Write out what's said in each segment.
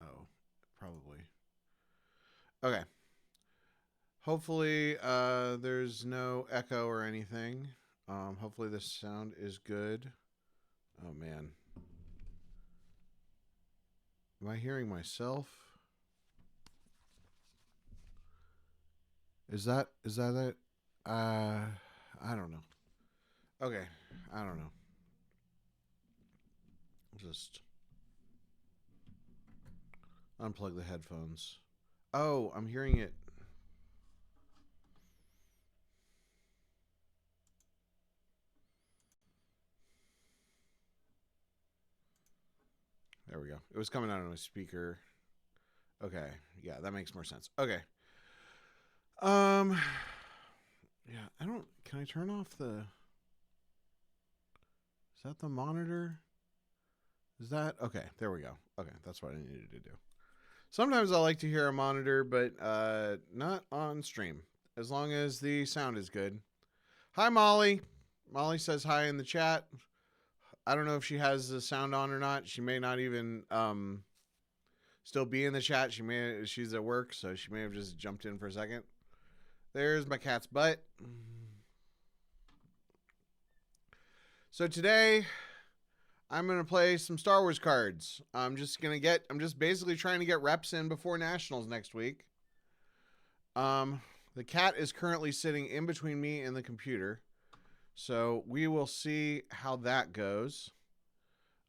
Oh, probably. Okay. Hopefully, there's no echo or anything. Hopefully, this sound is good. Oh man, am I hearing myself? Is that it? I don't know. Okay, I don't know. Just unplug the headphones. Oh, I'm hearing it. There we go. It was coming out on a speaker. Okay, yeah, that makes more sense. Okay. Um, yeah, I don't. Can I turn off the? Is that the monitor? Is that okay? There we go. Okay, that's what I needed to do. Sometimes I like to hear a monitor, but not on stream. As long as the sound is good. Hi, Molly. Molly says hi in the chat. I don't know if she has the sound on or not. She may not even still be in the chat. She's at work, so she may have just jumped in for a second. There's my cat's butt. So today I'm gonna play some Star Wars cards. I'm just basically trying to get reps in before Nationals next week. The cat is currently sitting in between me and the computer, so we will see how that goes.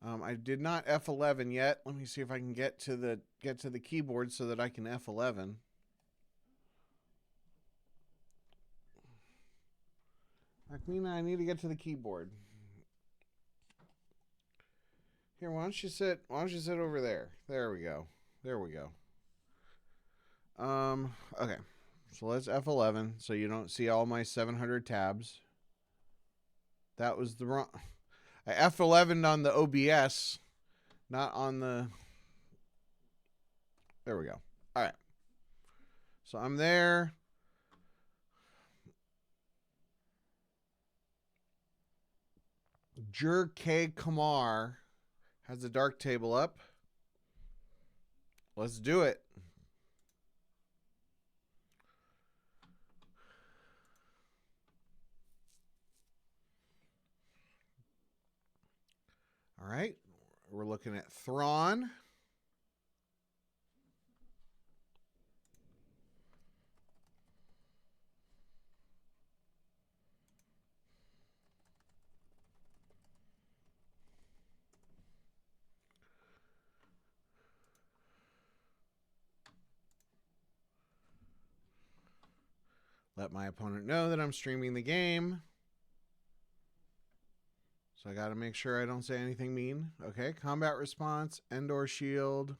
I did not F11 yet. Let me see if I can get to the keyboard so that I can F11. Akmina, I need to get to the keyboard. Here, why don't you sit over there? There we go. There we go. Okay. So let's F11 so you don't see all my 700 tabs. That was the wrong. I F11 on the OBS, not on the. There we go. All right. So I'm there. Jur K. Kamar has the dark table up. Let's do it. All right. We're looking at Thrawn. Let my opponent know that I'm streaming the game. So I got to make sure I don't say anything mean. Okay, combat response, Endor shield,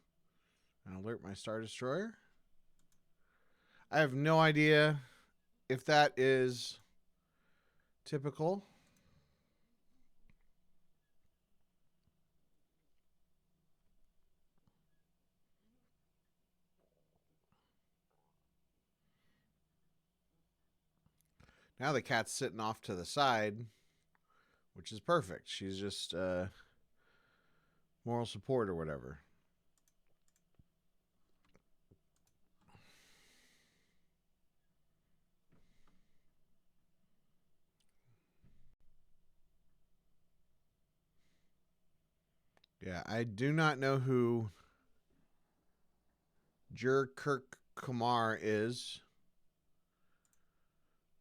and alert my Star Destroyer. I have no idea if that is typical. Now the cat's sitting off to the side, which is perfect. She's just moral support or whatever. Yeah, I do not know who Kirk Kumar is.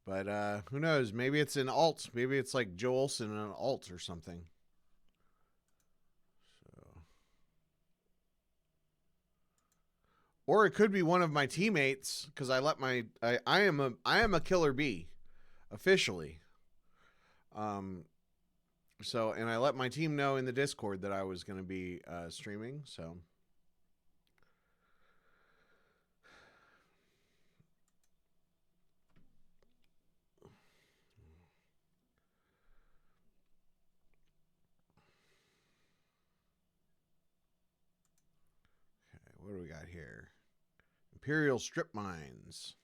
But who knows? Maybe it's an alt. Maybe it's like Joe Olsen in an alt or something. So, or it could be one of my teammates because I let my I am a killer bee officially. So and I let my team know in the Discord that I was going to be streaming. So. What do we got here? Imperial strip mines.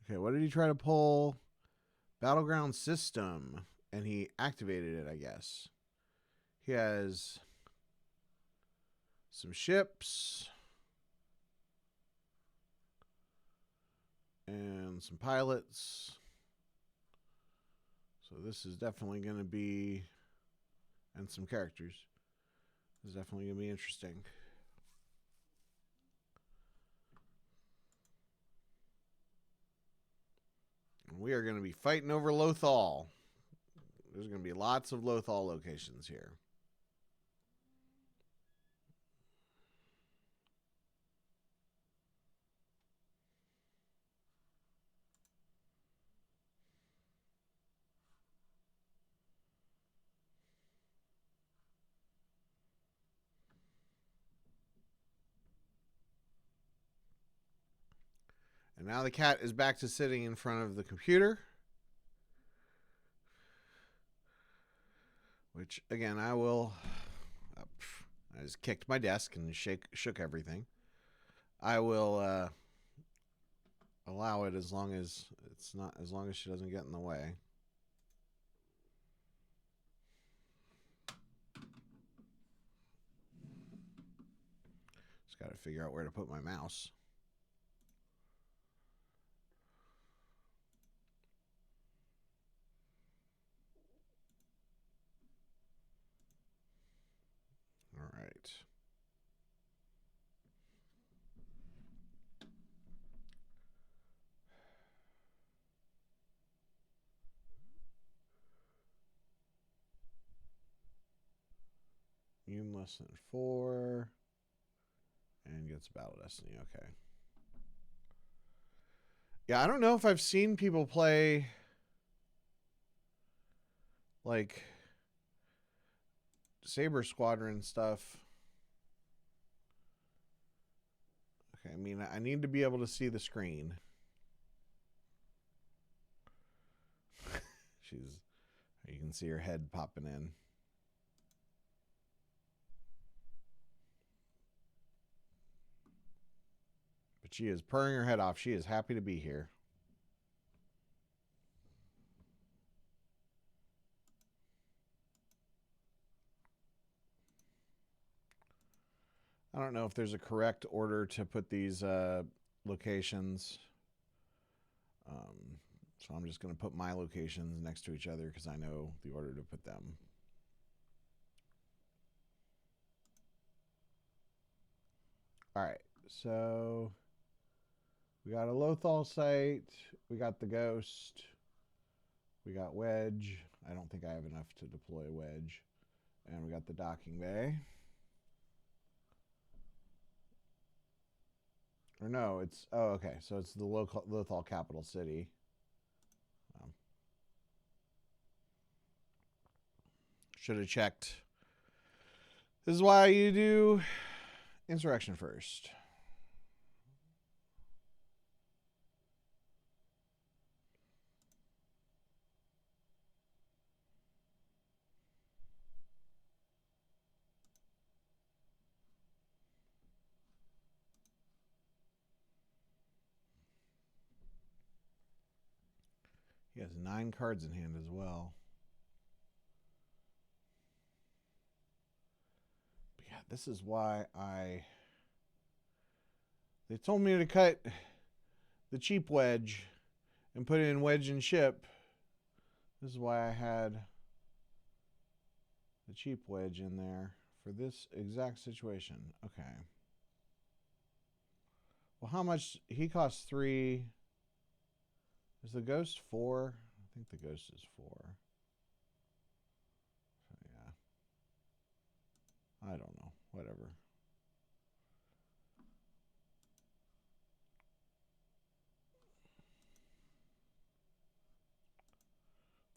Okay, what did he try to pull? Battleground system. And he activated it, I guess. He has some ships. And some pilots. So this is definitely going to be... And some characters. This is definitely going to be interesting. We are going to be fighting over Lothal. There's going to be lots of Lothal locations here. And now the cat is back to sitting in front of the computer. Which, again, I will... I just kicked my desk and shook everything. I will allow it as long as she doesn't get in the way. Just got to figure out where to put my mouse. All right. Immune less than 4. And gets Battle Destiny. Okay. Yeah, I don't know if I've seen people play like Saber Squadron stuff. Okay, I mean, I need to be able to see the screen. You can see her head popping in. But she is purring her head off. She is happy to be here. I don't know if there's a correct order to put these locations. So I'm just going to put my locations next to each other because I know the order to put them. All right, so we got a Lothal site. We got the Ghost. We got Wedge. I don't think I have enough to deploy Wedge. And we got the docking bay. Or no, it's... Oh, okay. So it's the Lothal capital city. Should have checked. This is why you do insurrection first. He has 9 cards in hand as well. But yeah, this is why they told me to cut the cheap wedge and put it in wedge and ship. This is why I had the cheap wedge in there for this exact situation. Okay. Well, how much? He costs 3. Is the ghost 4? I think the ghost is 4. So, yeah. I don't know. Whatever.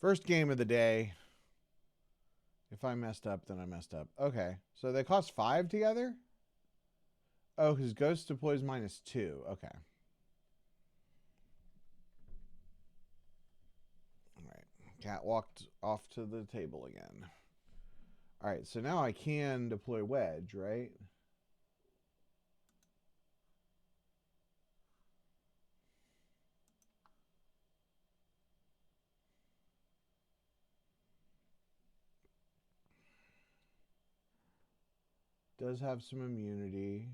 First game of the day. If I messed up, then I messed up. Okay. So they cost 5 together? Oh, his ghost deploys -2. Okay. Alright. Cat walked off to the table again. Alright, so now I can deploy wedge, right? Does have some immunity.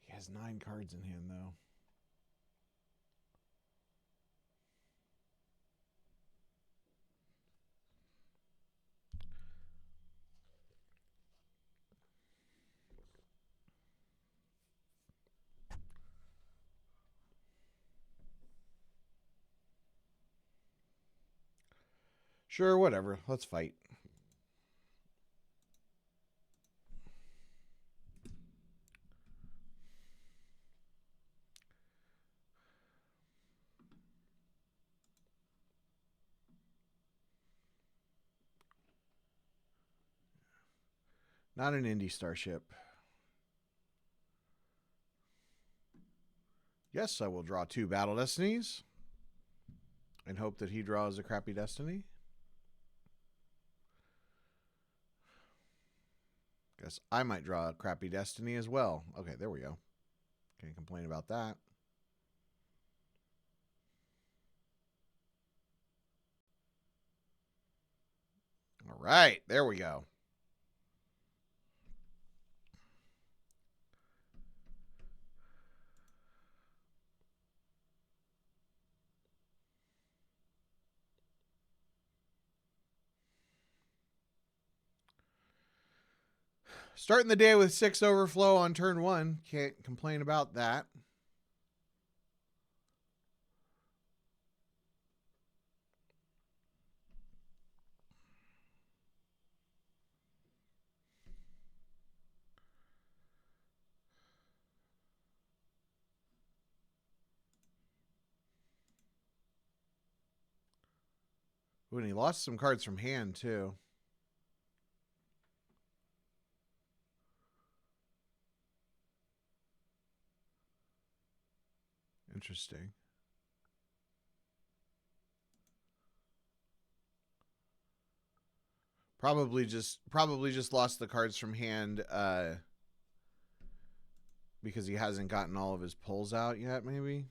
He has 9 cards in hand, though. Sure, whatever. Let's fight. Not an indie starship. Yes, I will draw 2 battle destinies. And hope that he draws a crappy destiny. Guess I might draw a crappy destiny as well. Okay, there we go. Can't complain about that. All right, there we go. Starting the day with 6 overflow on turn 1. Can't complain about that. Ooh, and he lost some cards from hand, too. Interesting. Probably just lost the cards from hand because he hasn't gotten all of his pulls out yet, maybe.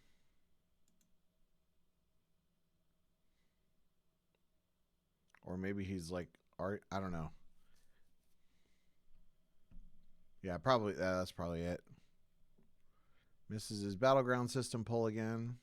Or maybe he's like art. I don't know. Yeah, probably. That's probably it. Misses his battleground system pull again.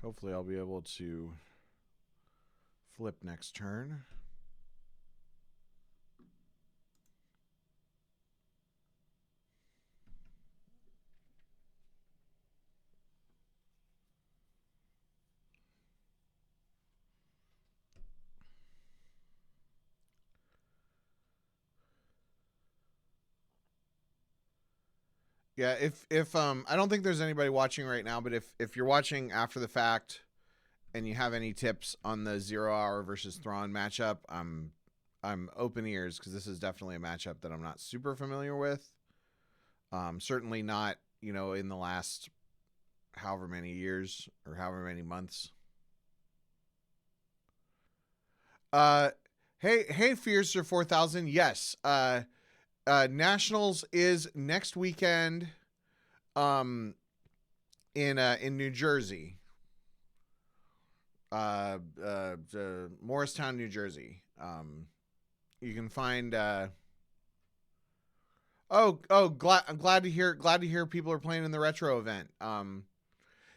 Hopefully I'll be able to flip next turn. Yeah, if I don't think there's anybody watching right now, but if you're watching after the fact and you have any tips on the 0 Hour versus Thrawn matchup, I'm open ears because this is definitely a matchup that I'm not super familiar with. Certainly not, in the last however many years or however many months. Uh, hey, Fiercer 4000. Yes. Nationals is next weekend. Um, in New Jersey. Morristown, New Jersey. You can find. I'm glad to hear people are playing in the retro event.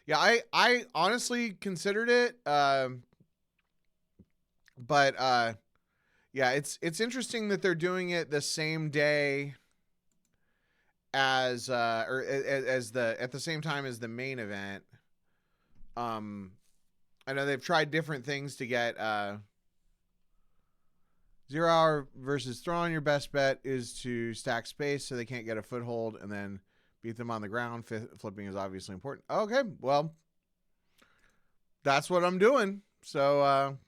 Yeah, I honestly considered it. But yeah, it's interesting that they're doing it the same day as or as the at the same time as the main event. Um, I know they've tried different things to get 0 Hour versus Thrawn. Your best bet is to stack space so they can't get a foothold, and then beat them on the ground. Flipping is obviously important. Okay, well, that's what I'm doing. So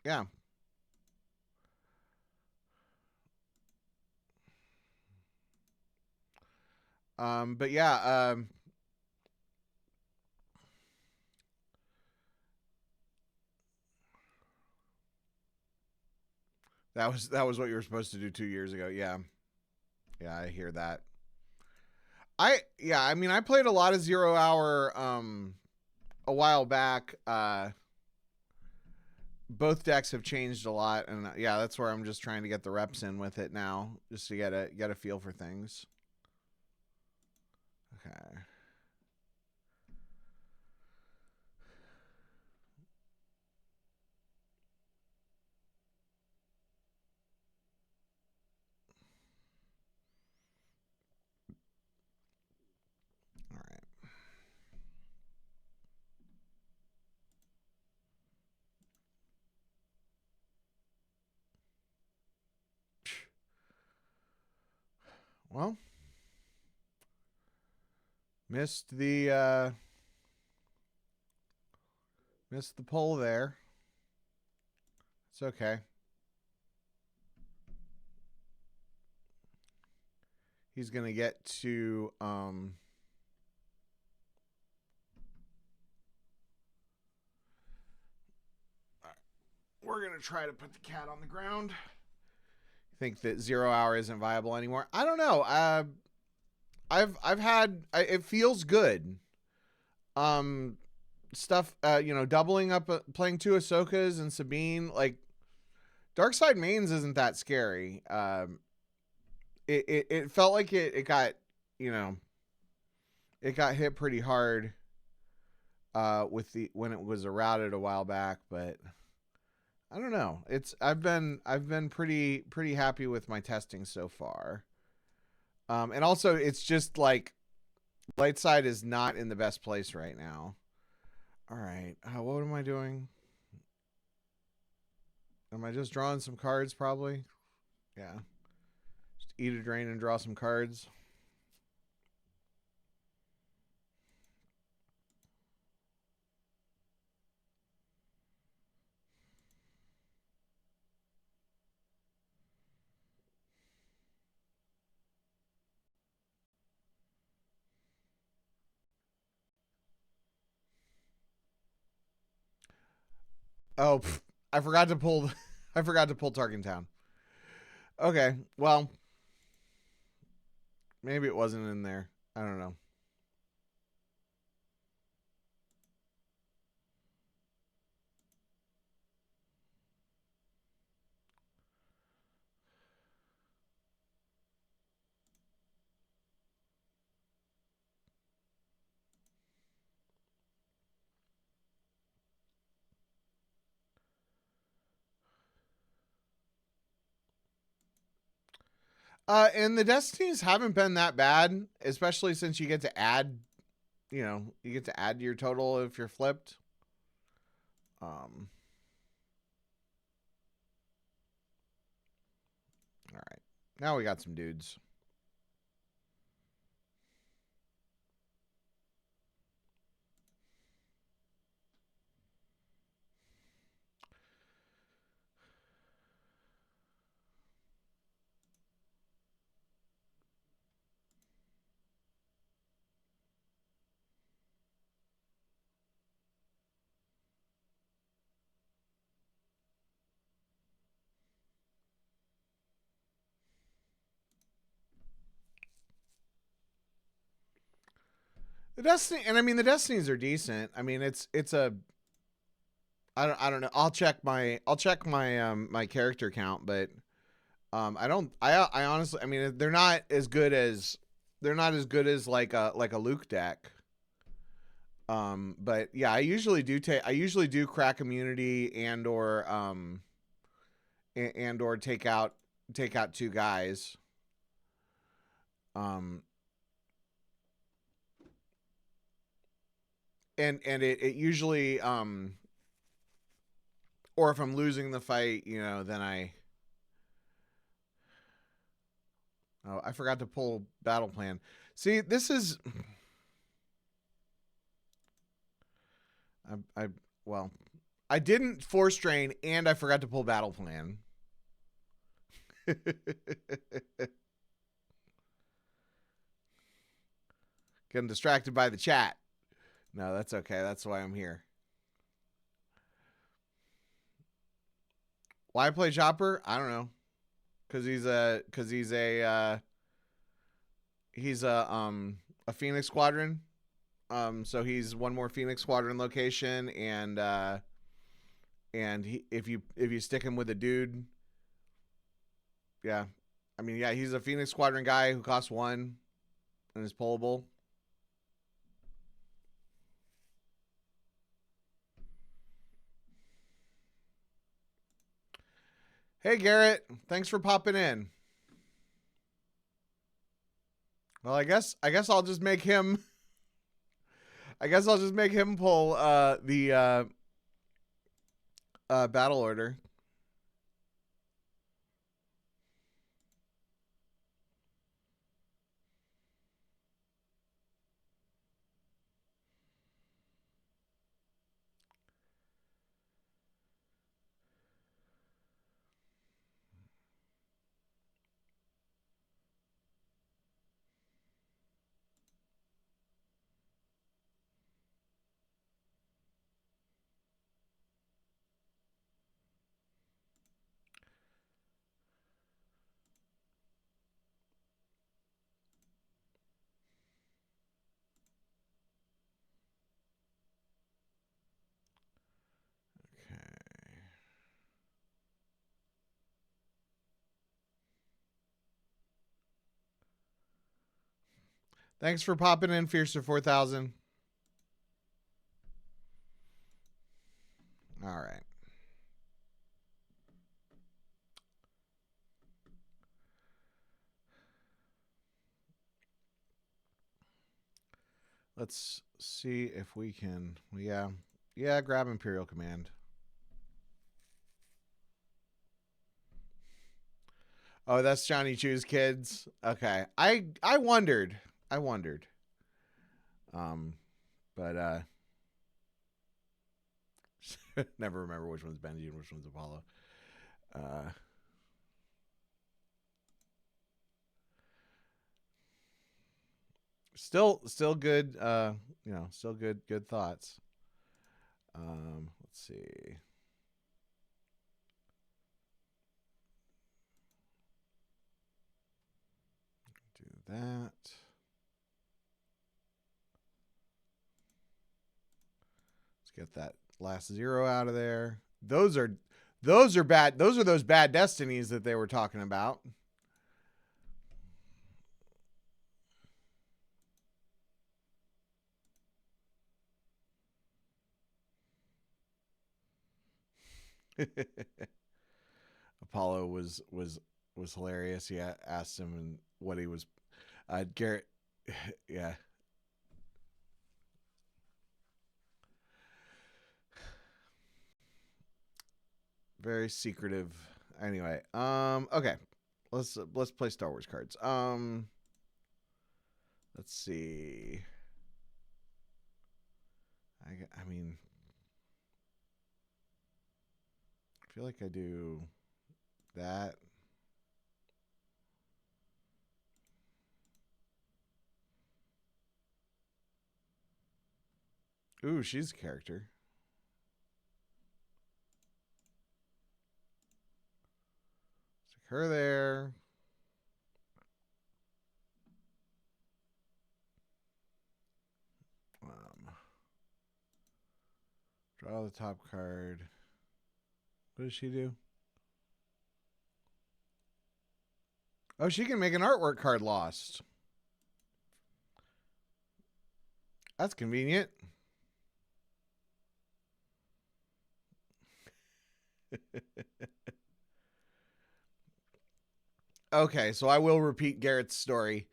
yeah. But yeah. That was what you were supposed to do 2 years ago. Yeah. Yeah, I hear that. I mean I played a lot of 0 Hour a while back. Both decks have changed a lot, and yeah, that's where I'm just trying to get the reps in with it now, just to get a feel for things. Okay. All right. Well, missed the pull there. It's okay. He's gonna get to we're gonna try to put the cat on the ground. Think that 0 Hour isn't viable anymore. I don't know. I've had it feels good. Stuff doubling up playing two Ahsokas and Sabine, like Dark Side mains isn't that scary. It felt like it got you know it got hit pretty hard with the when it was errated a while back, but I don't know. I've been pretty happy with my testing so far. And also it's just like light side is not in the best place right now. All right, what am I doing? Am I just drawing some cards? Probably. Yeah. Just eat a drain and draw some cards. Oh, I forgot to pull. I forgot to pull Tarkin Town. Okay, well, maybe it wasn't in there. I don't know. And the destinies haven't been that bad, especially since you get to add. You get to add to your total if you're flipped. All right, now we got some dudes. The Destiny, and I mean the Destinies are decent. I mean it's a I don't know. I'll check my my character count, but I honestly, I mean they're not as good as like a Luke deck. But yeah, I usually do crack immunity and or take out two guys. Um and it usually or if I'm losing the fight, you know, then I forgot to pull battle plan. See, this is I well, I didn't force train and I forgot to pull battle plan. Getting distracted by the chat. No, that's okay. That's why I'm here. Why play Chopper? I don't know. Cause he's a Phoenix Squadron. So he's one more Phoenix Squadron location, and if you stick him with a dude, yeah, I mean yeah, he's a Phoenix Squadron guy who costs one and is pullable. Hey Garrett, thanks for popping in. Well, I guess I'll just make him. I guess I'll just make him pull the battle order. Okay. Thanks for popping in, Fiercer 4000. All right. Let's see if we can. Yeah, grab Imperial Command. Oh, that's Johnny Choo's kids. Okay, I wondered. I wondered. But never remember which one's Benji and which one's Apollo. Uh, still good. You know, still good thoughts. Let's see. Do that. Let's get that last zero out of there. Those are bad. Those are those bad destinies that they were talking about. Apollo was hilarious. He asked him and what he was. Garrett, yeah. Very secretive. Anyway, okay. Let's play Star Wars cards. Let's see. I mean, I feel like I do that. Ooh, she's a character. Stick her there. Draw the top card. What does she do? Oh, she can make an artwork card lost. That's convenient. Okay, so I will repeat Garrett's story.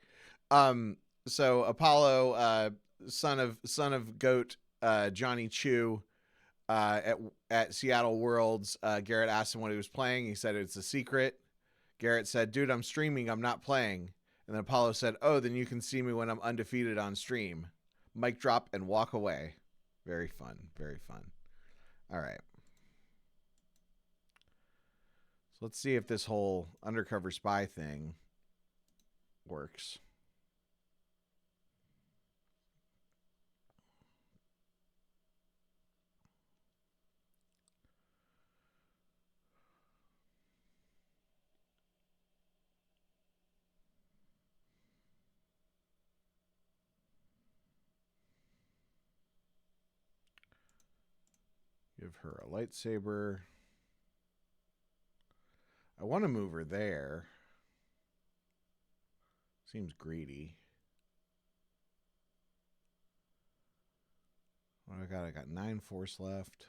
So Apollo, son of Goat, Johnny Chu, at Seattle Worlds, Garrett asked him what he was playing. He said it's a secret. Garrett said, "Dude, I'm streaming. I'm not playing." And then Apollo said, "Oh, then you can see me when I'm undefeated on stream." Mic drop and walk away. Very fun. Very fun. All right. So let's see if this whole undercover spy thing works. Give her a lightsaber. I want to move her there. Seems greedy. What do I got? I got 9 force left.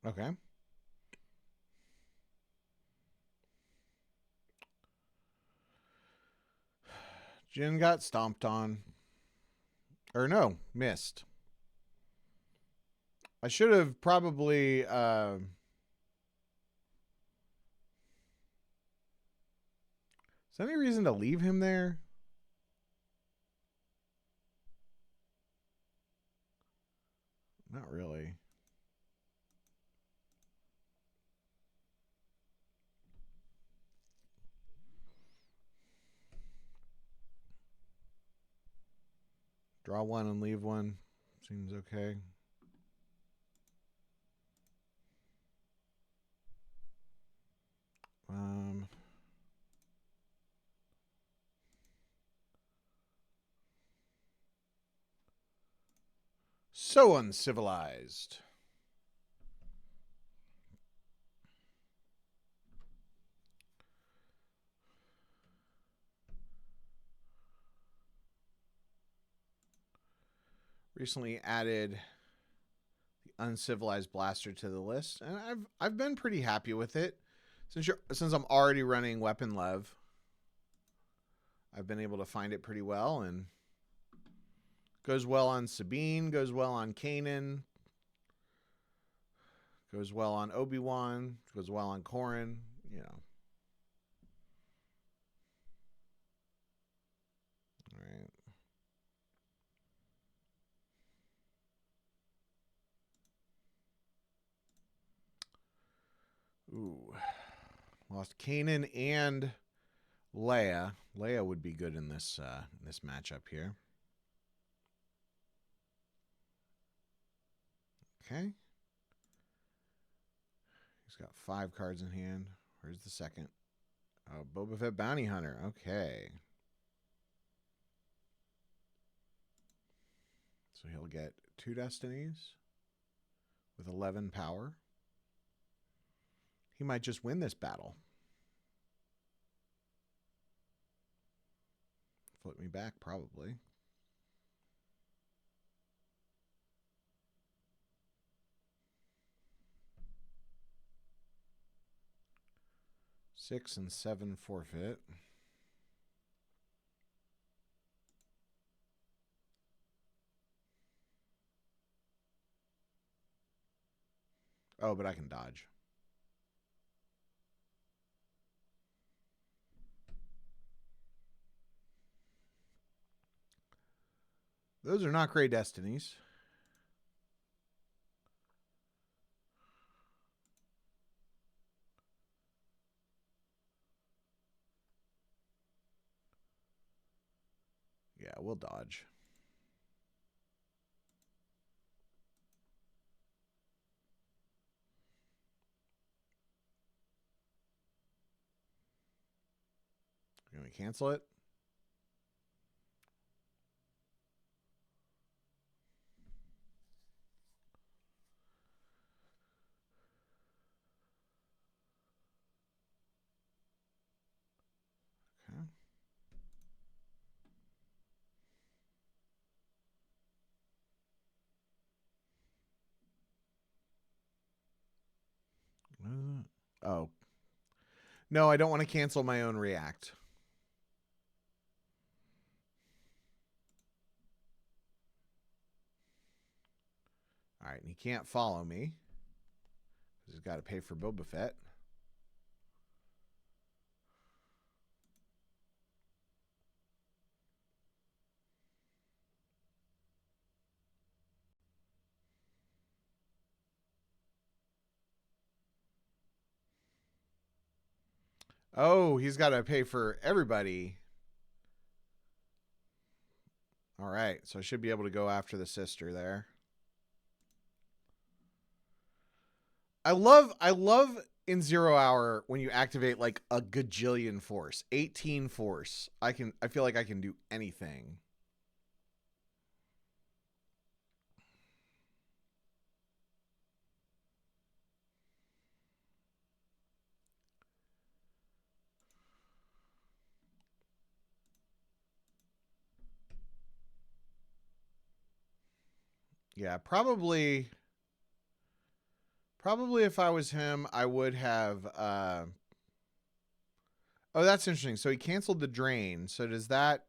Okay. Jin got stomped on. Or no, missed. I should have probably... is there any reason to leave him there? Not really. Draw one and leave one. Seems okay. So uncivilized. Recently added the uncivilized blaster to the list, and I've been pretty happy with it. Since I'm already running Weapon Love, I've been able to find it pretty well, and goes well on Sabine, goes well on Kanan, goes well on Obi-Wan, goes well on Corrin, you know. All right. Ooh. Lost Kanan and Leia. Leia would be good in this matchup here. Okay. He's got 5 cards in hand. Where's the second? Oh, Boba Fett Bounty Hunter. Okay. So he'll get 2 destinies with 11 power. He might just win this battle. flip me back, probably. Six and 7 forfeit. Oh, but I can dodge. Those are not great destinies. Yeah, we'll dodge. Can we cancel it? Okay. Oh. No, I don't want to cancel my own react. All right, and he can't follow me. He's got to pay for Boba Fett. Oh, he's got to pay for everybody. All right, so I should be able to go after the sister there. I love in 0 hour when you activate like a gajillion force, 18 force. I feel like I can do anything. Yeah, probably if I was him, I would have oh, that's interesting. So he canceled the drain. So does that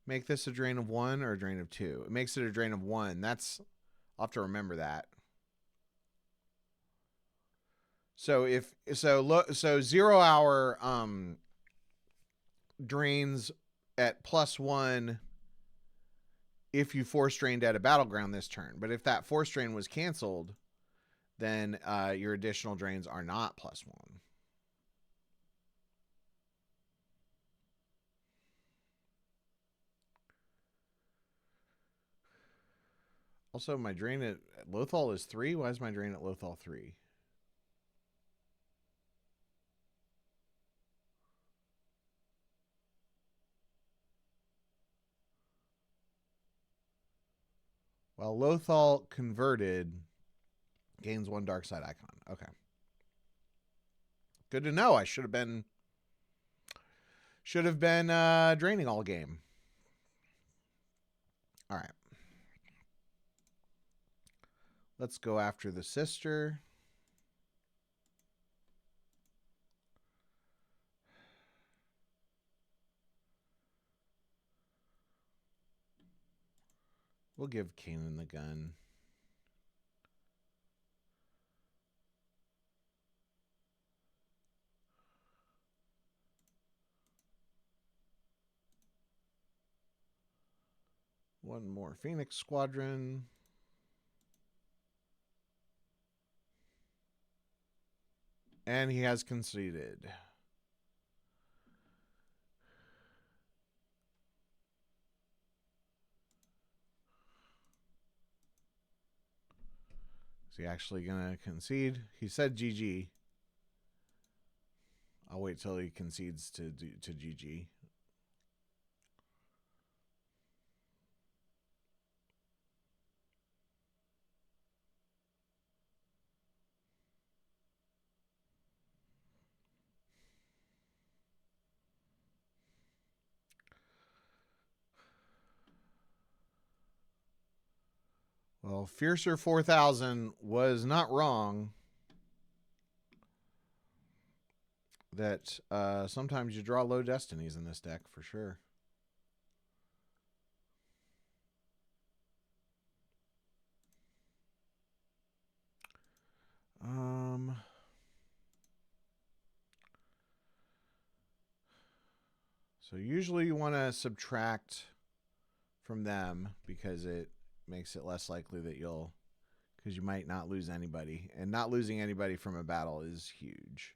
make this a drain of 1 or a drain of 2? It makes it a drain of 1. I'll have to remember that. So if so 0 hour drains at +1 if you force drained at a battleground this turn. But if that force drain was canceled, then your additional drains are not +1. Also, my drain at Lothal is 3. Why is my drain at Lothal 3? Well, Lothal converted gains 1 dark side icon. Okay. Good to know. I should have been draining all game. All right. Let's go after the sister. We'll give Kanan the gun. One more Phoenix Squadron. And he has conceded. Is he actually going to concede? He said GG. I'll wait till he concedes to GG. Well, Fiercer 4000 was not wrong. That sometimes you draw low destinies in this deck for sure. So usually you want to subtract from them because it makes it less likely that because you might not lose anybody, and not losing anybody from a battle is huge.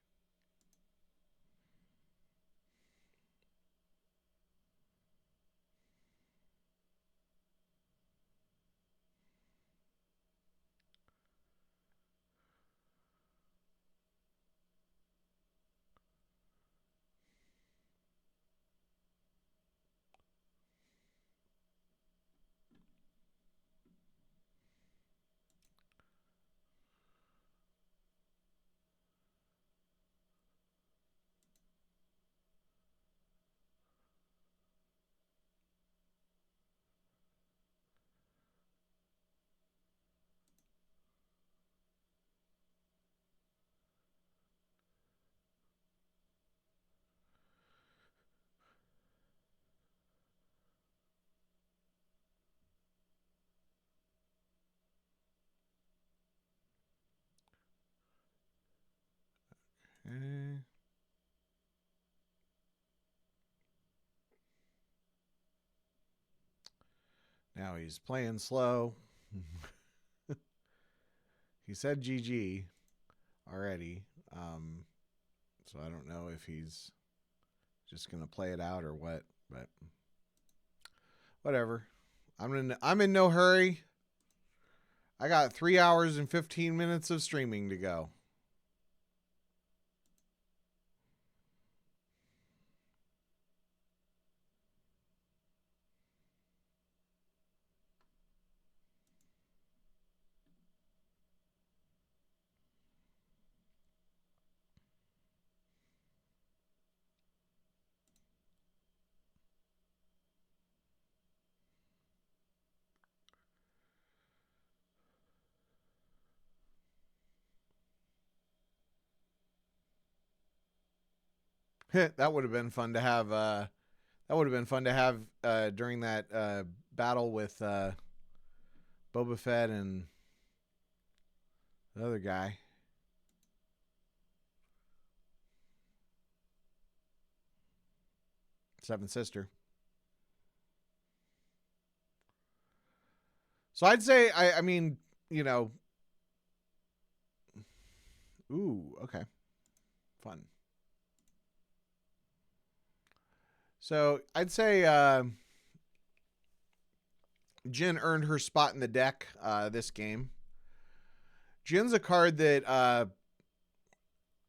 Okay. Now he's playing slow. He said GG already. So I don't know if he's just going to play it out or what, but whatever. I'm in no hurry. I got 3 hours and 15 minutes of streaming to go. That would have been fun to have. That would have been fun to have during that battle with Boba Fett and the other guy. Seventh Sister. So I'd say, I mean, you know. Ooh, okay. Fun. So I'd say Jin earned her spot in the deck this game. Jin's a card that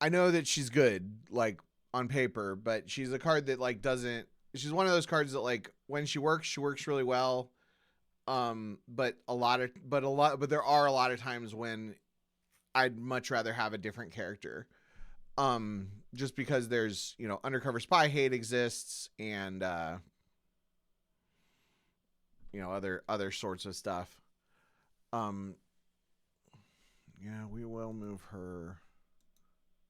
I know that she's good, like on paper, but she's a card that like doesn't. She's one of those cards that like when she works really well. But there are a lot of times when I'd much rather have a different character. Just because there's, undercover spy hate exists and, other sorts of stuff. Yeah, we will move her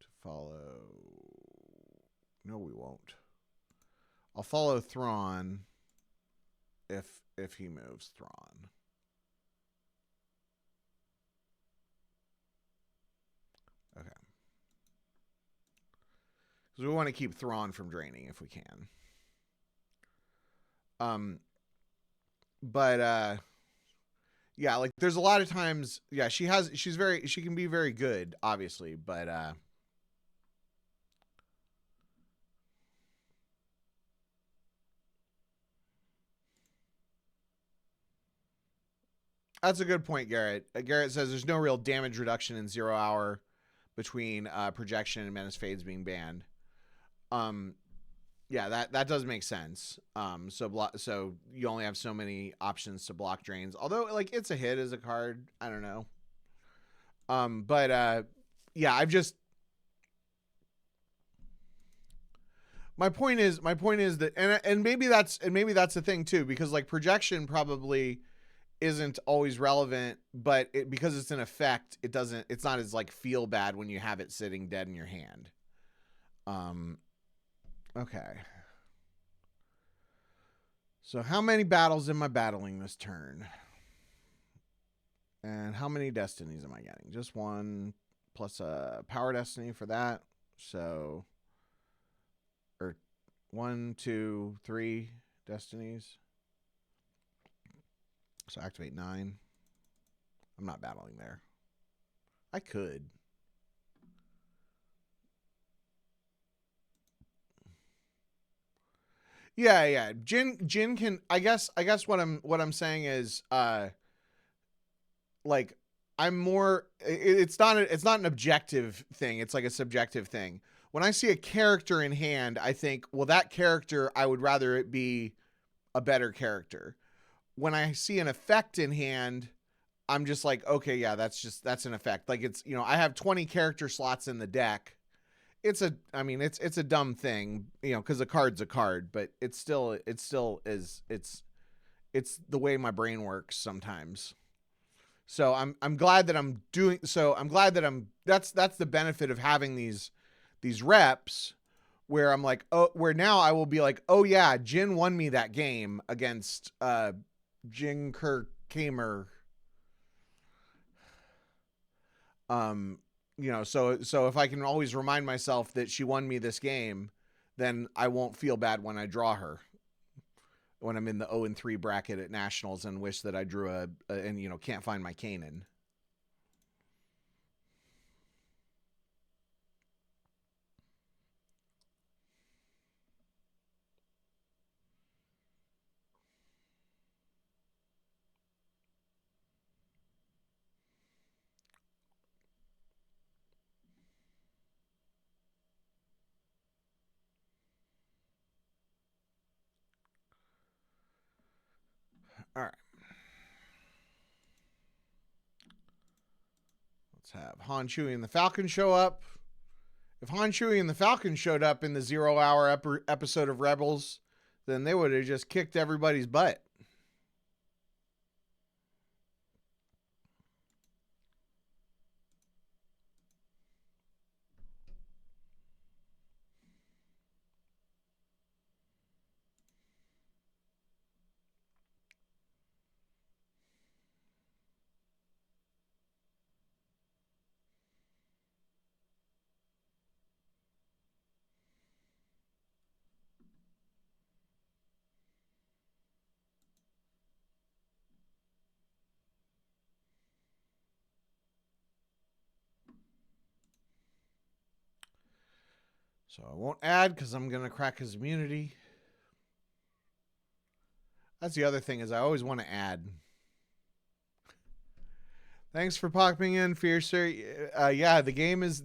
to follow. No, we won't. I'll follow Thrawn if he moves Thrawn. Okay. Because we want to keep Thrawn from draining if we can. But yeah, like there's a lot of times, yeah, she can be very good, obviously, but that's a good point, Garrett. Garrett says there's no real damage reduction in 0 hour between projection and Menace Fades being banned. Yeah, that does make sense. So you only have so many options to block drains. Although like it's a hit as a card, I don't know. But yeah, I've just my point is that and maybe that's the thing too, because like projection probably isn't always relevant, but because it's an effect, it's not as like feel bad when you have it sitting dead in your hand. Okay. So how many battles am I battling this turn? And how many destinies am I getting? Just one plus a power destiny for that. So, or 1, 2, 3 destinies. So activate 9. I'm not battling there. I could. Yeah. Jin can. I guess what I'm saying is, like, I'm more. It's not an objective thing. It's like a subjective thing. When I see a character in hand, I think, well, that character, I would rather it be a better character. When I see an effect in hand, I'm just like, okay, yeah, that's an effect. Like, it's, I have 20 character slots in the deck. It's a dumb thing, because a card's a card, but it still is, it's the way my brain works sometimes. So I'm glad that I'm doing, so I'm glad that that's the benefit of having these reps, where I'm like, oh, where now I will be like, oh yeah, Jin won me that game against Jin Kamer. So if I can always remind myself that she won me this game, then I won't feel bad when I draw her, when I'm in the 0-3 bracket at Nationals and wish that I drew and can't find my Kanan. All right. Let's have Han, Chewie, and the Falcon show up. If Han, Chewie, and the Falcon showed up in the 0-hour episode of Rebels, then they would have just kicked everybody's butt. So I won't add because I'm going to crack his immunity. That's the other thing, is I always want to add. Thanks for popping in, Fiercer. Yeah, the game is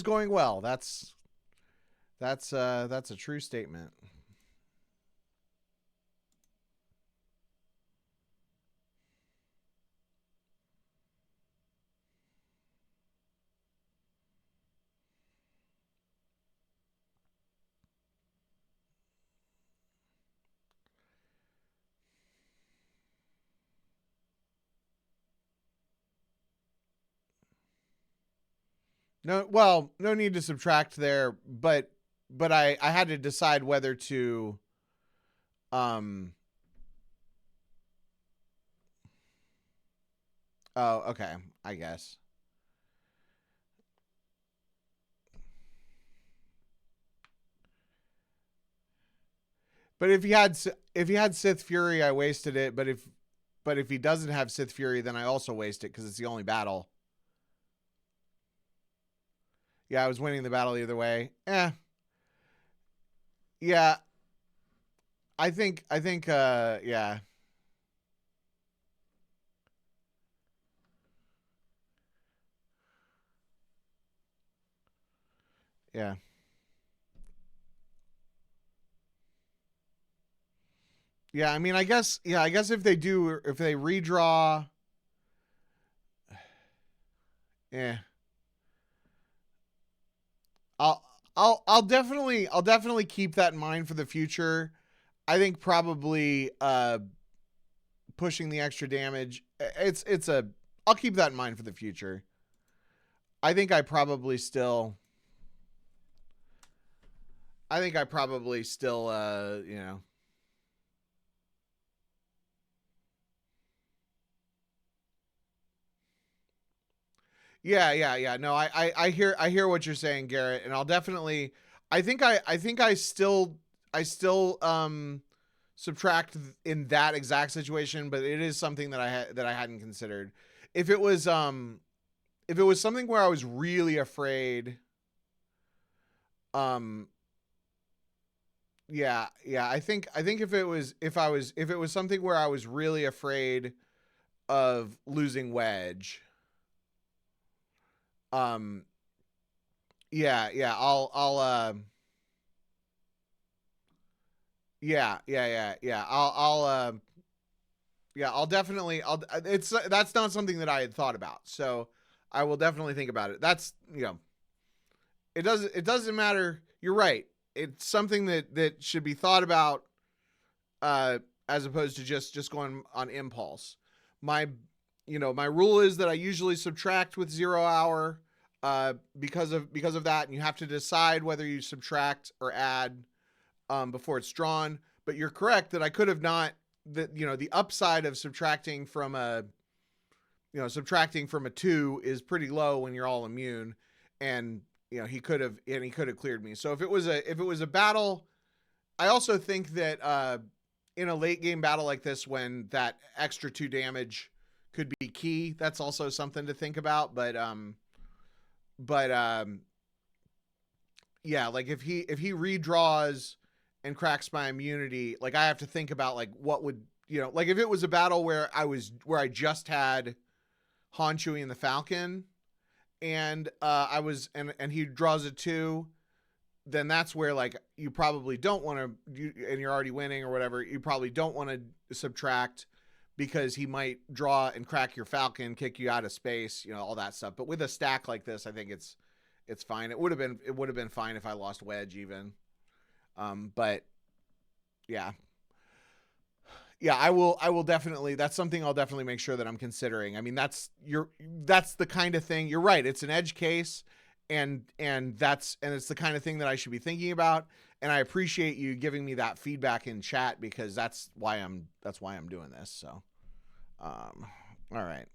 going well. That's a true statement. No need to subtract there, but I had to decide whether to oh, okay, I guess. But if he had Sith Fury, I wasted it, but if he doesn't have Sith Fury, then I also waste it because it's the only battle. Yeah, I was winning the battle either way. Yeah. I think yeah. Yeah. Yeah, I mean, I guess if they redraw, yeah. I'll definitely keep that in mind for the future. I think probably pushing the extra damage. I'll keep that in mind for the future. I think I probably still, you know. Yeah. No, I hear what you're saying, Garrett, and I'll definitely, I think I still subtract in that exact situation, but it is something that I hadn't considered. If it was something where I was really afraid, yeah, I think if it was something where I was really afraid of losing Wedge, yeah, I'll definitely, that's not something that I had thought about. So I will definitely think about it. That's, it doesn't matter. You're right. It's something that should be thought about, as opposed to just going on impulse. My rule is that I usually subtract with 0 hour, because of that. And you have to decide whether you subtract or add, before it's drawn. But you're correct that I could have not, the upside of subtracting from a 2 is pretty low when you're all immune, and he could have cleared me. So if it was a battle, I also think that in a late game battle like this, when that extra 2 damage could be key, that's also something to think about. But yeah, like if he redraws and cracks my immunity, like I have to think about like what would, like if it was a battle where I just had Han Chewie and the Falcon, and and he draws a 2, then that's where like you probably don't want to, and you're already winning or whatever, you probably don't want to subtract, because he might draw and crack your Falcon, kick you out of space, all that stuff. But with a stack like this, I think it's fine. It would have been fine if I lost Wedge even. But yeah, I will definitely, that's something I'll definitely make sure that I'm considering. I mean, that's the kind of thing, you're right. It's an edge case, and it's the kind of thing that I should be thinking about. And I appreciate you giving me that feedback in chat, because that's why I'm doing this. So, all right.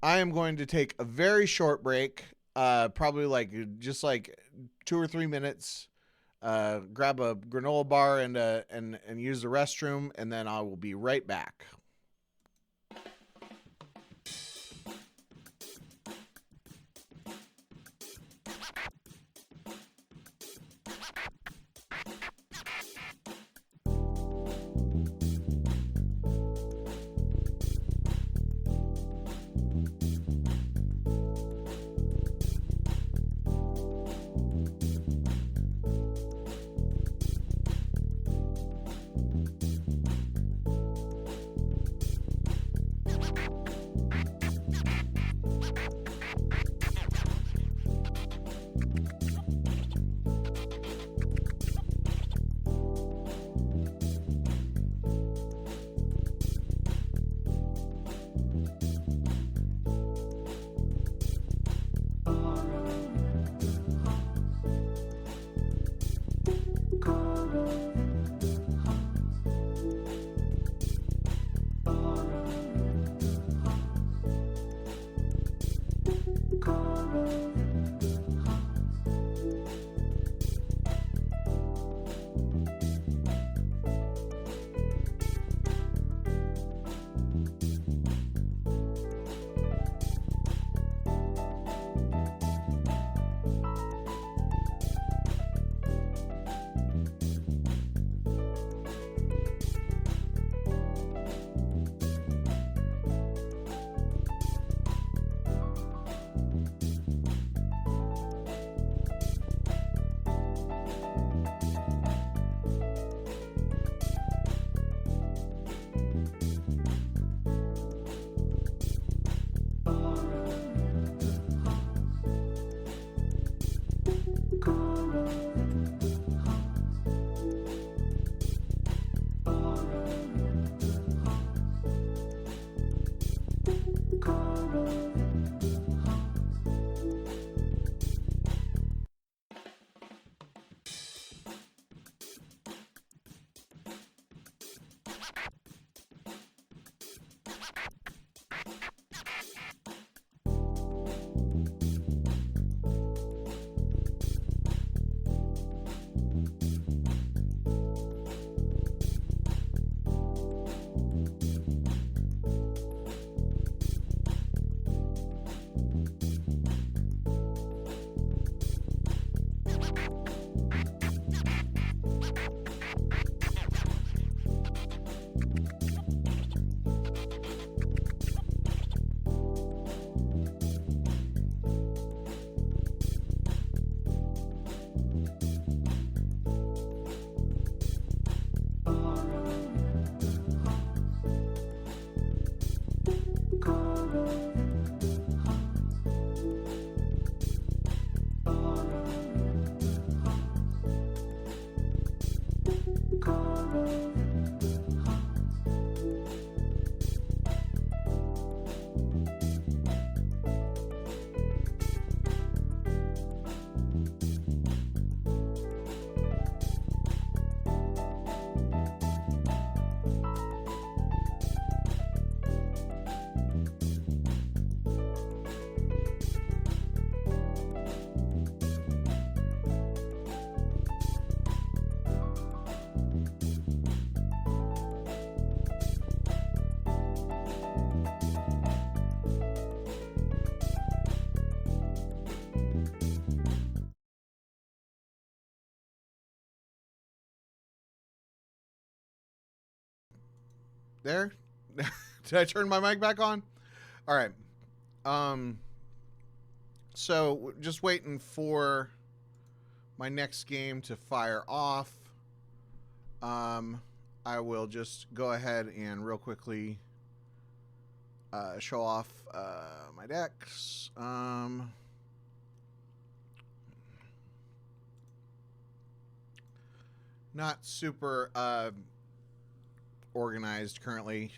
I am going to take a very short break, probably just 2 or 3 minutes, grab a granola bar and use the restroom, and then I will be right back. There? Did I turn my mic back on? All right. So just waiting for my next game to fire off. I will just go ahead and real quickly show off my decks. Not super organized currently.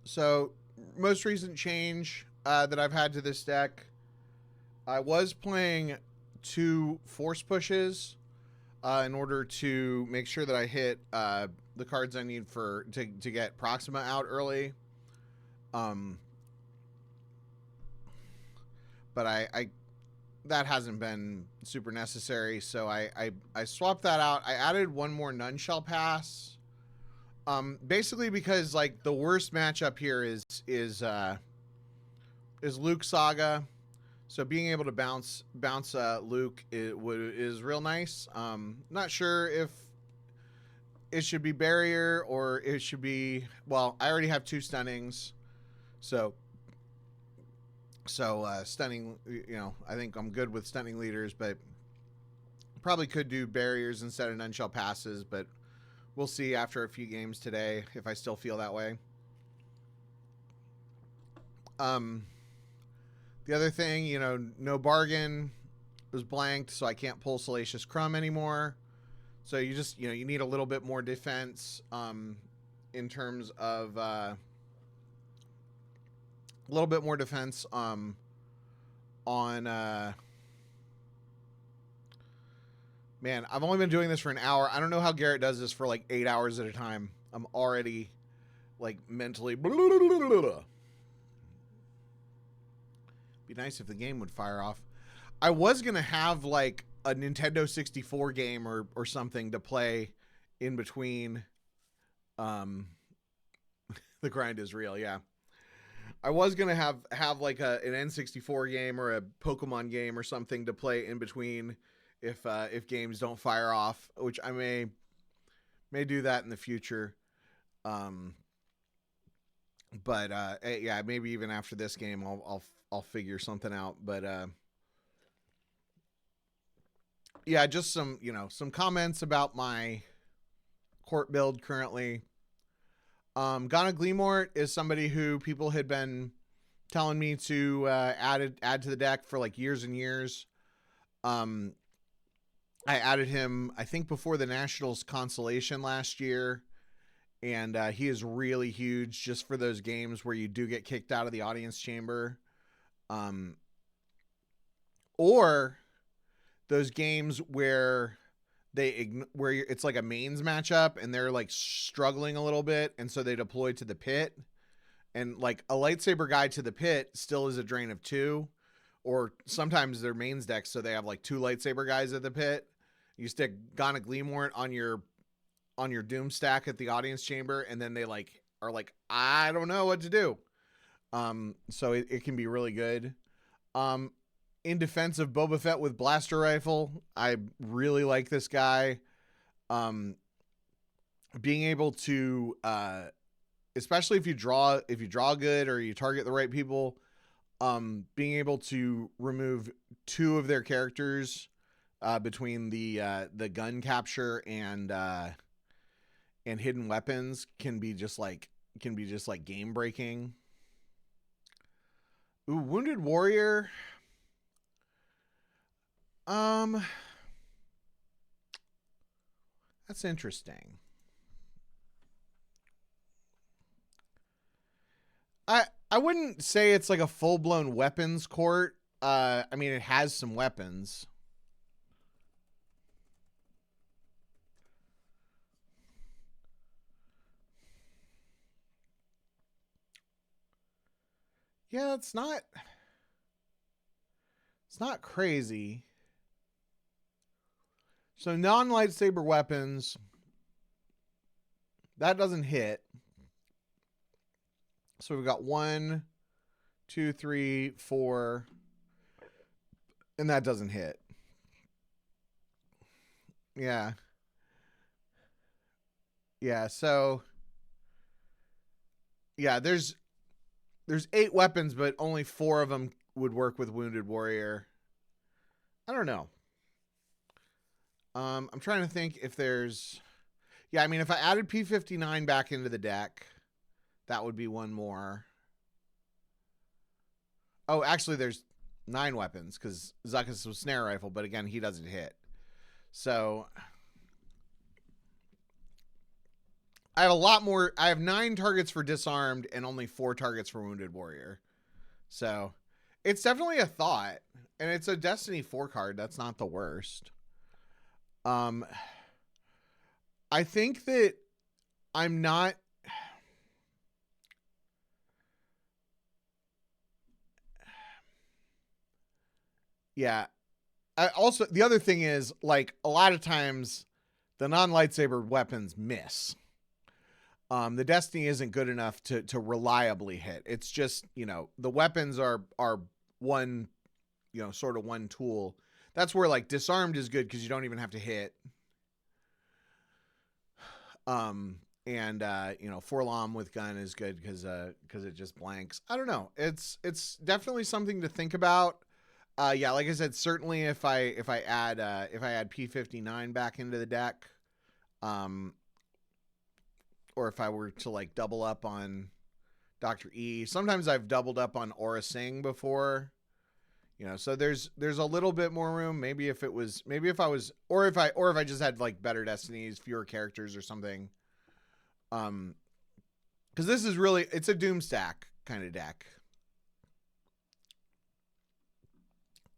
So most recent change that I've had to this deck, I was playing 2 force pushes in order to make sure that I hit the cards I need to get Proxima out early. But I that hasn't been super necessary, so I swapped that out. I added 1 more None Shall Pass. Basically because like the worst matchup here is Luke Saga. So being able to bounce Luke is real nice. Not sure if it should be barrier or it should be, well, I already have 2 stunnings. So stunning, you know, I think I'm good with stunning leaders, but probably could do barriers instead of None Shall Passes, but we'll see after a few games today if I still feel that way. The other thing, you know, no bargain was blanked, so I can't pull Salacious Crumb anymore. So you just, you know, you need a little bit more defense in terms of a little bit more defense on man, I've only been doing this for an hour. I don't know how Garrett does this for like 8 hours at a time. I'm already like mentally Be nice if the game would fire off. I was going to have like a Nintendo 64 game or something to play in between. The grind is real, yeah. I was going to have like an N64 game or a Pokemon game or something to play in between if games don't fire off, which I may do that in the future. But yeah, maybe even after this game I'll figure something out, but yeah, just some, you know, some comments about my court build currently. Ghana Gleamort is somebody who people had been telling me to add to the deck for like years and years. I added him, I think, before the Nationals consolation last year, and he is really huge just for those games where you do get kicked out of the audience chamber, or those games where where it's like a mains matchup and they're like struggling a little bit, and so they deploy to the pit, and like a lightsaber guy to the pit still is a drain of 2, or sometimes their mains decks, so they have like 2 lightsaber guys at the pit. You stick Ghana Gleamort on your Doom stack at the audience chamber, and then they like are like, I don't know what to do. So it can be really good. In defense of Boba Fett with blaster rifle, I really like this guy. Being able to, especially if you draw good or you target the right people, being able to remove 2 of their characters between the gun capture and hidden weapons can be just like game breaking. Ooh, Wounded Warrior. That's interesting. I wouldn't say it's like a full-blown weapons court. I mean, it has some weapons. Yeah, it's not crazy. So non-lightsaber weapons, that doesn't hit. So we've got 1, 2, 3, 4, and that doesn't hit. Yeah. Yeah, so yeah, there's 8 weapons, but only 4 of them would work with Wounded Warrior. I don't know. I'm trying to think if there's. Yeah, I mean, if I added P59 back into the deck, that would be one more. Oh, actually, there's 9 weapons because Zuckuss was snare rifle, but again, he doesn't hit. So I have a lot more. I have 9 targets for disarmed and only 4 targets for Wounded Warrior. So it's definitely a thought, and it's a Destiny 4 card. That's not the worst. I think that I'm not. Yeah. Also, the other thing is, like, a lot of times the non-lightsaber weapons miss. The Destiny isn't good enough to reliably hit. It's just, the weapons are one, sort of one tool. That's where, like, disarmed is good because you don't even have to hit. And Forlom with gun is good because it just blanks. I don't know. It's definitely something to think about. Yeah, like I said, certainly if I add P59 back into the deck, or if I were to like double up on Dr. E. Sometimes I've doubled up on Aura Singh before. So there's a little bit more room. Maybe if I just had like better destinies, fewer characters or something. Because this is really, it's a Doomstack kind of deck.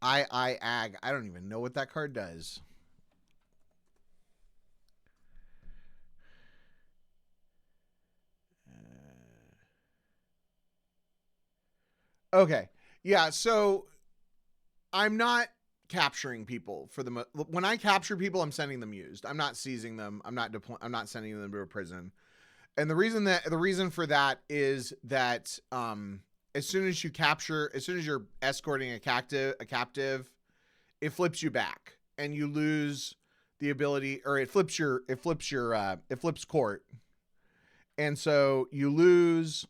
I don't even know what that card does. Okay. Yeah, so I'm not capturing people when I capture people, I'm sending them used. I'm not seizing them. I'm not sending them to a prison. And the reason for that is that as soon as you're escorting a captive, it flips you back and you lose the ability, or it flips court. And so you lose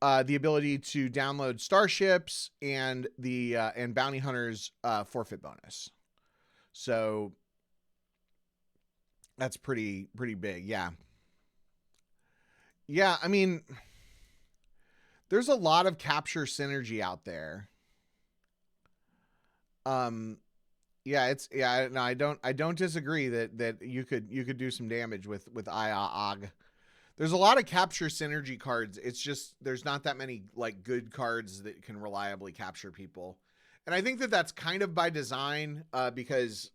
the ability to download starships and the and bounty hunters forfeit bonus. So that's pretty big. Yeah. Yeah, I mean, there's a lot of capture synergy out there. No, I don't disagree that you could do some damage with IAOG. There's a lot of capture synergy cards. It's just there's not that many like good cards that can reliably capture people. And I think that that's kind of by design, because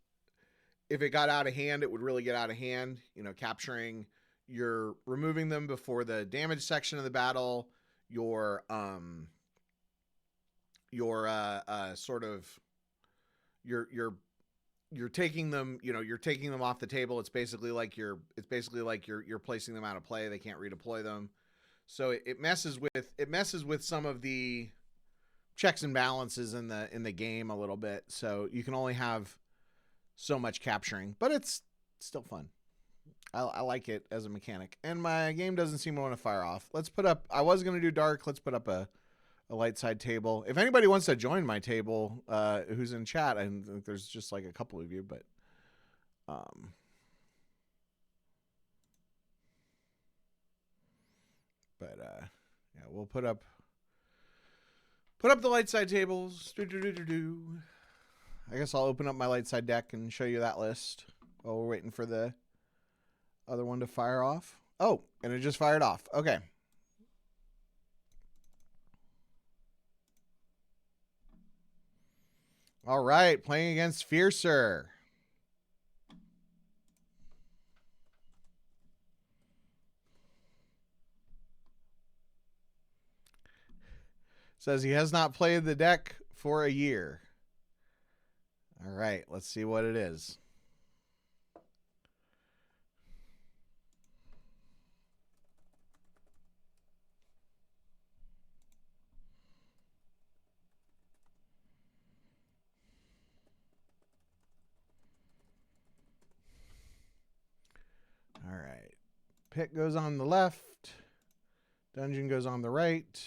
if it got out of hand, it would really get out of hand. Capturing, you're removing them before the damage section of the battle. You're taking them, you're taking them off the table. It's basically like you're placing them out of play. They can't redeploy them. So it messes with some of the checks and balances in the game a little bit. So you can only have so much capturing, but it's still fun. I like it as a mechanic, and my game doesn't seem to want to fire off. Let's put up. I was gonna do dark. Let's put up a light side table. If anybody wants to join my table, who's in chat, I think there's just like a couple of you, but yeah, we'll put up the light side tables. I guess I'll open up my light side deck and show you that list while we're waiting for the other one to fire off. Oh, and it just fired off. Okay. All right, playing against Fiercer. Says he has not played the deck for a year. All right, let's see what it is. All right. Pit goes on the left. Dungeon goes on the right.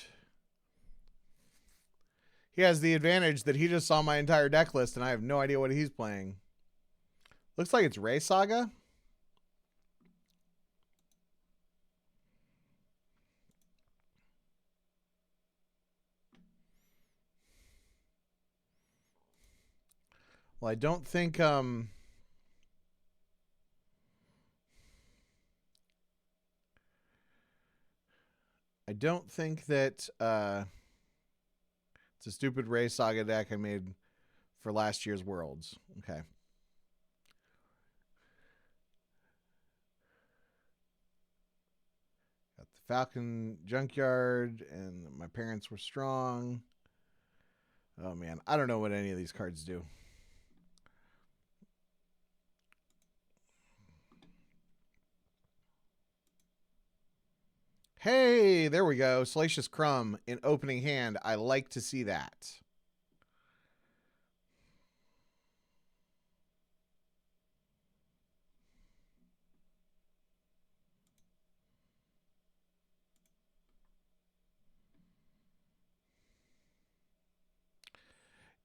He has the advantage that he just saw my entire deck list and I have no idea what he's playing. Looks like it's Rey Saga. Well, I don't think that it's a stupid Rey Saga deck I made for last year's Worlds. Okay. Got the Falcon Junkyard, and my parents were strong. Oh, man. I don't know what any of these cards do. Hey, there we go. Salacious Crumb in opening hand. I like to see that.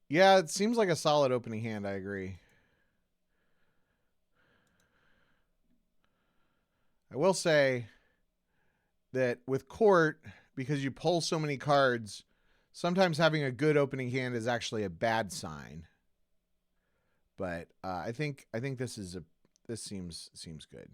Yeah, it seems like a solid opening hand. I agree. I will say that with Court, because you pull so many cards, sometimes having a good opening hand is actually a bad sign. But I think this seems good.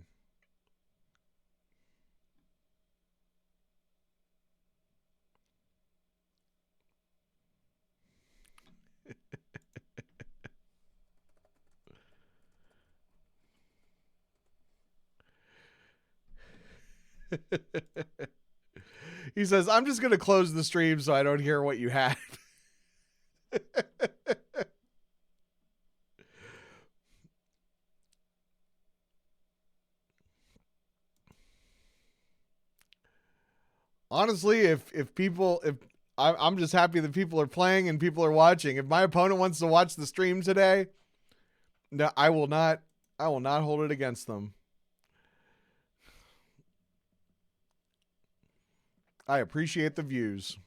He says, I'm just going to close the stream so I don't hear what you had. Honestly, if I'm just happy that people are playing and people are watching. If my opponent wants to watch the stream today, no, I will not hold it against them. I appreciate the views.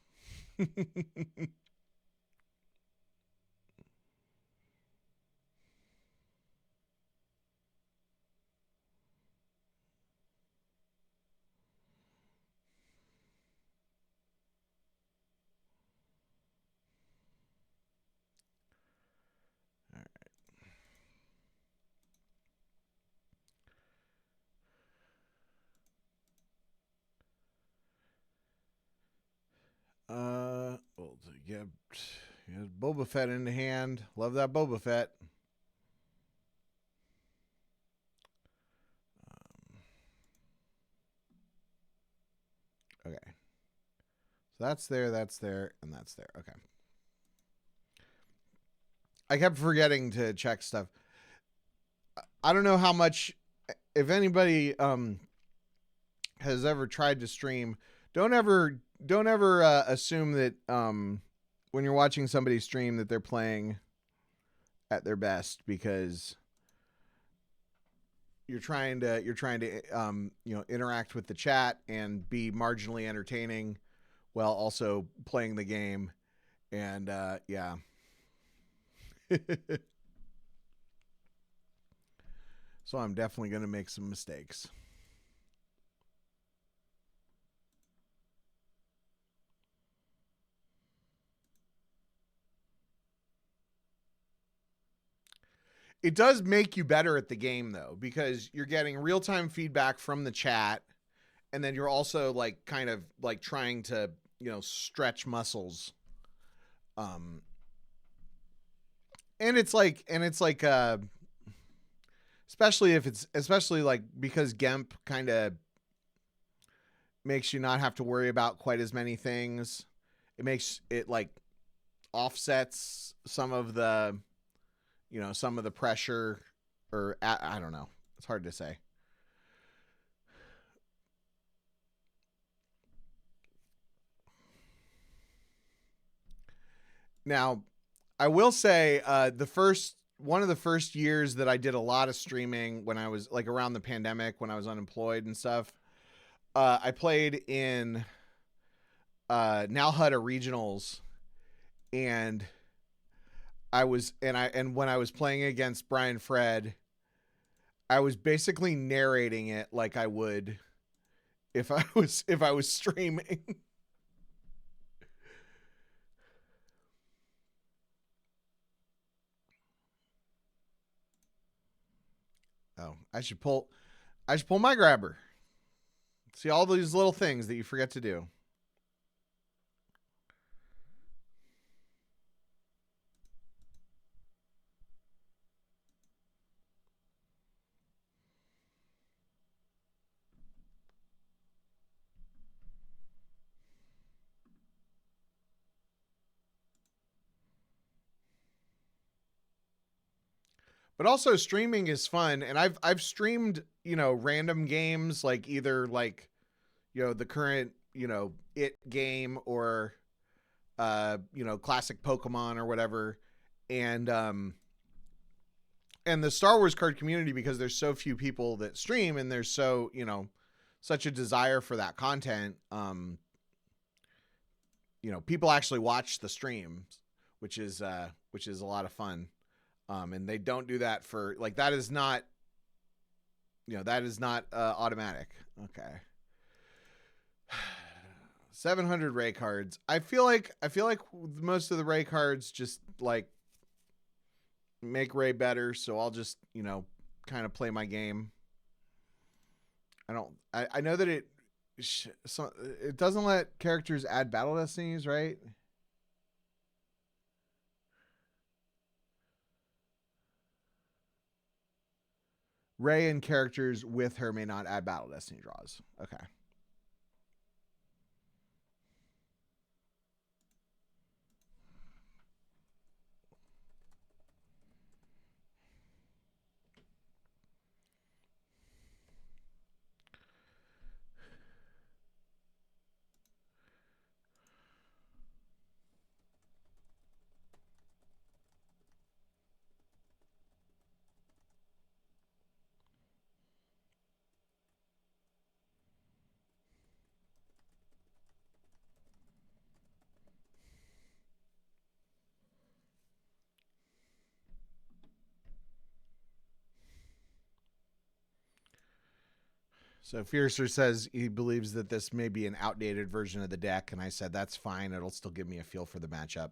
Well, yeah, Boba Fett in the hand. Love that Boba Fett. Okay. So that's there, and that's there. Okay. I kept forgetting to check stuff. I don't know how much, if anybody has ever tried to stream, don't ever assume that when you're watching somebody stream that they're playing at their best, because you're trying to interact with the chat and be marginally entertaining while also playing the game. And yeah. So I'm definitely going to make some mistakes. It does make you better at the game, though, because you're getting real-time feedback from the chat, and then you're also like kind of like trying to, stretch muscles. And it's like especially like because GEMP kind of makes you not have to worry about quite as many things. It makes it like offsets some of the pressure, or I don't know. It's hard to say. Now, I will say one of the first years that I did a lot of streaming when I was like around the pandemic, when I was unemployed and stuff, I played in Nalhutta regionals, and when I was playing against Brian Fred, I was basically narrating it like I would if I was streaming. Oh, I should pull my grabber. See all these little things that you forget to do. But also streaming is fun, and I've streamed, random games, like either like, the current, it game, or classic Pokemon or whatever. And the Star Wars card community, because there's so few people that stream, and there's so, such a desire for that content, people actually watch the streams, which is a lot of fun. And they don't do that for, like, that is not automatic. Okay. 700 Rey cards. I feel like most of the Rey cards just like make Rey better, so I'll just, kind of play my game. I know that it doesn't let characters add battle destinies, right? Rey and characters with her may not add battle destiny draws. Okay. So Fiercer says he believes that this may be an outdated version of the deck, and I said that's fine. It'll still give me a feel for the matchup.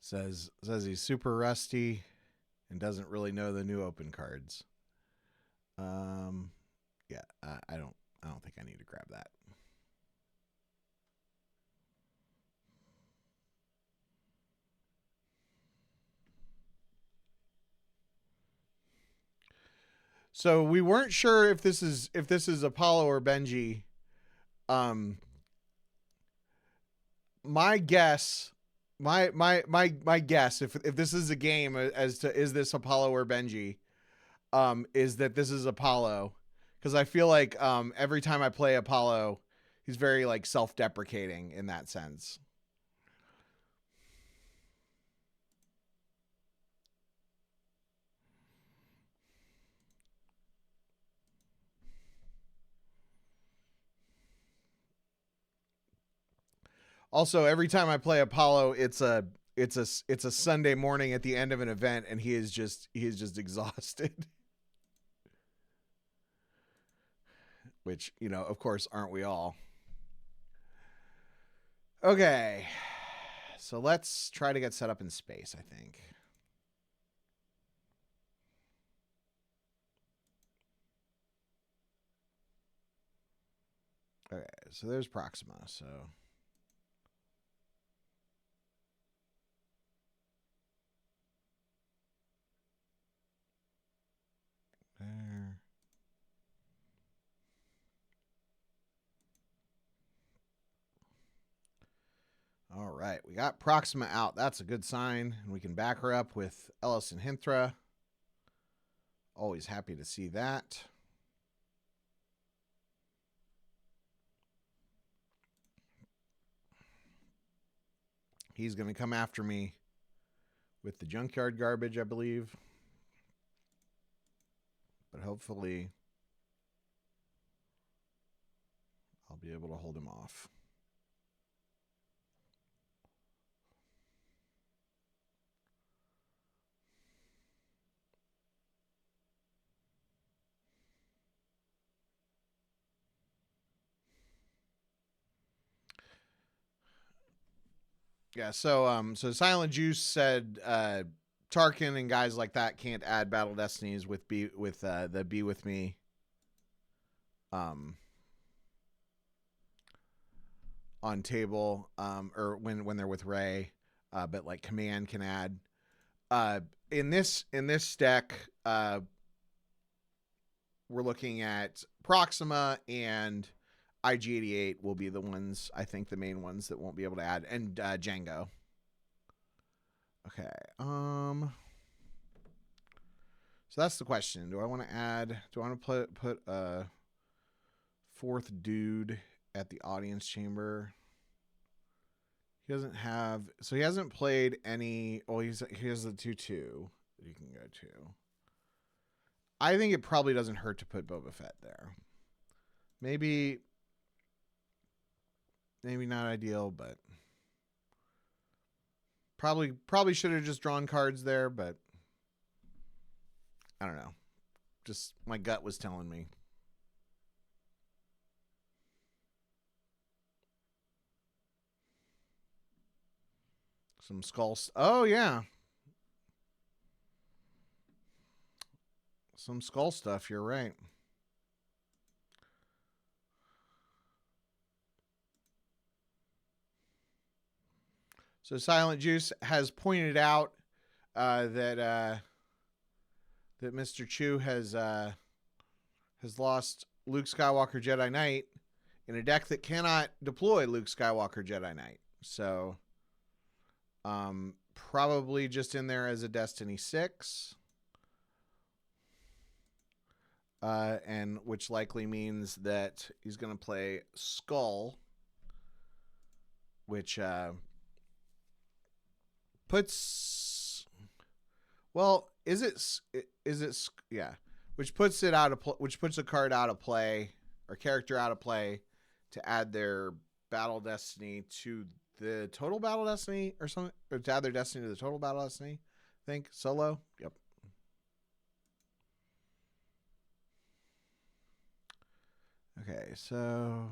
Says he's super rusty and doesn't really know the new open cards. Yeah, I don't think I need to grab that. So we weren't sure if this is Apollo or Benji. My guess, my guess, if this is a game as to is this Apollo or Benji, is that this is Apollo, because I feel like every time I play Apollo, he's very like self-deprecating in that sense. Also, every time I play Apollo, it's a Sunday morning at the end of an event, and he is just exhausted. Which, of course, aren't we all? Okay. So let's try to get set up in space, I think. Okay, so there's Proxima, so... There. All right, we got Proxima out. That's a good sign. And we can back her up with Ellis and Hinthra. Always happy to see that. He's going to come after me with the junkyard garbage, I believe. But hopefully I'll be able to hold him off. Yeah, so Silent Juice said Tarkin and guys like that can't add Battle Destinies with the Be With Me on table or when they're with Rey, but like Command can add. In this deck, we're looking at Proxima and IG-88 will be the ones, I think, the main ones that won't be able to add, and Django. Okay. So that's the question. Do I want to add? Do I want to put a fourth dude at the audience chamber? He doesn't have. So he hasn't played any. Well, he has the 2/2 that he can go to. I think it probably doesn't hurt to put Boba Fett there. Maybe not ideal, but probably should have just drawn cards there, but I don't know. Just my gut was telling me. Some skulls. Oh, yeah. Some skull stuff. You're right. So Silent Juice has pointed out that Mr. Chu has lost Luke Skywalker Jedi Knight in a deck that cannot deploy Luke Skywalker Jedi Knight. So probably just in there as a Destiny 6. And which likely means that he's going to play Skull, which puts, well, yeah, which puts it out of which puts a card out of play or character out of play to add their Battle Destiny to the total Battle Destiny or something, or to add their Destiny to the total Battle Destiny. I think solo. Yep. Okay, so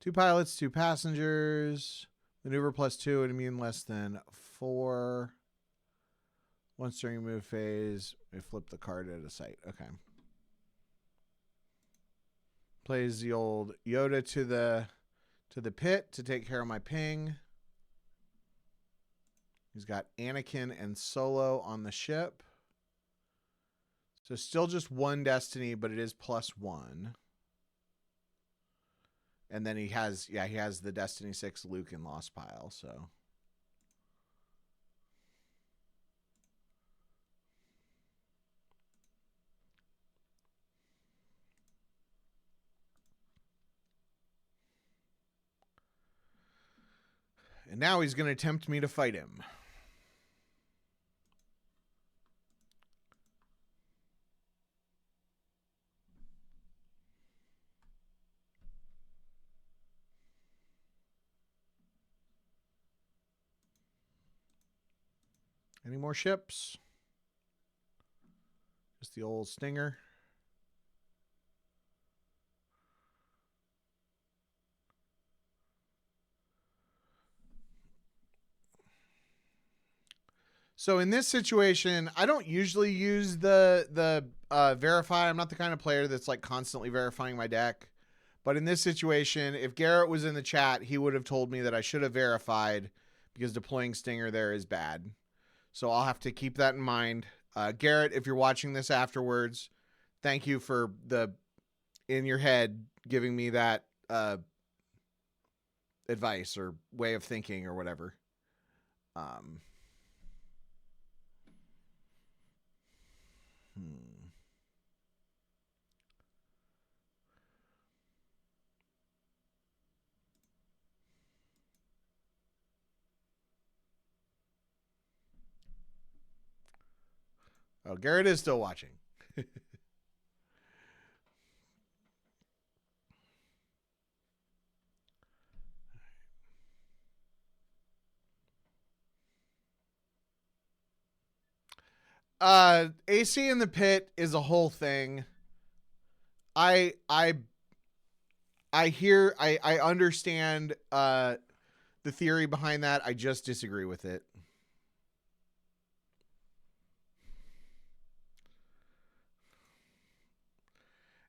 2 pilots, 2 passengers, maneuver +2, and immune less than 4. Once during move phase, we flip the card at a site. Okay. Plays the old Yoda to the pit to take care of my ping. He's got Anakin and Solo on the ship. So still just 1 Destiny, but it is +1. And then he has the Destiny 6 Luke in Lost Pile, so. And now he's going to tempt me to fight him. Any more ships? Just the old Stinger. So in this situation, I don't usually use the verify. I'm not the kind of player that's like constantly verifying my deck. But in this situation, if Garrett was in the chat, he would have told me that I should have verified because deploying Stinger there is bad. So I'll have to keep that in mind. Garrett, if you're watching this afterwards, thank you for in your head giving me that advice or way of thinking or whatever. Oh, Garrett is still watching. AC in the pit is a whole thing. I understand the theory behind that. I just disagree with it.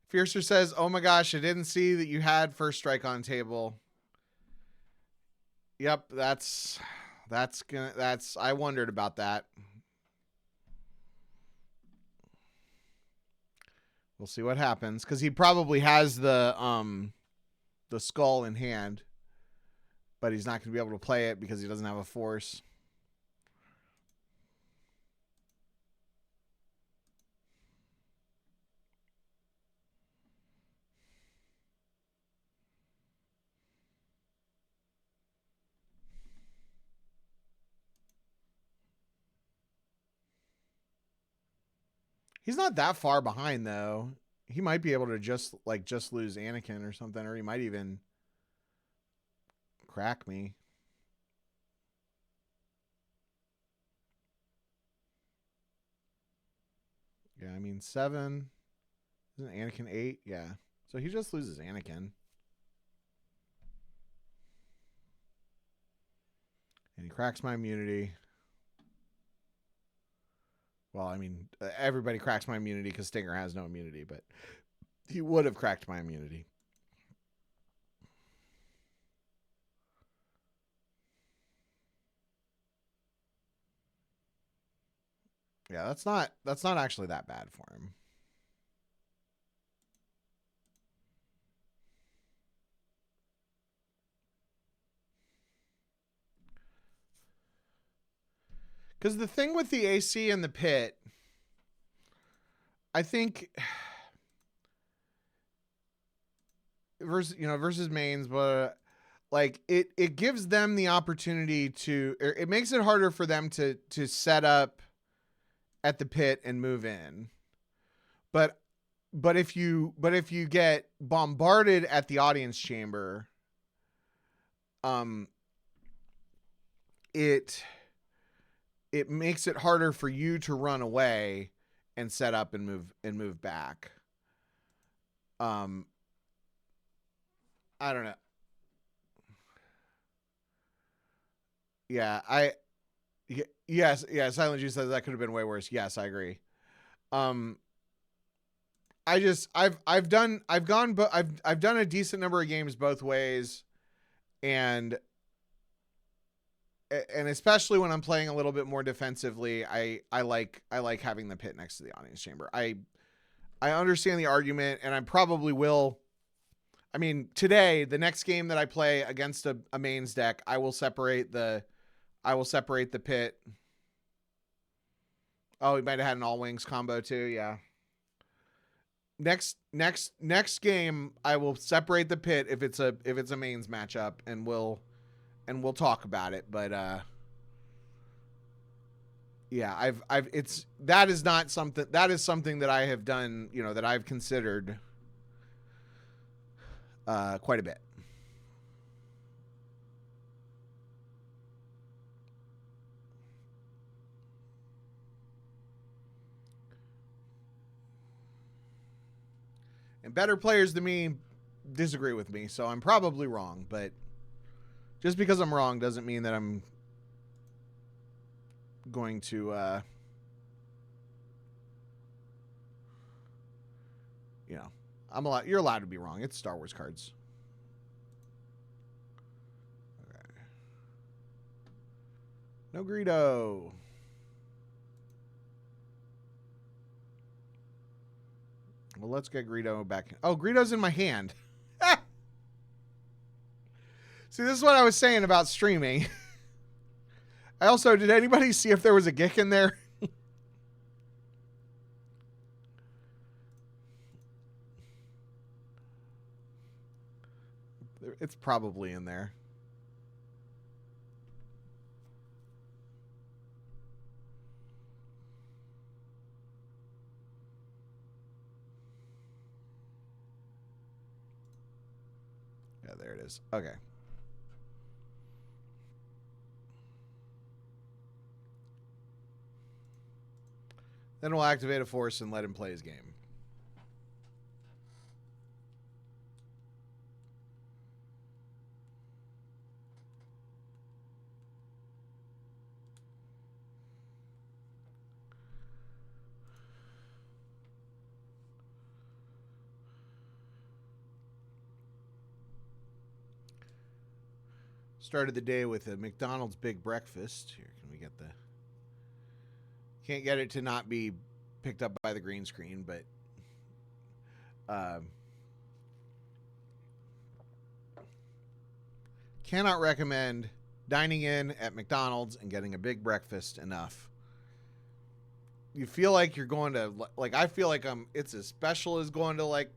Fiercer says, "Oh my gosh, I didn't see that you had first strike on table." Yep, that's I wondered about that. We'll see what happens, because he probably has the skull in hand, but he's not going to be able to play it because he doesn't have a force. He's not that far behind, though. He might be able to just lose Anakin or something, or he might even crack me. Yeah, I mean, 7. Isn't Anakin 8? Yeah. So he just loses Anakin. And he cracks my immunity. Well, I mean, everybody cracks my immunity because Stinger has no immunity, but he would have cracked my immunity. Yeah, that's not actually that bad for him. Because the thing with the AC in the pit, I think versus mains, but like it gives them the opportunity to, it makes it harder for them to set up at the pit and move in. But if you get bombarded at the audience chamber, it makes it harder for you to run away and set up and move back. I don't know. Yeah, yes, Silent G says that could have been way worse. Yes, I agree. I've done a decent number of games both ways, and especially when I'm playing a little bit more defensively, I like having the pit next to the audience chamber. I understand the argument, and I probably will. I mean, today, the next game that I play against a mains deck, I will separate the pit. Oh, he might have had an all wings combo too. Yeah. Next game, I will separate the pit if it's a mains matchup, and we'll talk about it. But yeah, that is something that I have done, that I've considered quite a bit. And better players than me disagree with me, so I'm probably wrong, but just because I'm wrong doesn't mean that I'm going to you're allowed to be wrong. It's Star Wars cards. Okay. No Greedo. Well, let's get Greedo back. Oh, Greedo's in my hand. See, this is what I was saying about streaming. I also, did anybody see if there was a Gick in there? It's probably in there. there it is. Okay. Then we'll activate a force and let him play his game. Started the day with a McDonald's big breakfast. Here, can we get the... Can't get it to not be picked up by the green screen, but... cannot recommend dining in at McDonald's and getting a big breakfast enough. You feel like you're going to... Like, I feel like it's as special as going to, like,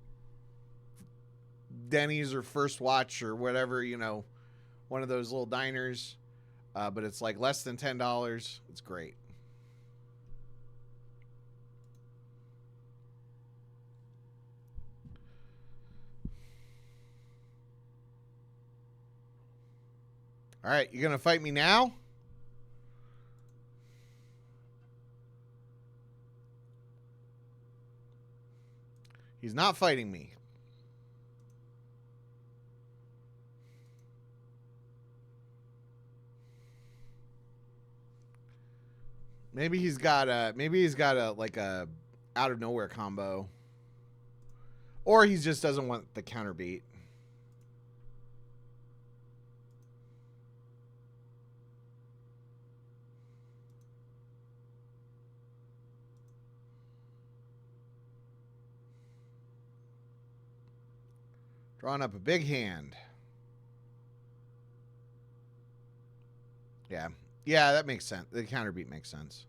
Denny's or First Watch or whatever, you know... One of those little diners, but it's like less than $10. It's great. All right, you gonna fight me now? He's not fighting me. Maybe he's got a like a out of nowhere combo. Or he just doesn't want the counter beat. Drawing up a big hand. Yeah. Yeah, that makes sense. The counter beat makes sense.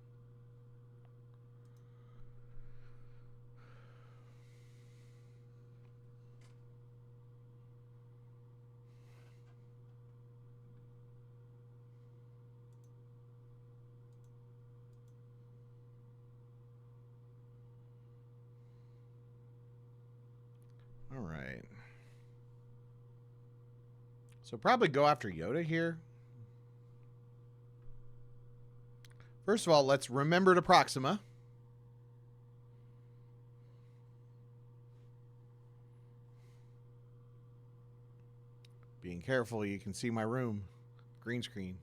All right. So probably go after Yoda here. First of all, let's remember to Proxima. Being careful, you can see my room. Green screen.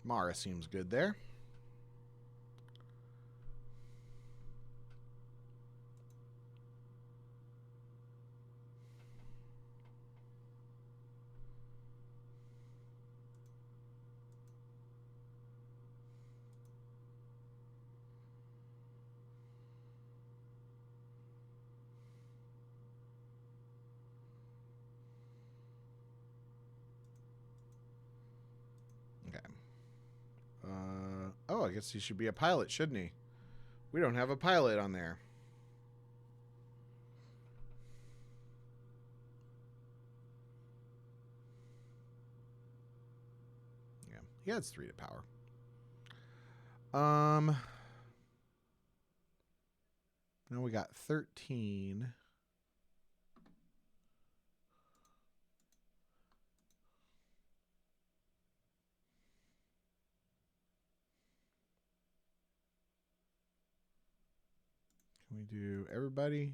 Mara seems good there. Oh, I guess he should be a pilot, shouldn't he? We don't have a pilot on there. Yeah, he has 3 to power. Now we got 13. Can we do everybody?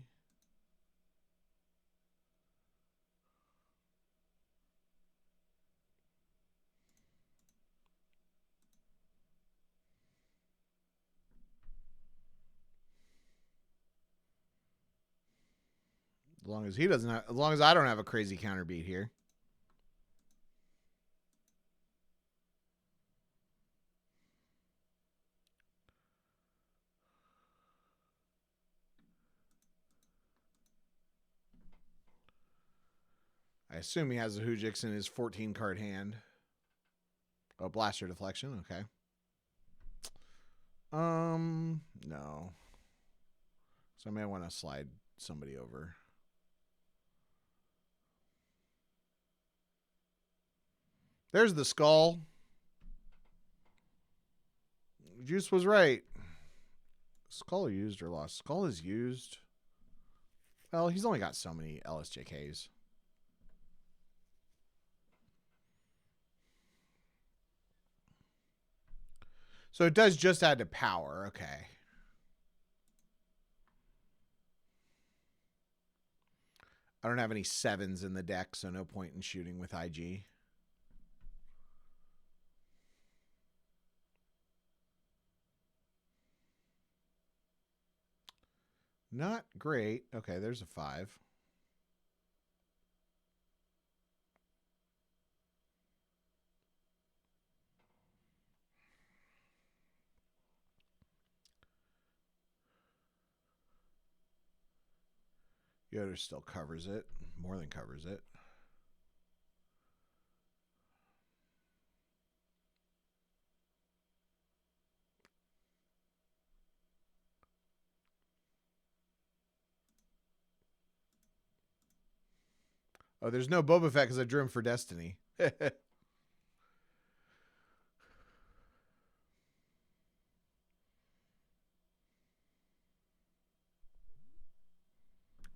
As long as he doesn't have, as long as I don't have a crazy counter beat here. assume he has a Hoojix in his 14 card hand. Oh, Blaster Deflection. Okay. No. So I may want to slide somebody over. There's the skull. Juice was right. Skull used or lost? Skull is used. Well, he's only got so many LSJKs. So it does just add to power. Okay. I don't have any 7s in the deck, so no point in shooting with IG. Not great. Okay, there's a 5. Yoder still covers it. More than covers it. Oh, there's no Boba Fett because I drew him for Destiny. Oh,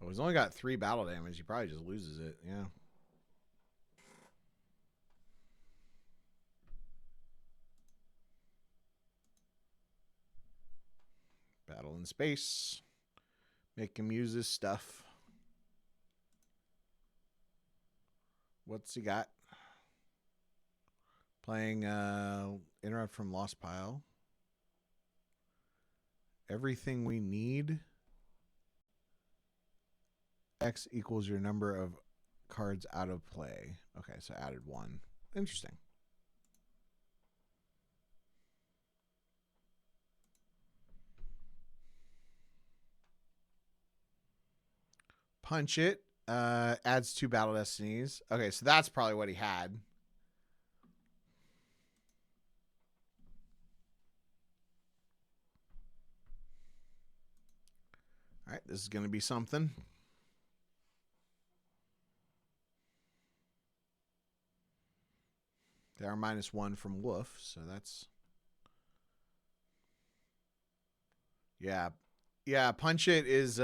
he's only got 3 battle damage. He probably just loses it. Yeah. Battle in space. Make him use his stuff. What's he got? Playing Interrupt from Lost Pile. Everything we need. X equals your number of cards out of play. Okay, so added 1. Interesting. Punch it. Adds 2 Battle Destinies. Okay, so that's probably what he had. All right, this is going to be something. They are -1 from Wolf, so that's... Yeah. Yeah, punch it is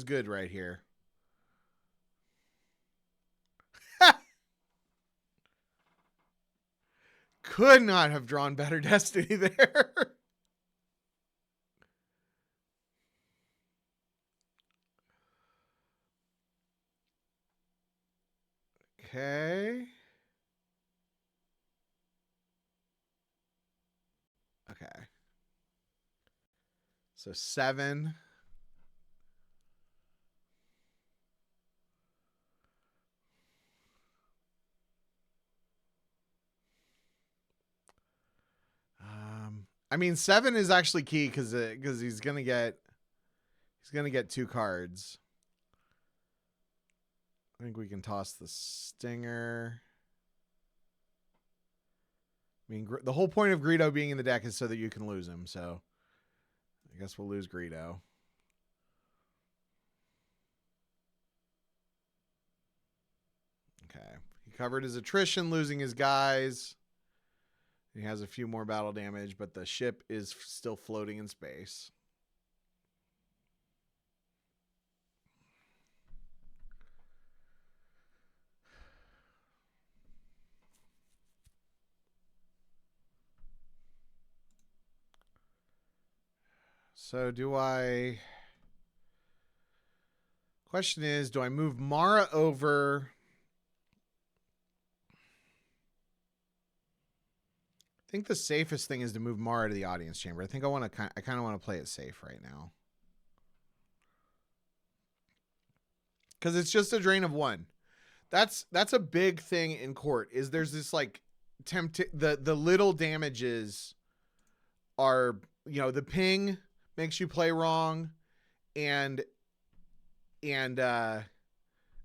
good right here. Could not have drawn better Destiny there. Okay. Okay. So 7. I mean, 7 is actually key because he's gonna get 2 cards. I think we can toss the Stinger. I mean, the whole point of Greedo being in the deck is so that you can lose him. So I guess we'll lose Greedo. Okay. He covered his attrition, losing his guys. He has a few more battle damage, but the ship is still floating in space. So do I... Question is, do I move Mara over... I think the safest thing is to move Mara to the audience chamber. I think I kind of want to play it safe right now. Because it's just a drain of 1. That's a big thing in court. Is there's this like the little damages are, you know, the ping makes you play wrong, and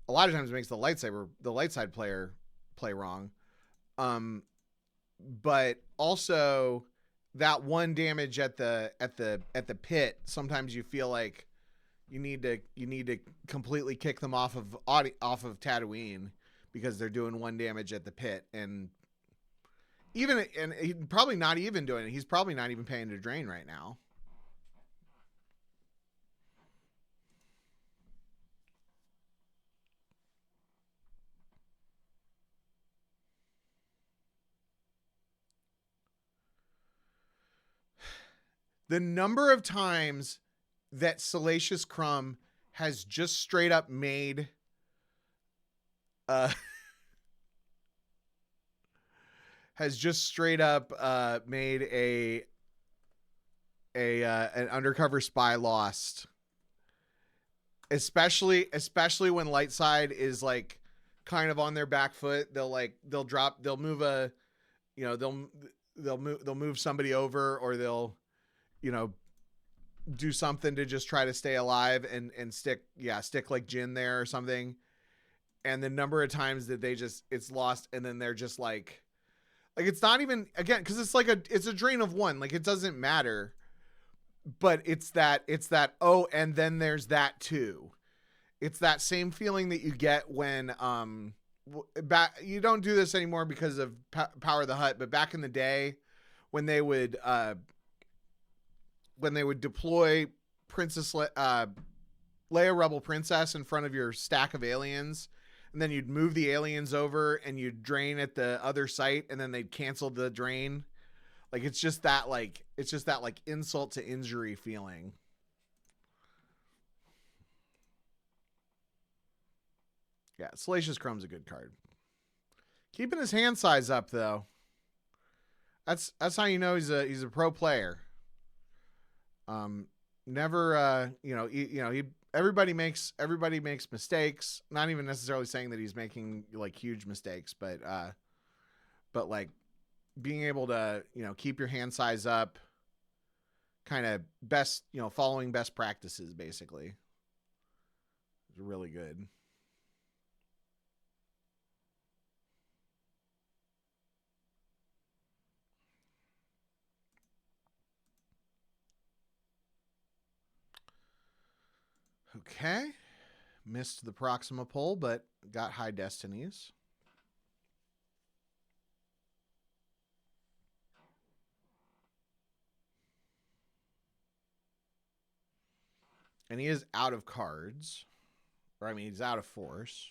a lot of times it makes the light side player play wrong. But also that one damage at the pit, sometimes you feel like you need to completely kick them off of Tatooine because they're doing one damage at the pit, and he probably not even doing it. He's probably not even paying to drain right now. The number of times that Salacious Crumb has just straight up made made an undercover spy lost, especially when light side is like kind of on their back foot. They'll move a, they'll move somebody over, or they'll, do something to just try to stay alive and stick like Jin there or something. And the number of times that it's lost, and then they're just like it's not even, again, because it's a drain of one, like it doesn't matter, but it's that oh, and then there's that too. It's that same feeling that you get when you don't do this anymore because of Power of the Hutt, but back in the day when they would deploy Leia Rebel Princess in front of your stack of aliens, and then you'd move the aliens over and you'd drain at the other site, and then they'd cancel the drain. Like it's just that insult to injury feeling. Yeah, Salacious Crumb's a good card. Keeping his hand size up though. That's how you know he's a pro player. Never everybody makes mistakes. Not even necessarily saying that he's making like huge mistakes, but like being able to, keep your hand size up, kind of best, following best practices basically. It's really good. Okay. Missed the Proxima pull, but got high destinies. And he is out of cards. Or, I mean, he's out of force.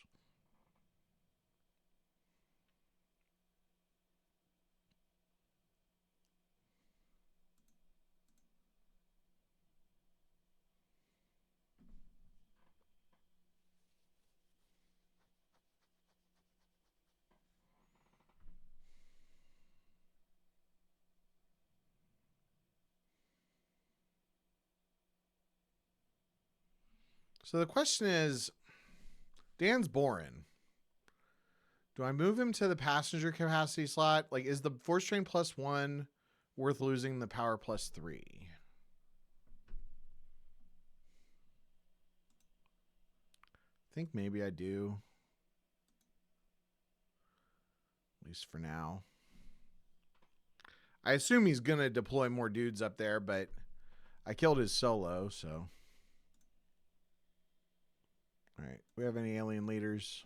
So the question is, Dan's Boren. Do I move him to the passenger capacity slot? Like, is the force train +1 worth losing the power +3? I think maybe I do. At least for now. I assume he's going to deploy more dudes up there, but I killed his solo, so. All right. We have any alien leaders?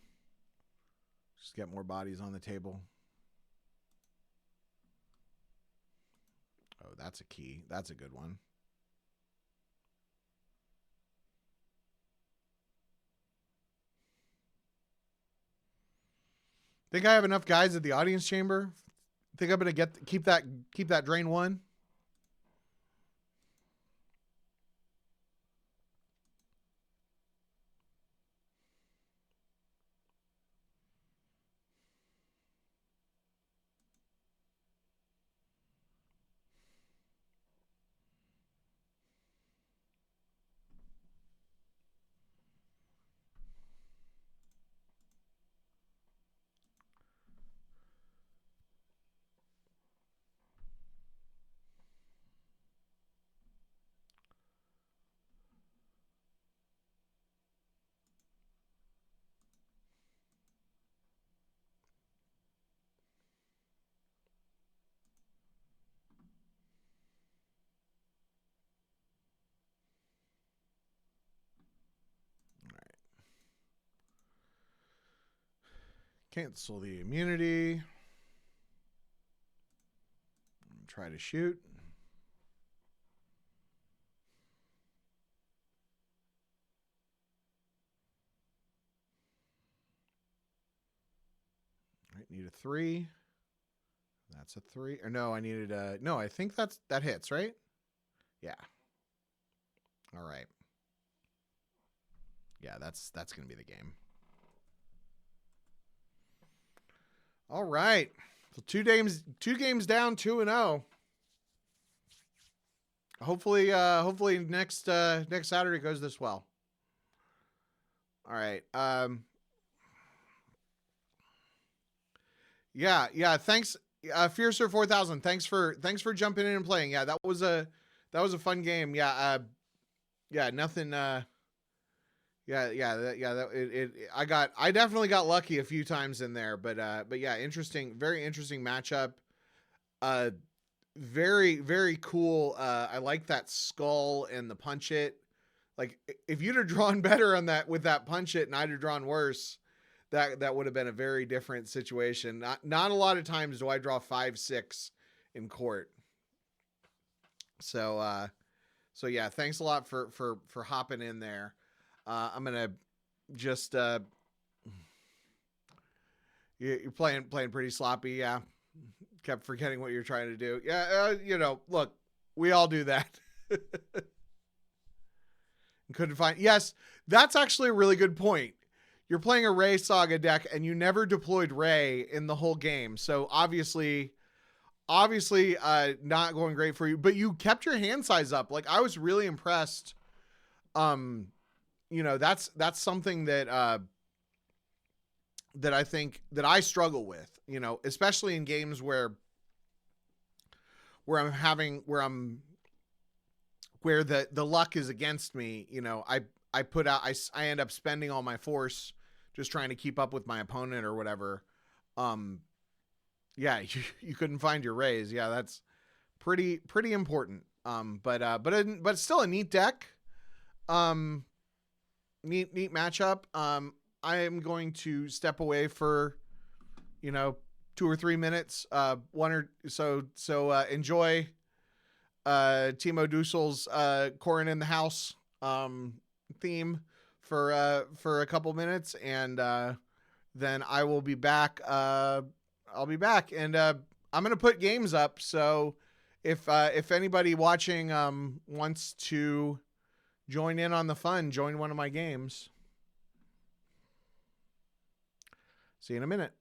Just get more bodies on the table. Oh, that's a key. That's a good one. Think I have enough guys at the audience chamber? Think I'm gonna keep that drain one? Cancel the immunity. Try to shoot. All right, need a 3. That's a 3. Or no, I needed a... No, I think that hits, right? Yeah. All right. Yeah, that's going to be the game. All right. So two games down, 2-0. Hopefully next Saturday goes this well. All right. Yeah, thanks Fiercer 4000. Thanks for jumping in and playing. Yeah, that was a fun game. Yeah, nothing I definitely got lucky a few times in there, but yeah, very interesting matchup. Very, very cool. I like that skull and the punch it. Like, if you'd have drawn better on that with that punch it and I'd have drawn worse, that would have been a very different situation. Not a lot of times do I draw 5-6 in court. So yeah, thanks a lot for hopping in there. I'm gonna just you're playing pretty sloppy. Yeah, kept forgetting what you're trying to do. Yeah, look, we all do that. Couldn't find. Yes, that's actually a really good point. You're playing a Rey Saga deck and you never deployed Rey in the whole game, so obviously not going great for you. But you kept your hand size up. Like, I was really impressed. That's something that that I think that I struggle with, especially in games where the luck is against me. I end up spending all my force just trying to keep up with my opponent or whatever. Yeah, you couldn't find your Reys. Yeah, that's pretty important. But still a neat deck. Neat matchup. I am going to step away for 2 or 3 minutes. One or so enjoy Timo Dussel's Corin in the House theme for a couple minutes, and then I will be back. I'll be back, and I'm gonna put games up. So if anybody watching wants to join in on the fun, join one of my games. See you in a minute.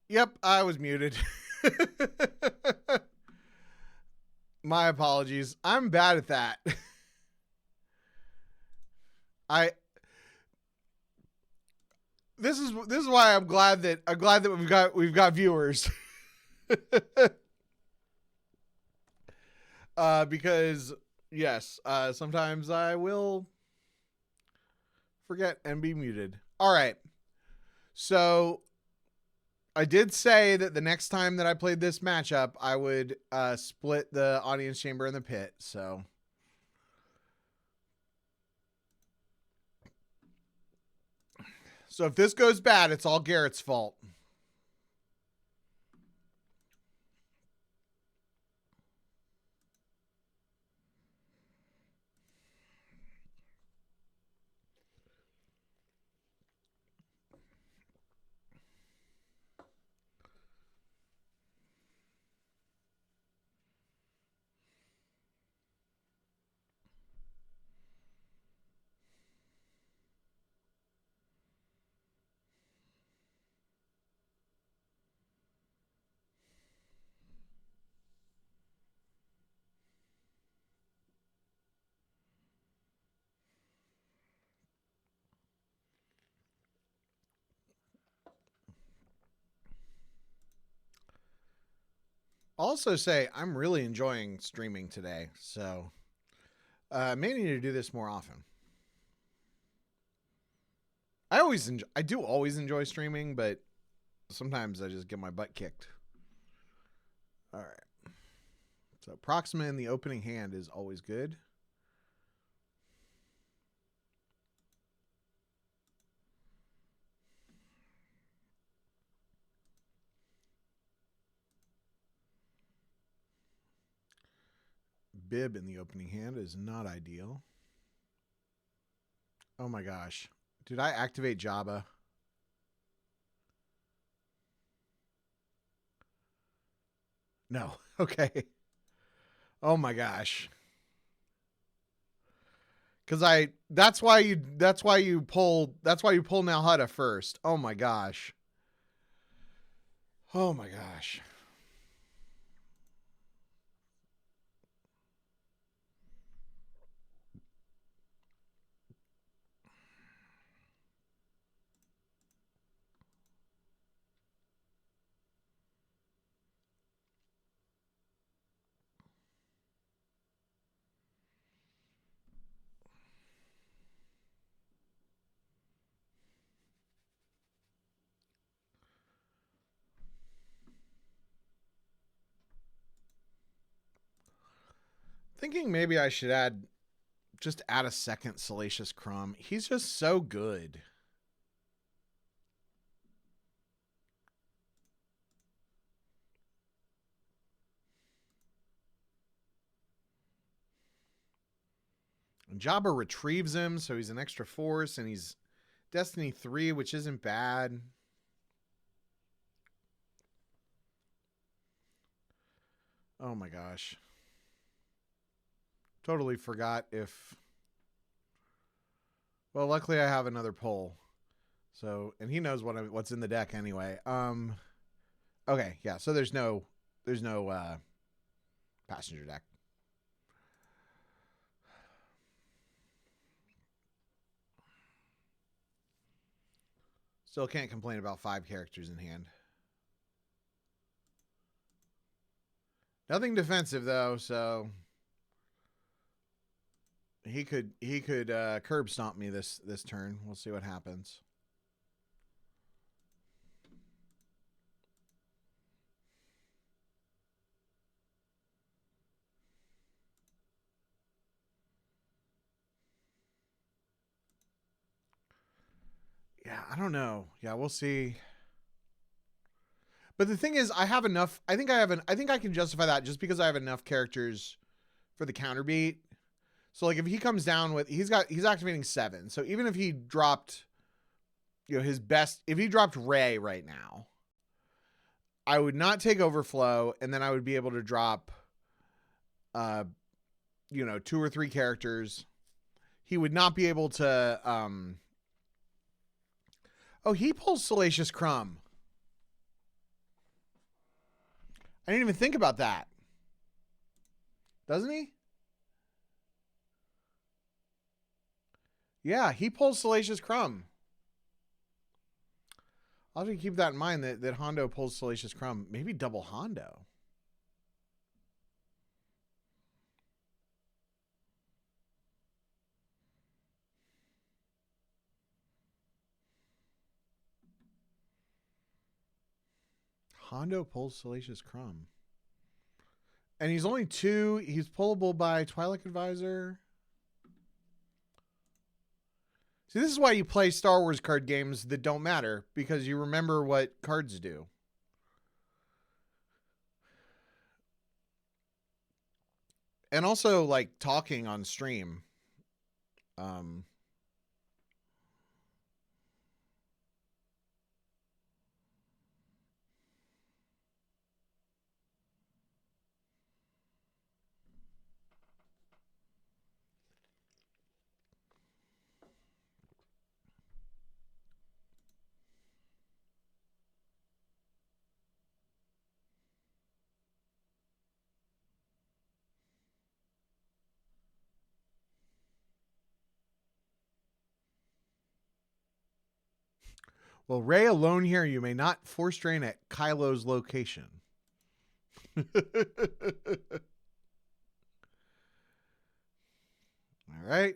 Yep, I was muted. My apologies. I'm bad at that. I this is why I'm glad that we've got viewers. Because yes, sometimes I will forget and be muted. All right. So I did say that the next time that I played this matchup, I would split the audience chamber and the pit. So if this goes bad, it's all Garrett's fault. I'll also say I'm really enjoying streaming today, so may need to do this more often. I do always enjoy streaming, but sometimes I just get my butt kicked. All right. So Proxima in the opening hand is always good. Bib in the opening hand is not ideal. Oh my gosh. Did I activate Jabba? No. Okay. Oh my gosh. Cuz that's why you pull Nalhutta first. Oh my gosh. Oh my gosh. Thinking maybe I should add a second Salacious Crumb. He's just so good. And Jabba retrieves him, so he's an extra force, and he's Destiny 3, which isn't bad. Oh my gosh. Totally forgot if... Well, luckily I have another pull. So, and he knows what's in the deck anyway. Okay, yeah, so there's no passenger deck. Still can't complain about 5 characters in hand. Nothing defensive though, so he could curb stomp me this turn. We'll see what happens. Yeah, I don't know. Yeah, we'll see. But the thing is, I have enough. I think I can justify that just because I have enough characters for the counter beat. So like if he comes down with he's activating 7. So even if he dropped his best, if he dropped Rey right now, I would not take overflow, and then I would be able to drop 2 or 3 characters. He would not be able to Oh, he pulls Salacious Crumb. I didn't even think about that. Doesn't he? Yeah, he pulls Salacious Crumb. I'll have to keep that in mind, that Hondo pulls Salacious Crumb. Maybe double Hondo. Hondo pulls Salacious Crumb. And he's only 2. He's pullable by Twi'lek Advisor. See, this is why you play Star Wars card games that don't matter, because you remember what cards do. And also, like, talking on stream. Well, Rey alone here, you may not force drain at Kylo's location. All right.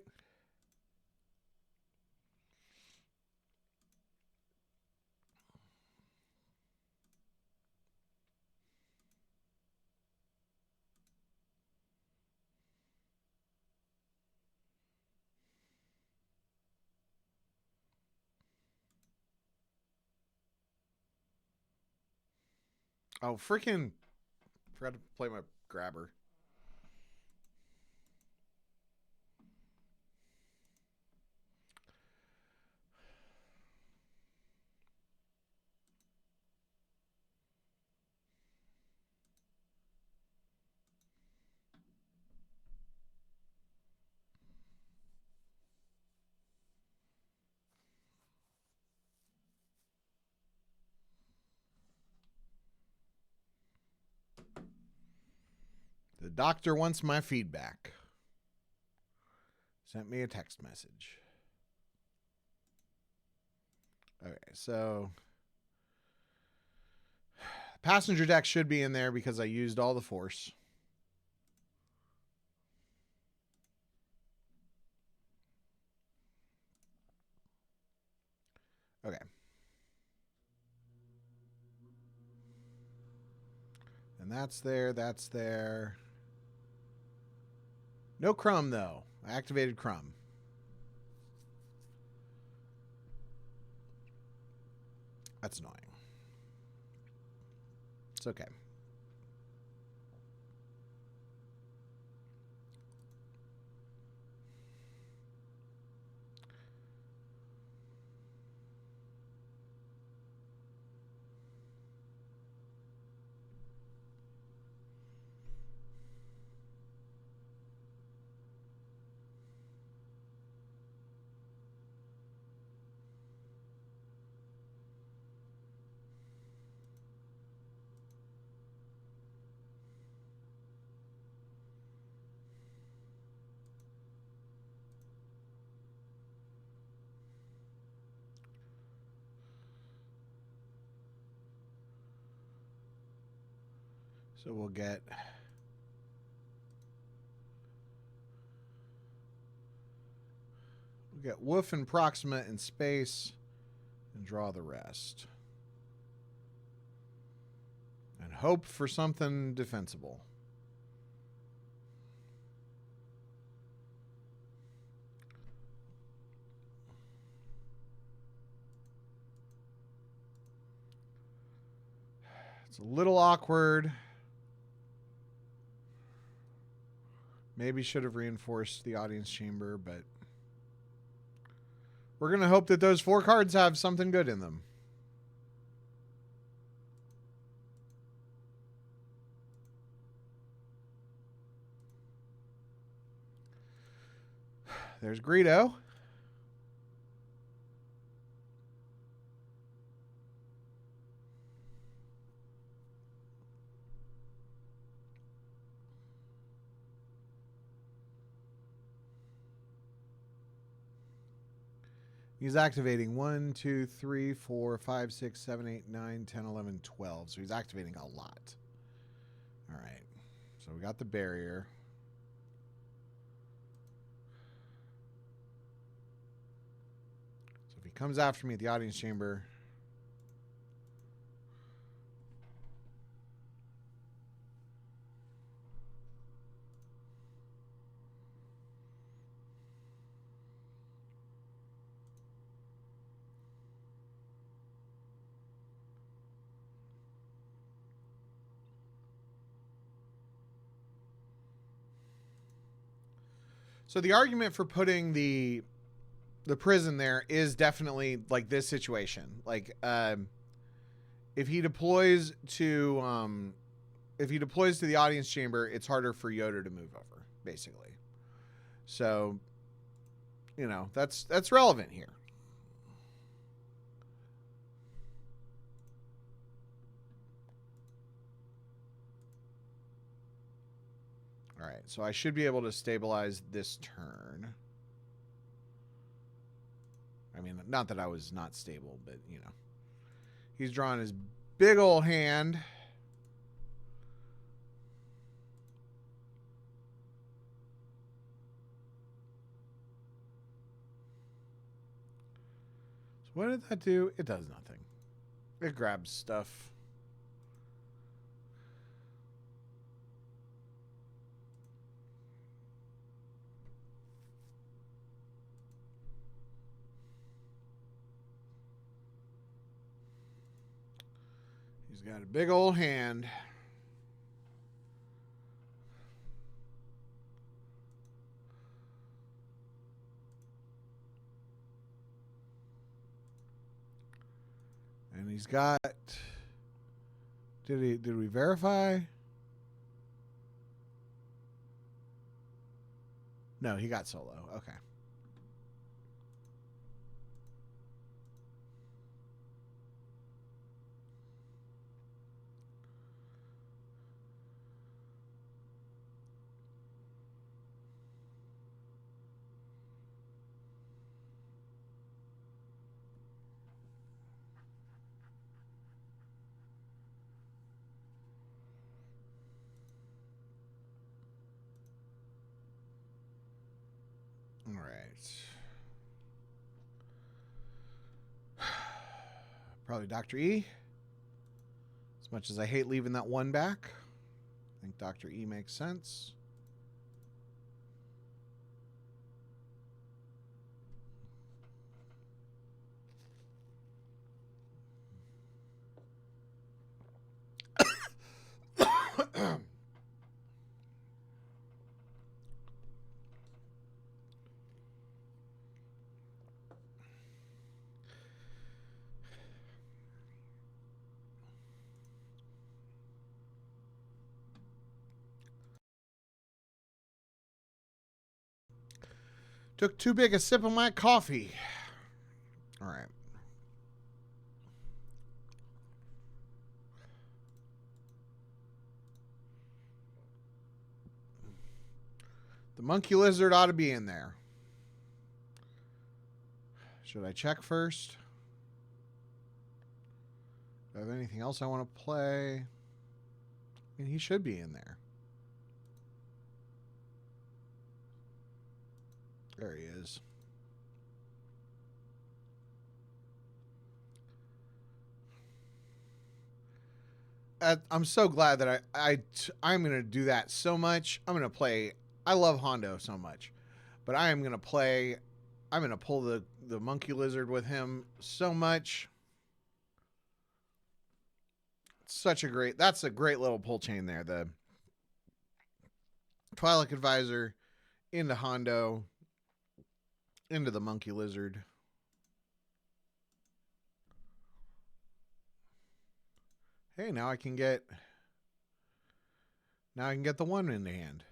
Oh, freaking forgot to play my grabber. The doctor wants my feedback. Sent me a text message. Okay, so passenger deck should be in there because I used all the force. Okay. And that's there, that's there. No Crumb, though. I activated Crumb. That's annoying. It's okay. So we'll get Woof and Proxima in space and draw the rest. And hope for something defensible. It's a little awkward. Maybe should have reinforced the audience chamber, but we're going to hope that those 4 cards have something good in them. There's Greedo. He's activating 1, 2, 3, 4, 5, 6, 7, 8, 9, 10, 11, 12. So he's activating a lot. All right. So we got the barrier. So if he comes after me at the audience chamber... So the argument for putting the prison there is definitely like this situation. Like, if he deploys to the audience chamber, it's harder for Yoda to move over, basically. So, you know, that's relevant here. All right, so I should be able to stabilize this turn. I mean, not that I was not stable, but, you know. He's drawing his big old hand. So what did that do? It does nothing. It grabs stuff. He's got a big old hand. And he's got... Did we verify? No, he got solo. Okay. All right. Probably Dr. E. As much as I hate leaving that one back, I think Dr. E makes sense. Took too big a sip of my coffee. All right. The monkey lizard ought to be in there. Should I check first? Do I have anything else I want to play? I mean, he should be in there. There he is. I'm so glad that I'm going to do that so much. I'm going to play. I love Hondo so much, but I am going to play. I'm going to pull the monkey lizard with him so much. That's a great little pull chain there. The Twi'lek Advisor into Hondo, into the monkey lizard. Hey, now I can get the one in the hand.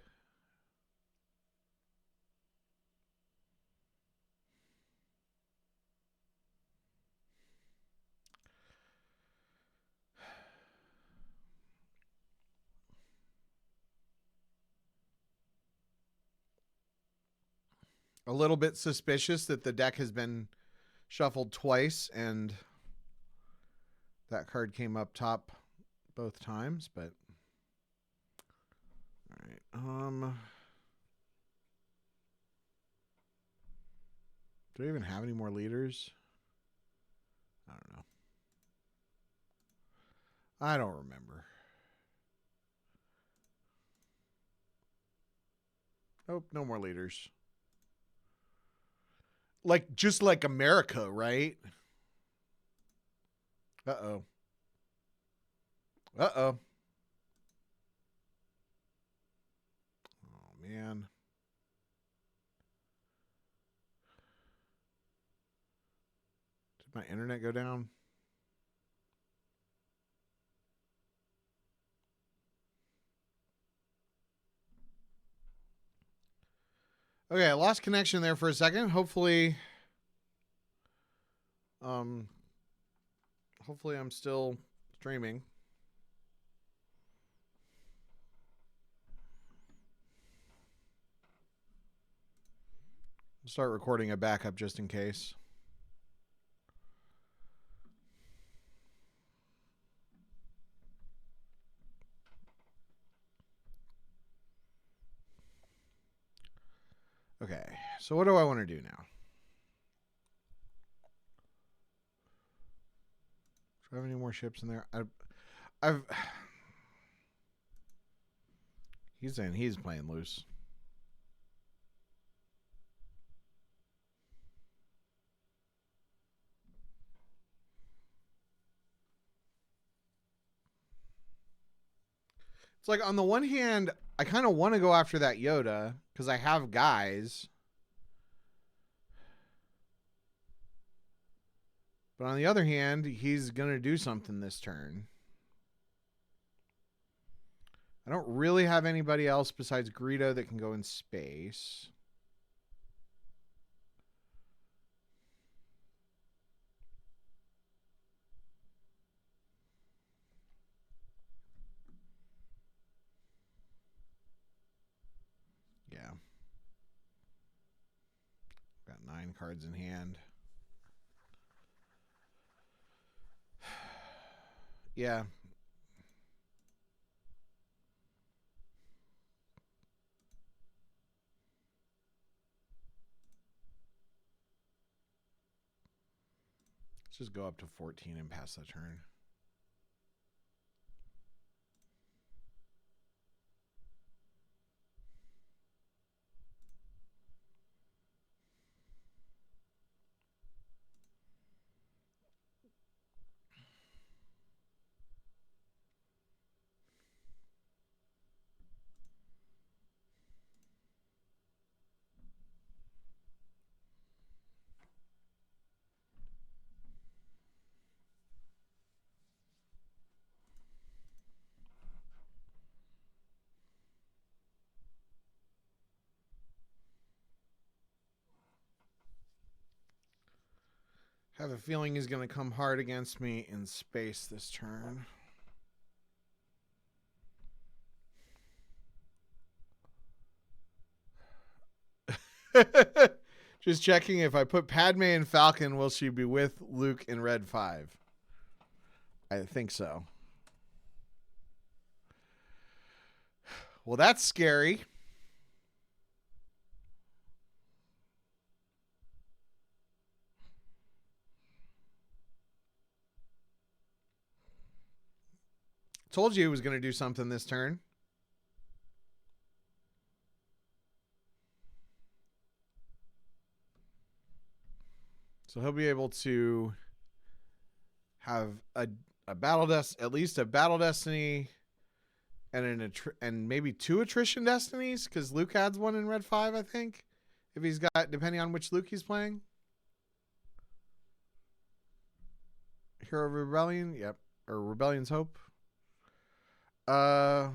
A little bit suspicious that the deck has been shuffled twice, and that card came up top both times, but all right. Do I even have any more leaders? I don't know. I don't remember. Nope, no more leaders. Like, just like America, right? Uh-oh. Uh-oh. Oh, man. Did my internet go down? Okay, I lost connection there for a second. Hopefully I'm still streaming. I'll start recording a backup just in case. Okay, so what do I want to do now? Do I have any more ships in there? He's saying he's playing loose. It's like, on the one hand, I kind of want to go after that Yoda because I have guys. But on the other hand, he's going to do something this turn. I don't really have anybody else besides Greedo that can go in space. Yeah. Got 9 cards in hand. Yeah. Let's just go up to 14 and pass the turn. Have a feeling he's going to come hard against me in space this turn. Just checking, if I put Padme in Falcon, will she be with Luke in Red 5? I think so. Well, that's scary. Told you he was going to do something this turn. So he'll be able to have a battle at least a battle destiny and and maybe 2 attrition destinies, because Luke adds 1 in Red 5, I think. If he's got, depending on which Luke he's playing. Hero of Rebellion, yep. Or Rebellion's Hope. Yeah.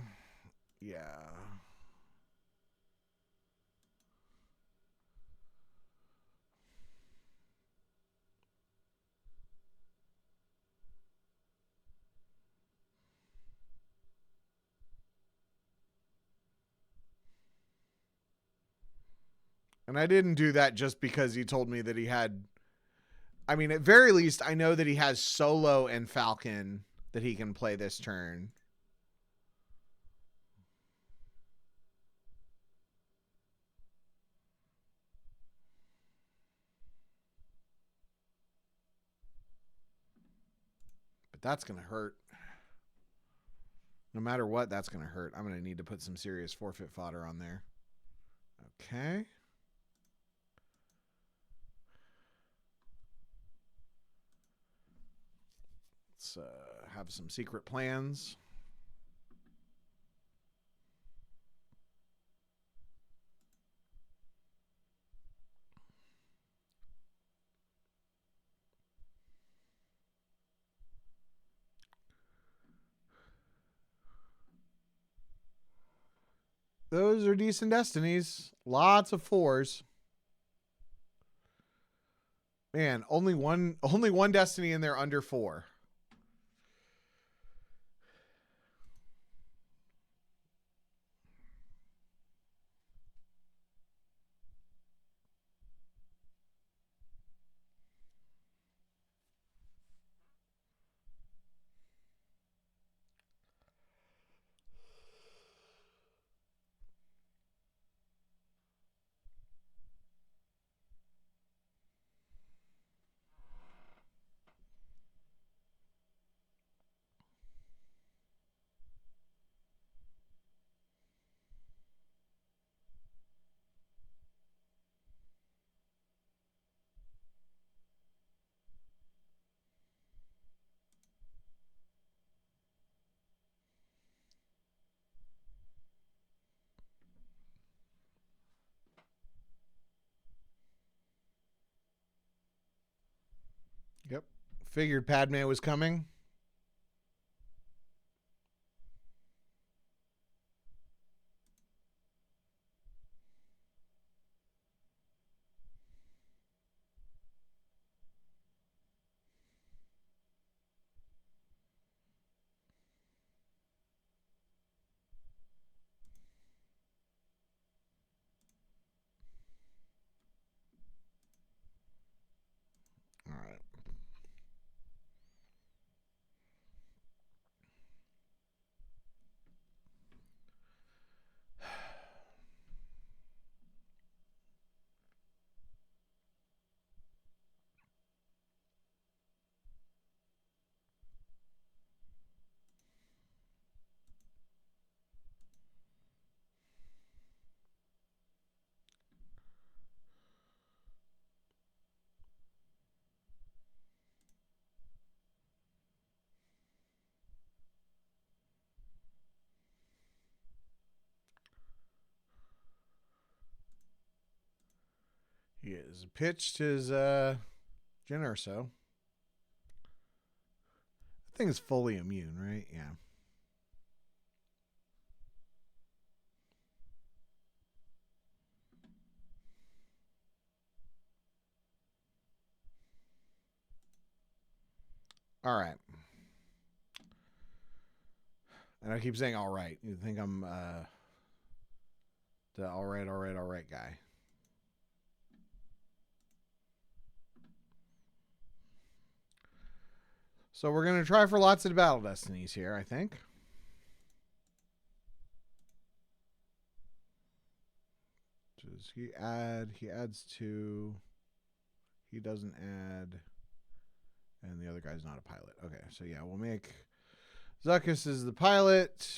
And I didn't do that just because he told me that he had I mean, at very least, I know that he has Solo and Falcon that he can play this turn. But that's going to hurt. No matter what, that's going to hurt. I'm going to need to put some serious forfeit fodder on there. Okay. Let's have some secret plans. Those are decent destinies. Lots of 4s. Man, only one destiny in there under 4. Yep. Figured Padme was coming. All right. He has pitched his Jyn Erso. That thing is fully immune, right? Yeah. All right. And I keep saying all right. You think I'm the all right guy. So we're going to try for lots of battle destinies here, I think. Does he add? He adds 2. He doesn't add. And the other guy's not a pilot. Okay, so yeah, we'll make Zuckuss is the pilot.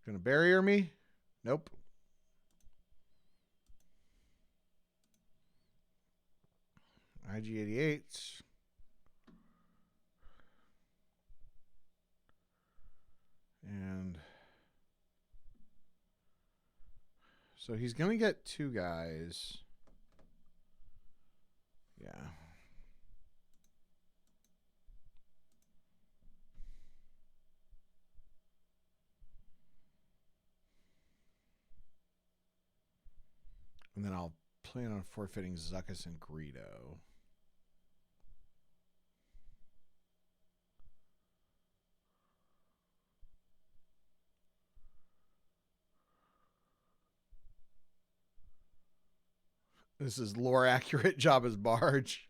Gonna barrier me? Nope. IG-88. And so he's going to get 2 guys. Yeah. And then I'll plan on forfeiting Zuckuss and Greedo. This is lore accurate Jabba's barge.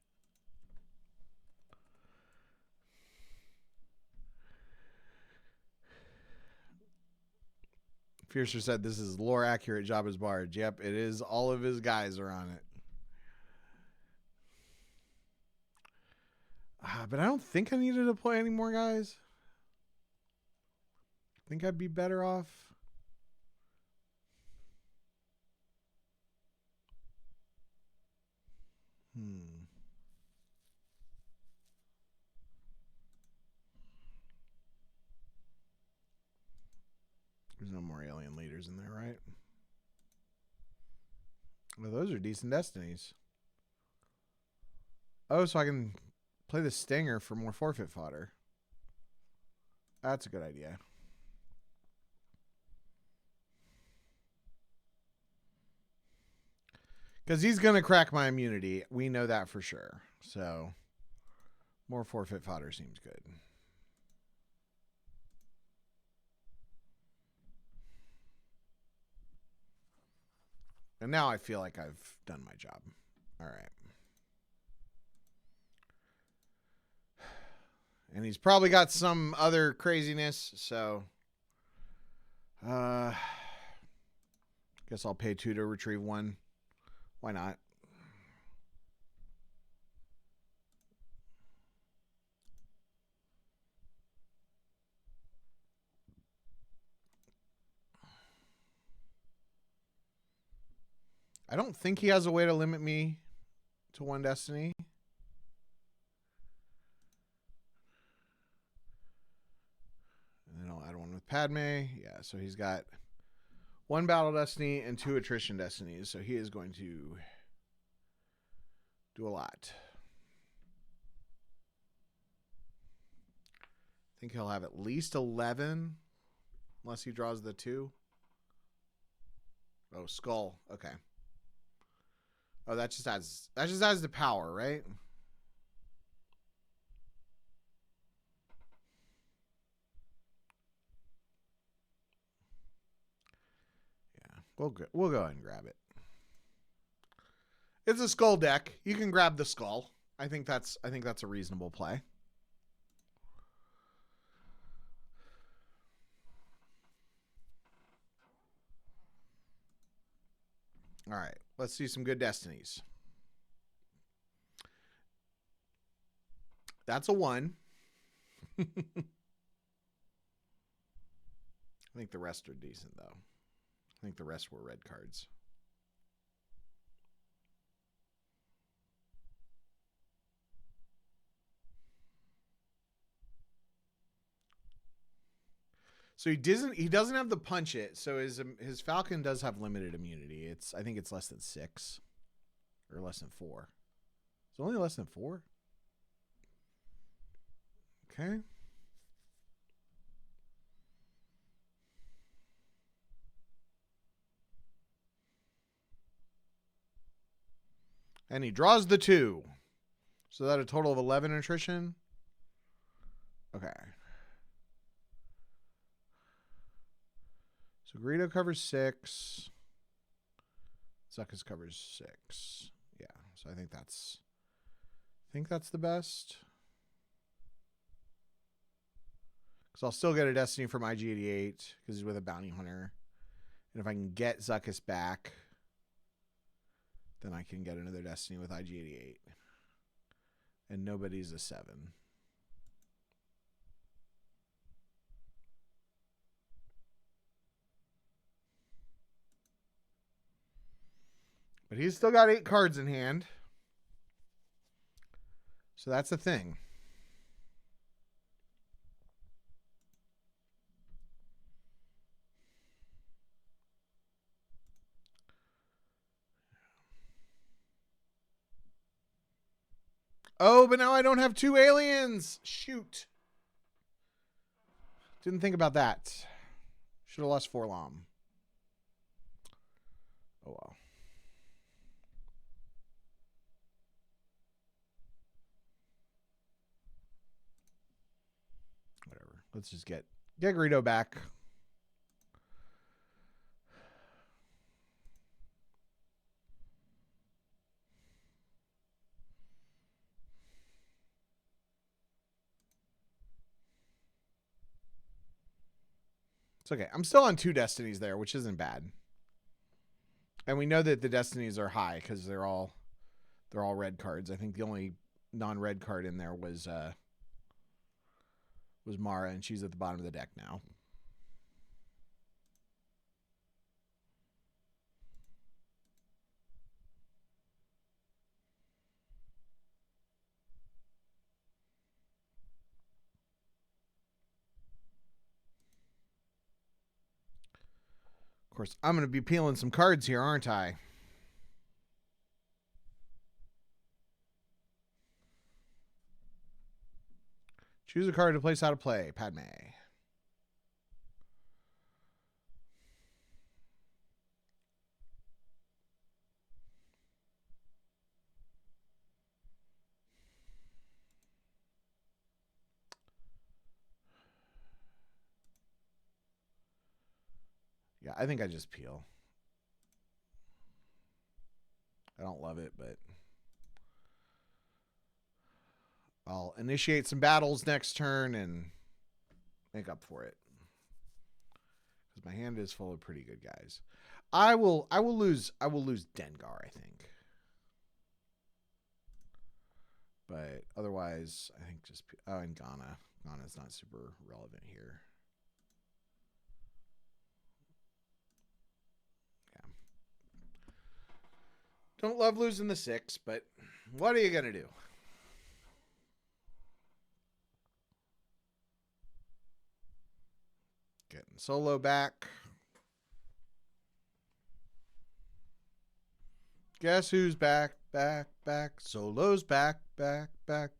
Fiercer said this is lore accurate Jabba's barge. Yep, it is. All of his guys are on it. But I don't think I need to deploy any more guys. I think I'd be better off. There's no more alien leaders in there, right? Well, those are decent destinies. Oh, so I can play the Stinger for more forfeit fodder. That's a good idea. Because he's going to crack my immunity. We know that for sure. So, more forfeit fodder seems good. And now I feel like I've done my job. All right. And he's probably got some other craziness, so guess I'll pay 2 to retrieve 1. Why not? I don't think he has a way to limit me to 1 destiny. And then I'll add 1 with Padme. Yeah, so he's got 1 battle destiny and 2 attrition destinies. So he is going to do a lot. I think he'll have at least 11, unless he draws the 2. Oh, skull. Okay. Oh, that just adds the power, right? Yeah, we'll go ahead and grab it. It's a skull deck. You can grab the skull. I think that's a reasonable play. All right, let's see some good destinies. That's a 1. I think the rest are decent, though. I think the rest were red cards. So he doesn't have the punch it. So his Falcon does have limited immunity. I think it's less than 6 or less than 4. It's only less than 4. Okay. And he draws the 2. So that a total of 11 attrition. Okay. So Greedo covers 6. Zuckuss covers 6. Yeah. So I think that's the best. Because I'll still get a destiny from IG-88 because he's with a bounty hunter. And if I can get Zuckuss back, then I can get another destiny with IG-88. And nobody's a 7. But he's still got 8 cards in hand. So that's the thing. Oh, but now I don't have 2 aliens. Shoot. Didn't think about that. Should have lost 4 Lam. Oh, well. Whatever. Let's just get Greedo back. It's okay. I'm still on 2 destinies there, which isn't bad. And we know that the destinies are high because they're all red cards. I think the only non-red card in there was Mara, and she's at the bottom of the deck now. Of course, I'm going to be peeling some cards here, aren't I? Choose a card to place out of play. Padme. Yeah, I think I just peel. I don't love it, but I'll initiate some battles next turn and make up for it. Because my hand is full of pretty good guys. I will lose Dengar, I think. But otherwise, I think just and Ghana. Ghana's not super relevant here. Yeah. Don't love losing the 6, but what are you gonna do? Getting Solo back. Guess who's back, back, back? Solo's back, back, back.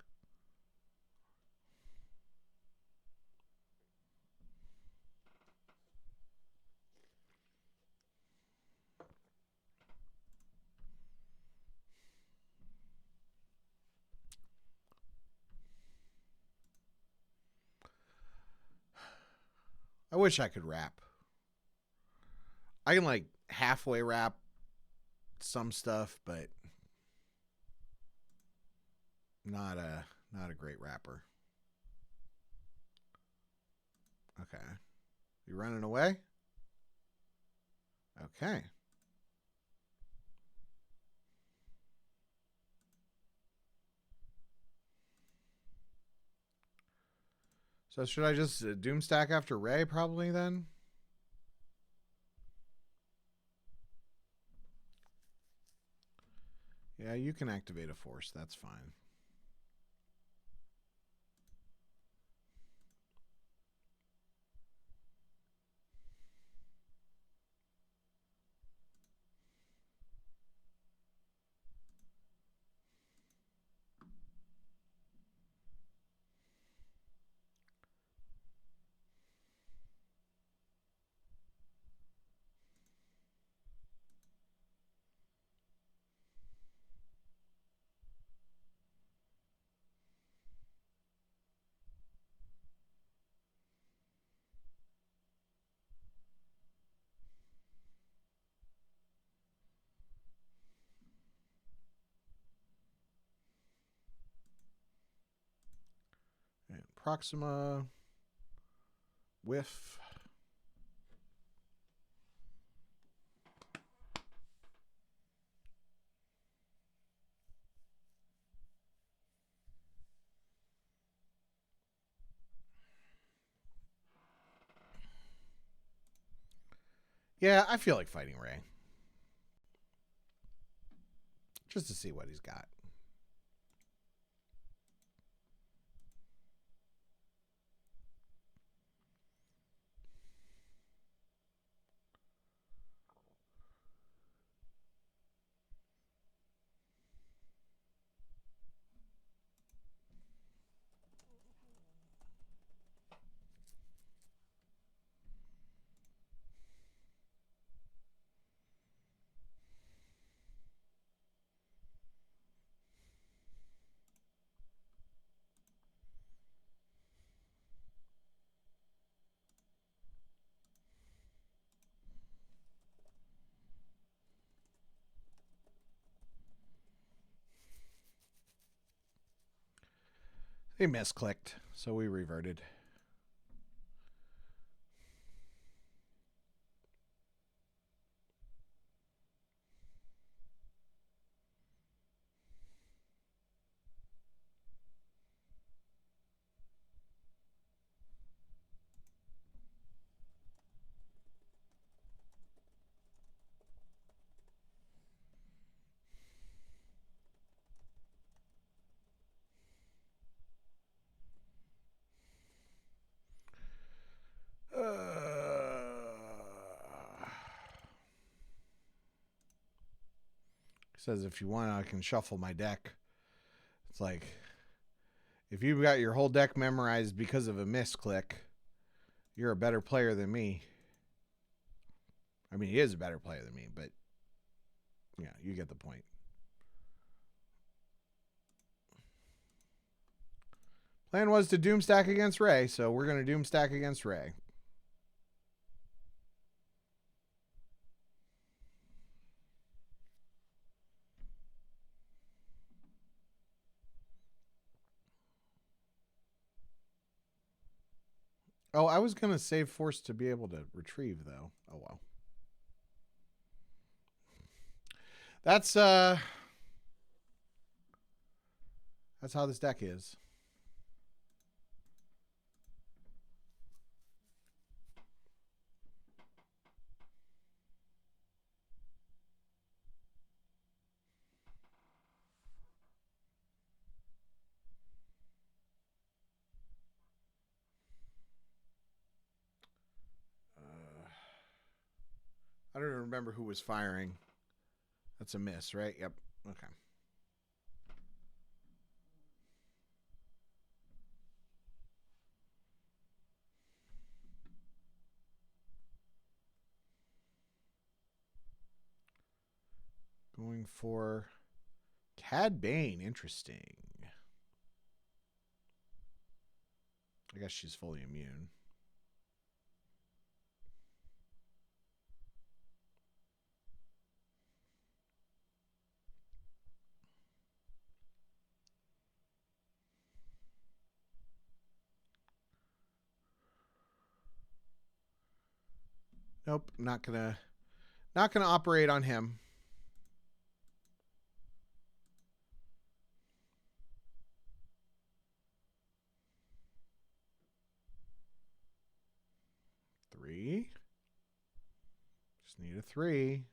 I wish I could rap. I can like halfway rap some stuff, but not a great rapper. Okay. You running away? Okay. So should I just doomstack after Rey probably then? Yeah, you can activate a force. That's fine. And Proxima. Whiff. Yeah, I feel like fighting Rey. Just to see what he's got. He misclicked, so we reverted. Says if you want, I can shuffle my deck. It's like, if you've got your whole deck memorized because of a misclick, you're a better player than me. I mean, he is a better player than me, but yeah, you get the point. Plan was to doom stack against Rey, so we're going to doom stack against Rey. Oh, I was going to save force to be able to retrieve, though. Oh, well. That's how this deck is. I don't even remember who was firing. That's a miss, right? Yep. Okay. Going for Cad Bane. Interesting. I guess she's fully immune. Nope, not gonna operate on him. Three. Just need a 3.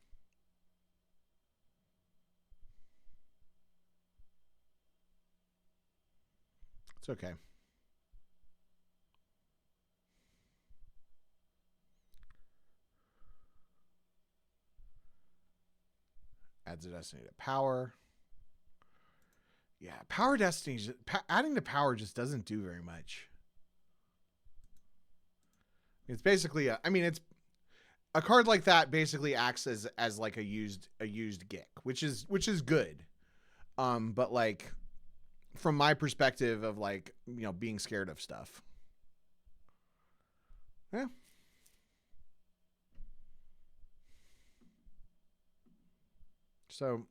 It's okay. Adds a destiny to power. Yeah, power destiny. Adding to power just doesn't do very much. It's basically it's a card like that basically acts as like a used Gick, which is good. But like from my perspective of like, being scared of stuff. Yeah. So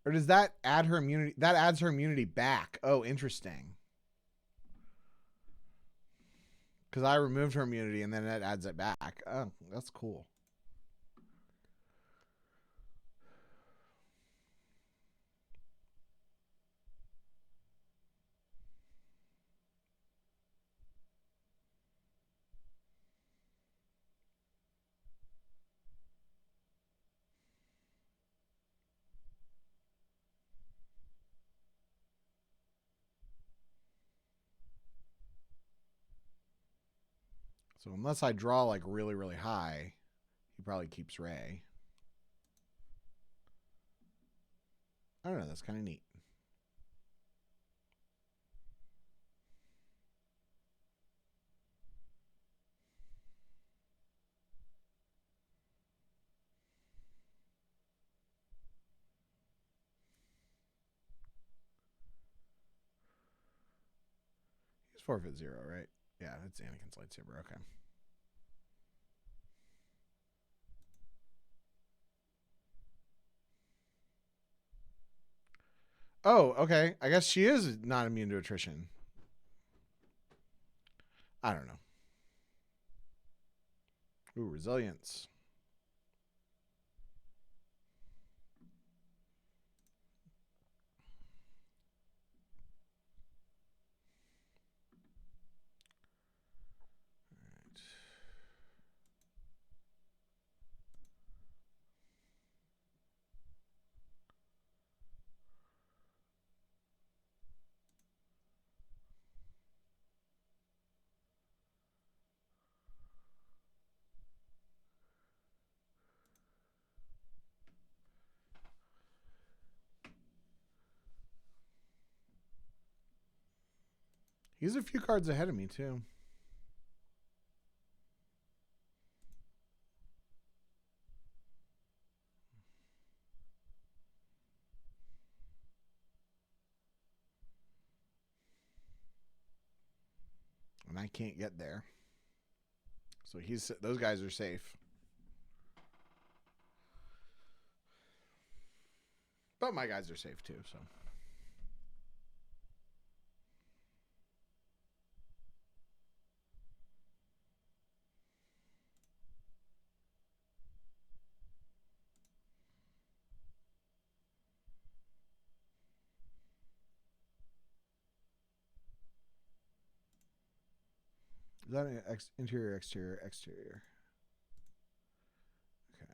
or does that add her immunity? That adds her immunity back. Oh, interesting. Because I removed her immunity and then it adds it back. Oh, that's cool. So unless I draw like really, really high, he probably keeps Rey. I don't know. That's kind of neat. He's forfeit 0, right? Yeah, it's Anakin's lightsaber. Okay. Oh, okay. I guess she is not immune to attrition. I don't know. Ooh, resilience. He's a few cards ahead of me, too. And I can't get there. So those guys are safe. But my guys are safe, too, so. Is that an interior, exterior, exterior? Okay.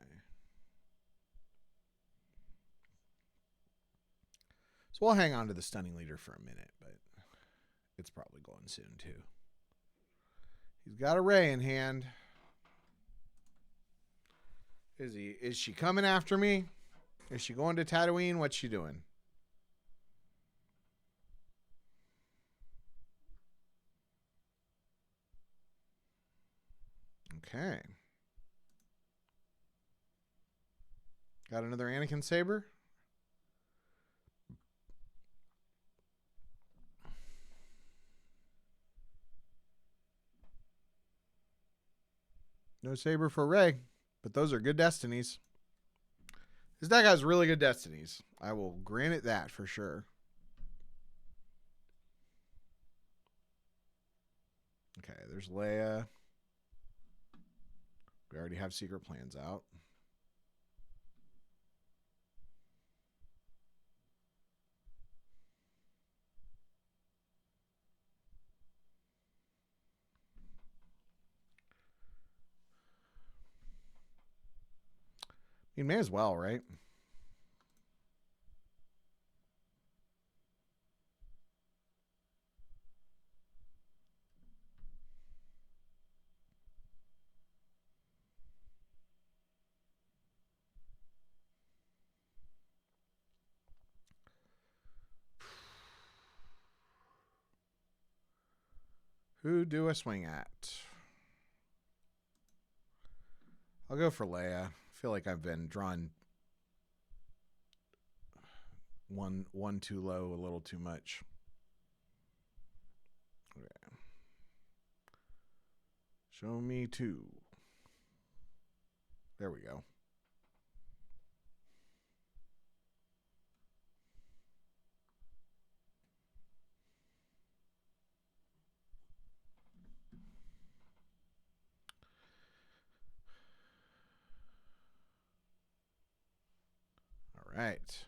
So we'll hang on to the stunning leader for a minute, but it's probably going soon, too. He's got a Rey in hand. Is she coming after me? Is she going to Tatooine? What's she doing? Okay. Got another Anakin saber. No saber for Rey, but those are good destinies. This deck has really good destinies. I will grant it that for sure. Okay, there's Leia. We already have secret plans out. You may as well, right? Who do I swing at? I'll go for Leia. I feel like I've been drawn one too low, a little too much. Okay. Show me 2. There we go. All right.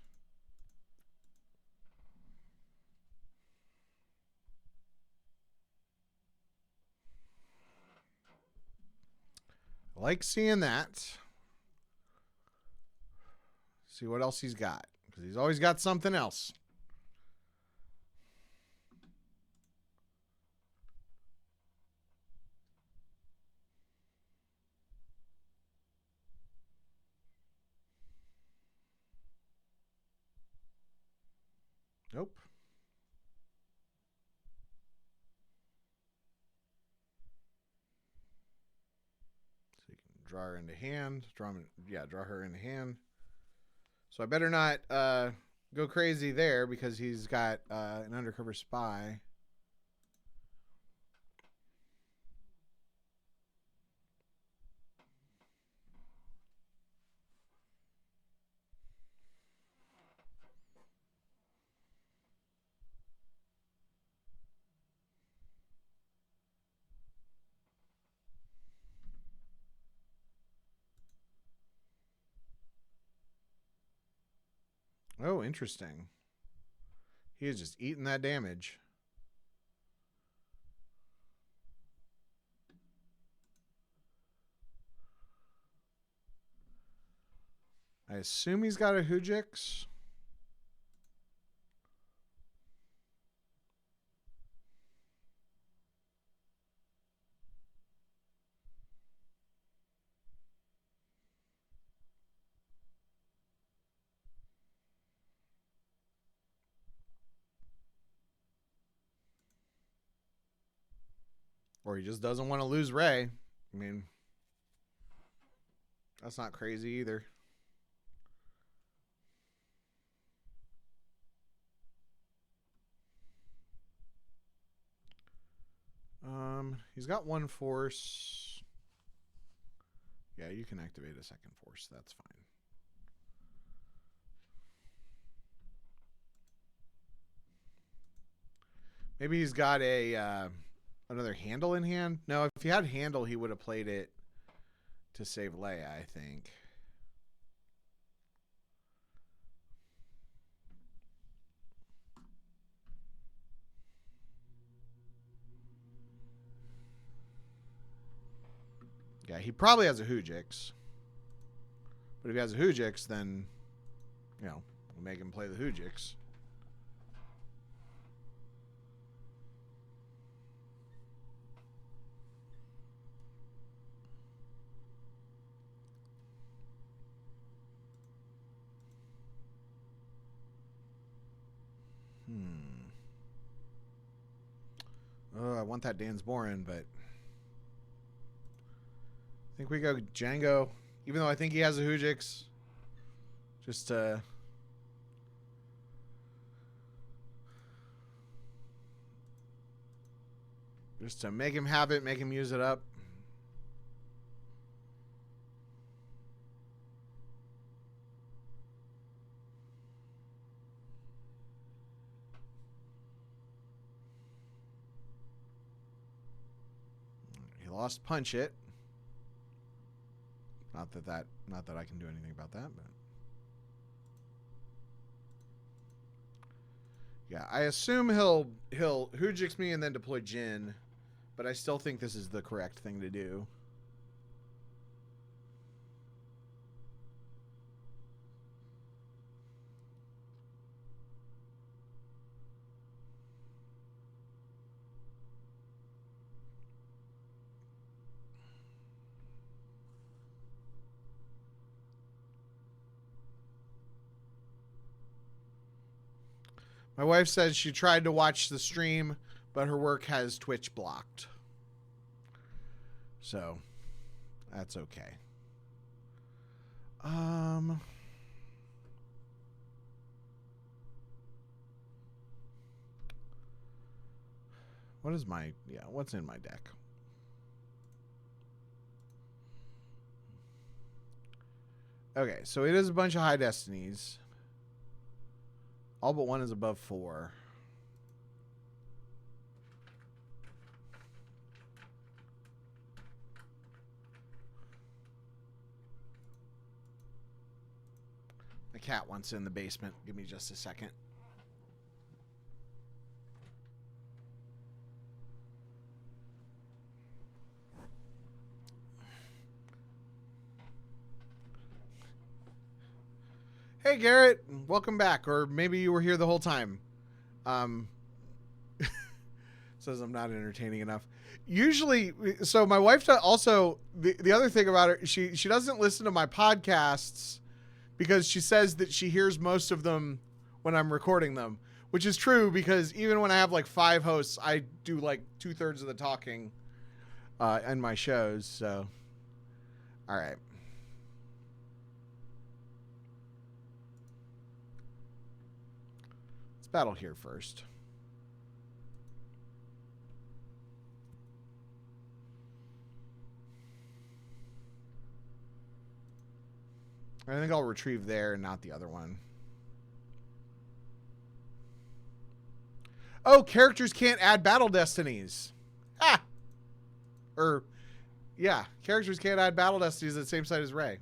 I like seeing that. See what else he's got, because he's always got something else. Nope. So you can draw her into hand. Draw her into hand. So I better not go crazy there, because he's got an undercover spy. Oh, interesting. He is just eating that damage. I assume he's got a Hujix. Or he just doesn't want to lose Rey. I mean, that's not crazy either. He's got one force. Yeah, you can activate a second force. That's fine. Maybe he's got a another handle in hand. No, if he had handle, he would have played it to save Leia, I think. Yeah, he probably has a Hoojix. But if he has a Hoojix, then, you know, we'll make him play the Hoojix. Oh, I want that Dansborin, but I think we go Django, even though I think he has a Hoojix. Just to make him have it, make him use it up. He lost Punch It. Not that I can do anything about that, but yeah, I assume he'll Hoojix me and then deploy Jin, but I still think this is the correct thing to do. My wife says she tried to watch the stream, but her work has Twitch blocked. So, that's okay. What's in my deck? Okay, so it is a bunch of high destinies. All but one is above 4. The cat wants in the basement. Give me just a second. Hey, Garrett. Welcome back. Or maybe you were here the whole time. Says I'm not entertaining enough. Usually, so my wife also, the other thing about her, she doesn't listen to my podcasts because she says that she hears most of them when I'm recording them, which is true because even when I have like 5 hosts, I do like 2/3 of the talking in my shows. So, all right. Let's battle here first. I think I'll retrieve there and not the other one. Oh, characters can't add battle destinies. Ah! Yeah, characters can't add battle destinies at the same site as Rey.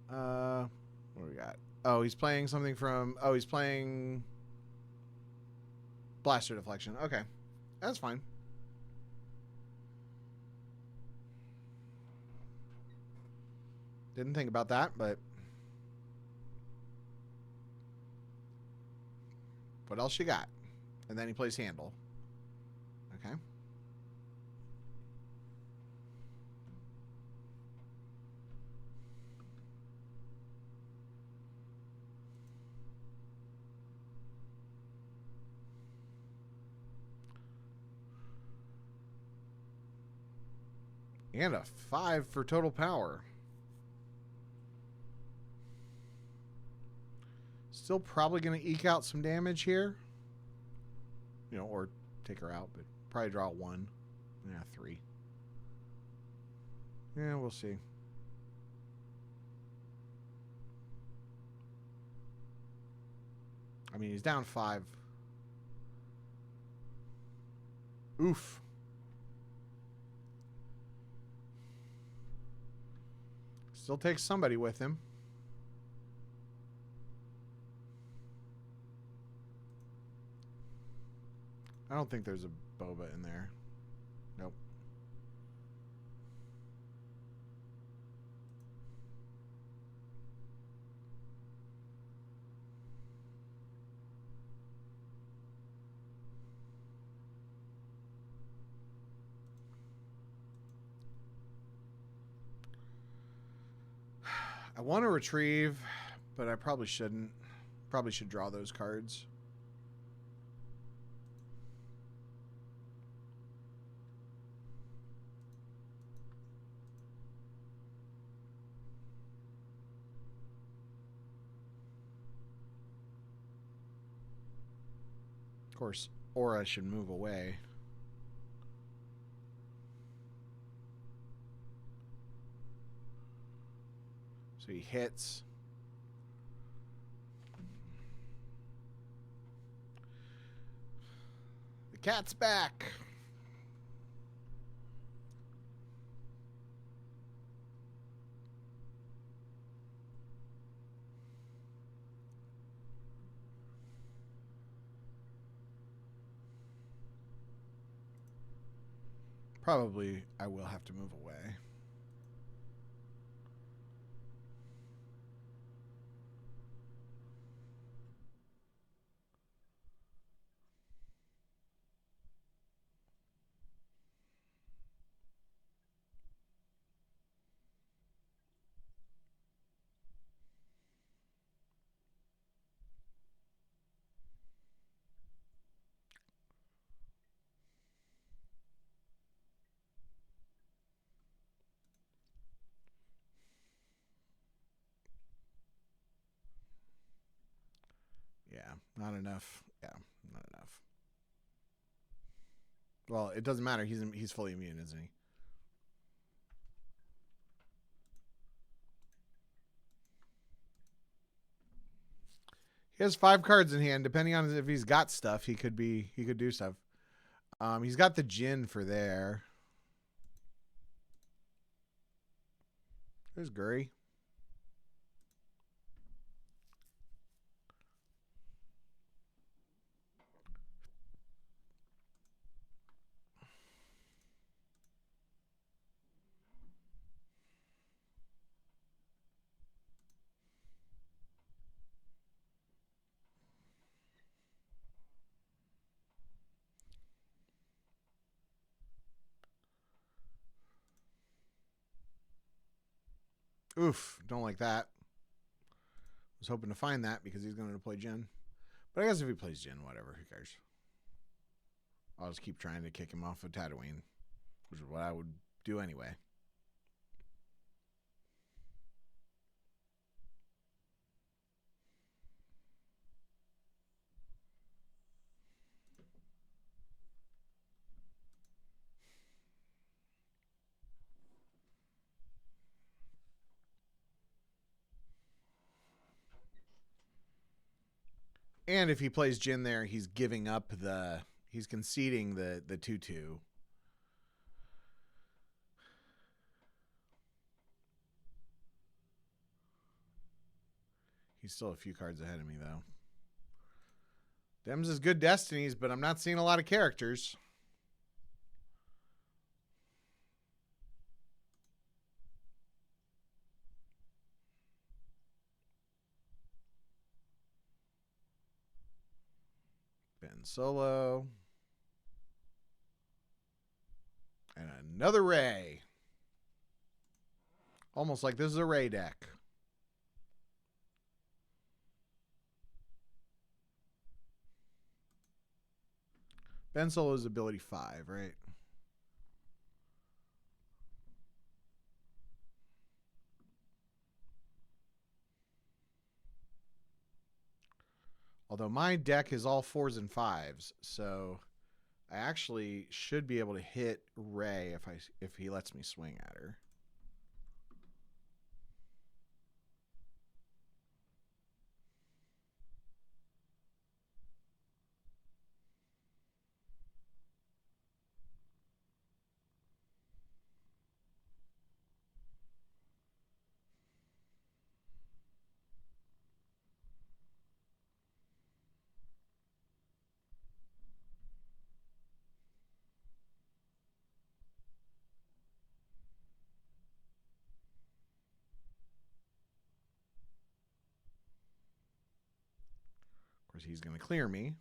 What do we got? Oh, he's playing something from... Oh, he's playing... Blaster Deflection. Okay. That's fine. Didn't think about that, but... What else you got? And then he plays Handle. Okay. And a 5 for total power. Still probably going to eke out some damage here. You know, or take her out, but probably draw 1. Yeah, 3. Yeah, we'll see. I mean, he's down 5. Oof. Still takes somebody with him. I don't think there's a boba in there. Nope. I want to retrieve, but I probably shouldn't. Probably should draw those cards. Of course, Aura should move away. So he hits. The cat's back. Probably I will have to move away. Yeah, not enough. Yeah, not enough. Well, it doesn't matter. He's fully immune, isn't he? He has 5 cards in hand. Depending on if he's got stuff, he could do stuff. He's got the Jinn for there. There's Guri. Oof, don't like that. Was hoping to find that because he's going to play Jinn. But I guess if he plays Jinn, whatever, who cares? I'll just keep trying to kick him off of Tatooine, which is what I would do anyway. And if he plays Jinn there, he's giving up he's conceding the 2/2. He's still a few cards ahead of me, though. Dems is good destinies, but I'm not seeing a lot of characters. Ben Solo. And another Rey. Almost like this is a Rey deck. Ben Solo's ability 5, right? Although my deck is all 4s and 5s, so I actually should be able to hit Rey if he lets me swing at her. Of course, he's going to clear me.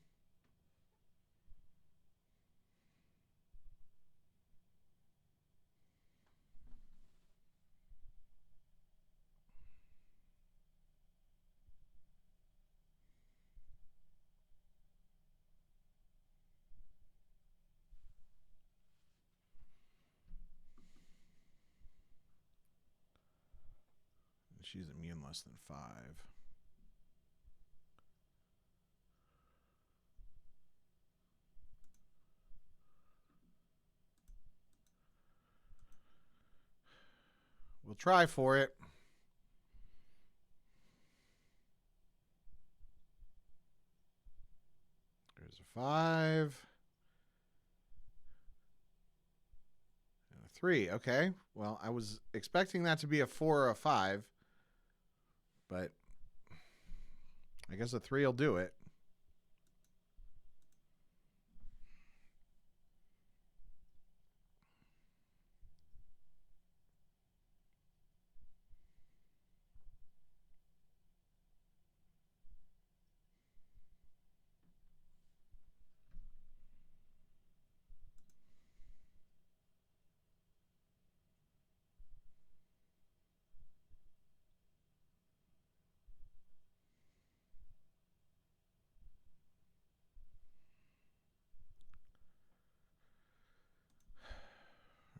She's immune less than 5. We'll try for it. There's a 5. And a 3. Okay. Well, I was expecting that to be a 4 or a 5. But I guess a 3 will do it.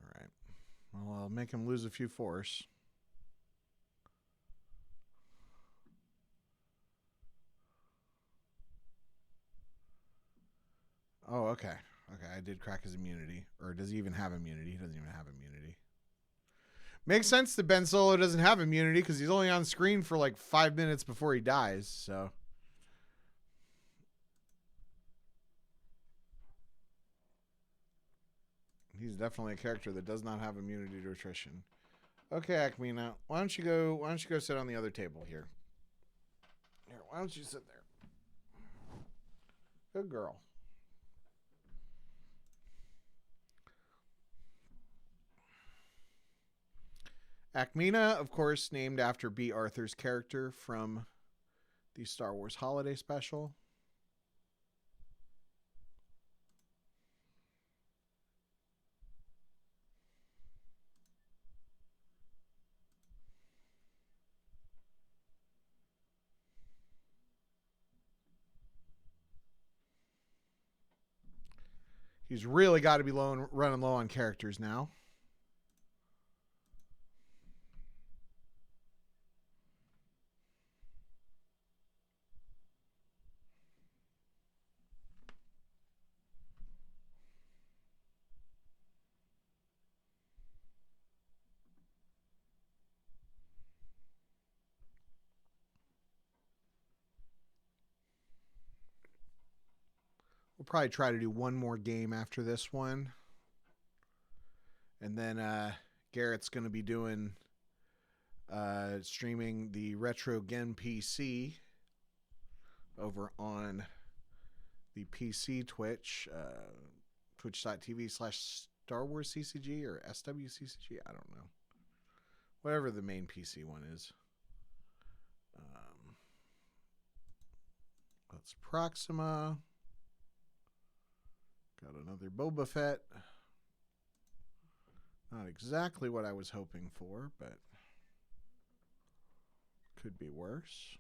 All right. Well, I'll make him lose a few force. Oh, okay. Okay, I did crack his immunity. Or does he even have immunity? He doesn't even have immunity. Makes sense that Ben Solo doesn't have immunity because he's only on screen for like 5 minutes before he dies, so. He's definitely a character that does not have immunity to attrition. Okay, Akmina, why don't you go sit on the other table here? Here, why don't you sit there? Good girl. Akmina, of course, named after B. Arthur's character from the Star Wars Holiday Special. He's really got to be running low on characters now. We'll probably try to do one more game after this one. And then Garrett's going to be doing streaming the Retro Gen PC over on the PC Twitch, twitch.tv/Star Wars CCG or SWCCG. I don't know. Whatever the main PC one is. That's Proxima. Got another Boba Fett. Not exactly what I was hoping for, but could be worse.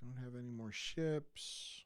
Don't have any more ships.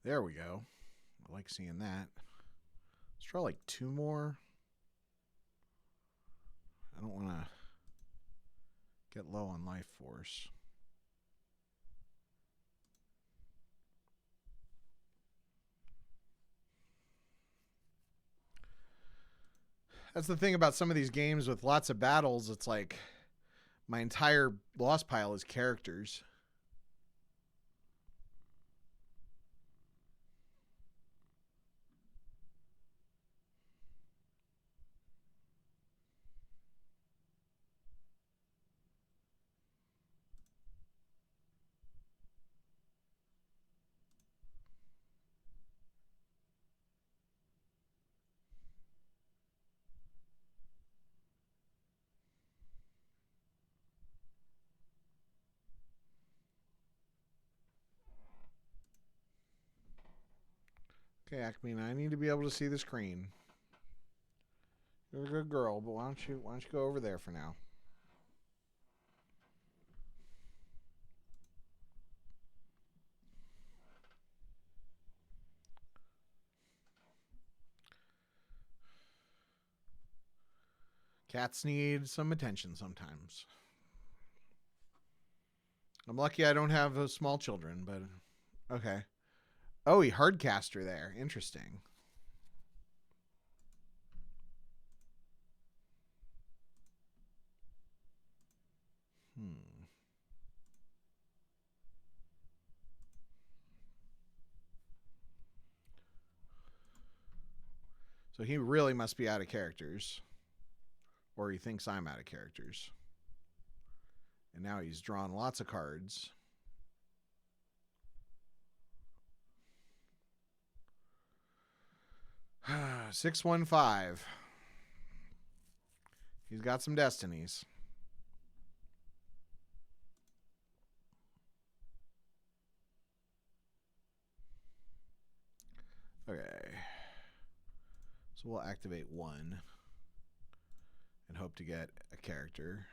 There we go. I like seeing that. Let's try like 2 more. I don't want to get low on life force. That's the thing about some of these games with lots of battles. It's like my entire loss pile is characters. Okay, Acme, I need to be able to see the screen. You're a good girl, but why don't you go over there for now? Cats need some attention sometimes. I'm lucky I don't have small children, but okay. Oh, he hardcast her there. Interesting. So he really must be out of characters. Or he thinks I'm out of characters. And now he's drawn lots of cards. 615. He's got some destinies. Okay. So we'll activate 1 and hope to get a character.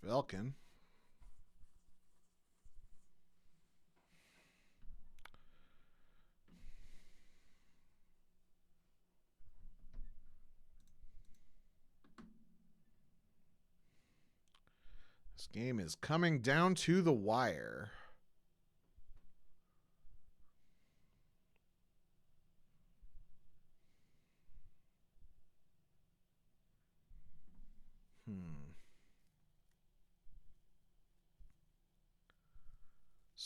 There's Velkin. This game is coming down to the wire.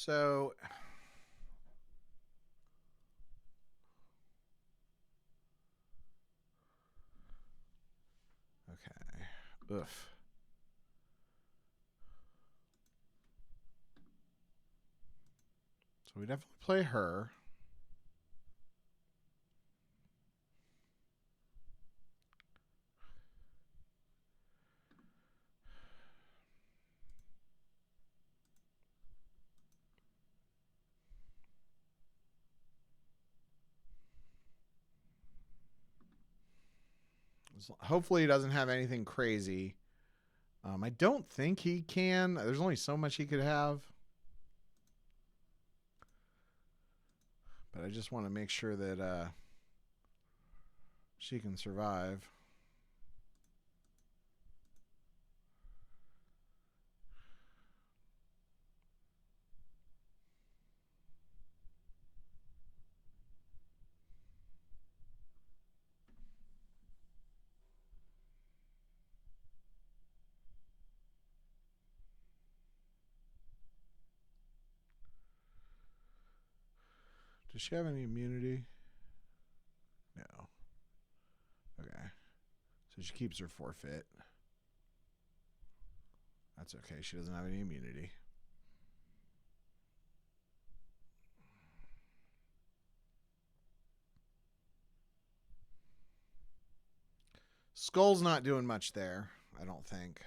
So okay. Oof. So we definitely play her. Hopefully he doesn't have anything crazy. I don't think he can. There's only so much he could have. But I just want to make sure that she can survive. Does she have any immunity? No. Okay. So she keeps her forfeit. That's okay. She doesn't have any immunity. Skull's not doing much there, I don't think.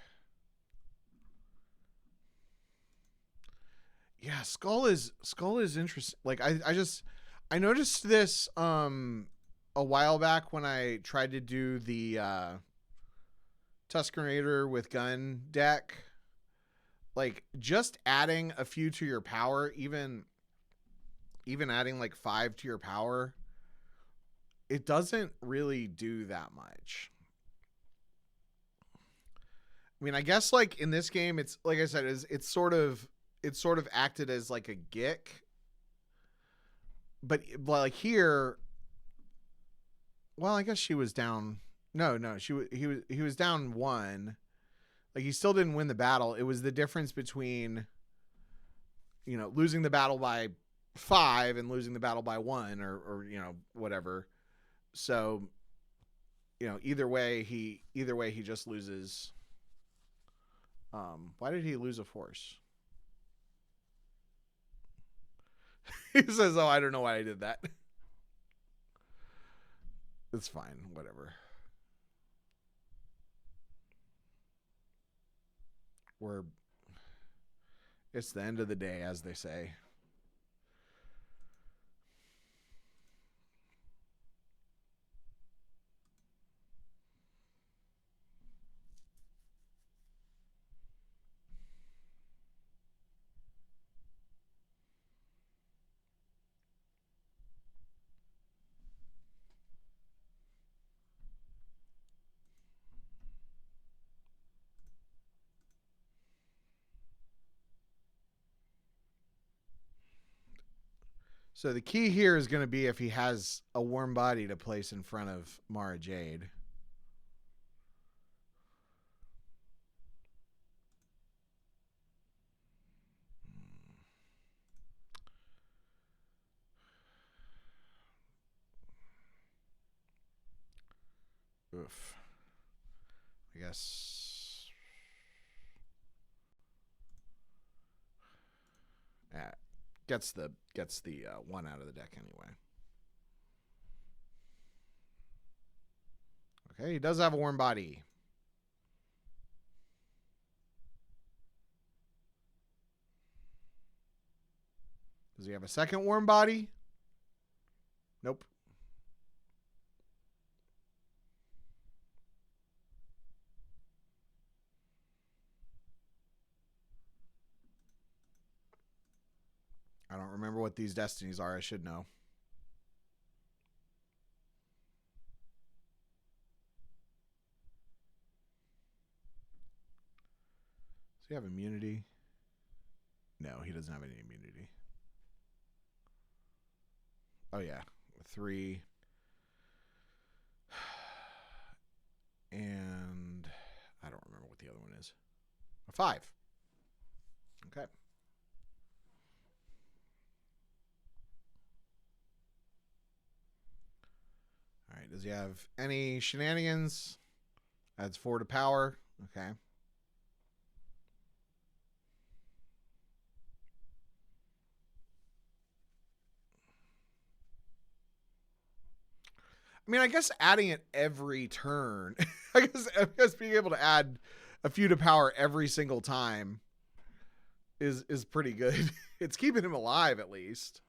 Yeah, Skull is interesting. Like I noticed this a while back when I tried to do the Tuscanator with gun deck. Like just adding a few to your power, even adding like 5 to your power, it doesn't really do that much. I mean, I guess like in this game, it's like I said, it's sort of acted as like a gick, but like here, well, I guess she was down. No, he was down 1. Like he still didn't win the battle. It was the difference between, you know, losing the battle by 5 and losing the battle by 1, or you know, whatever. So, you know, either way he just loses. Why did he lose a force? He says, "Oh, I don't know why I did that." It's fine, whatever. It's the end of the day, as they say. So the key here is going to be if he has a warm body to place in front of Mara Jade. Oof. I guess. Gets the 1 out of the deck anyway. Okay, he does have a warm body. Does he have a second warm body? Nope. I don't remember what these destinies are. I should know. Does he have immunity? No, he doesn't have any immunity. Oh, yeah. 3. And I don't remember what the other one is. A 5. Okay. All right. Does he have any shenanigans? Adds 4 to power. Okay. I mean, I guess adding it every turn, I guess being able to add a few to power every single time is pretty good. It's keeping him alive at least.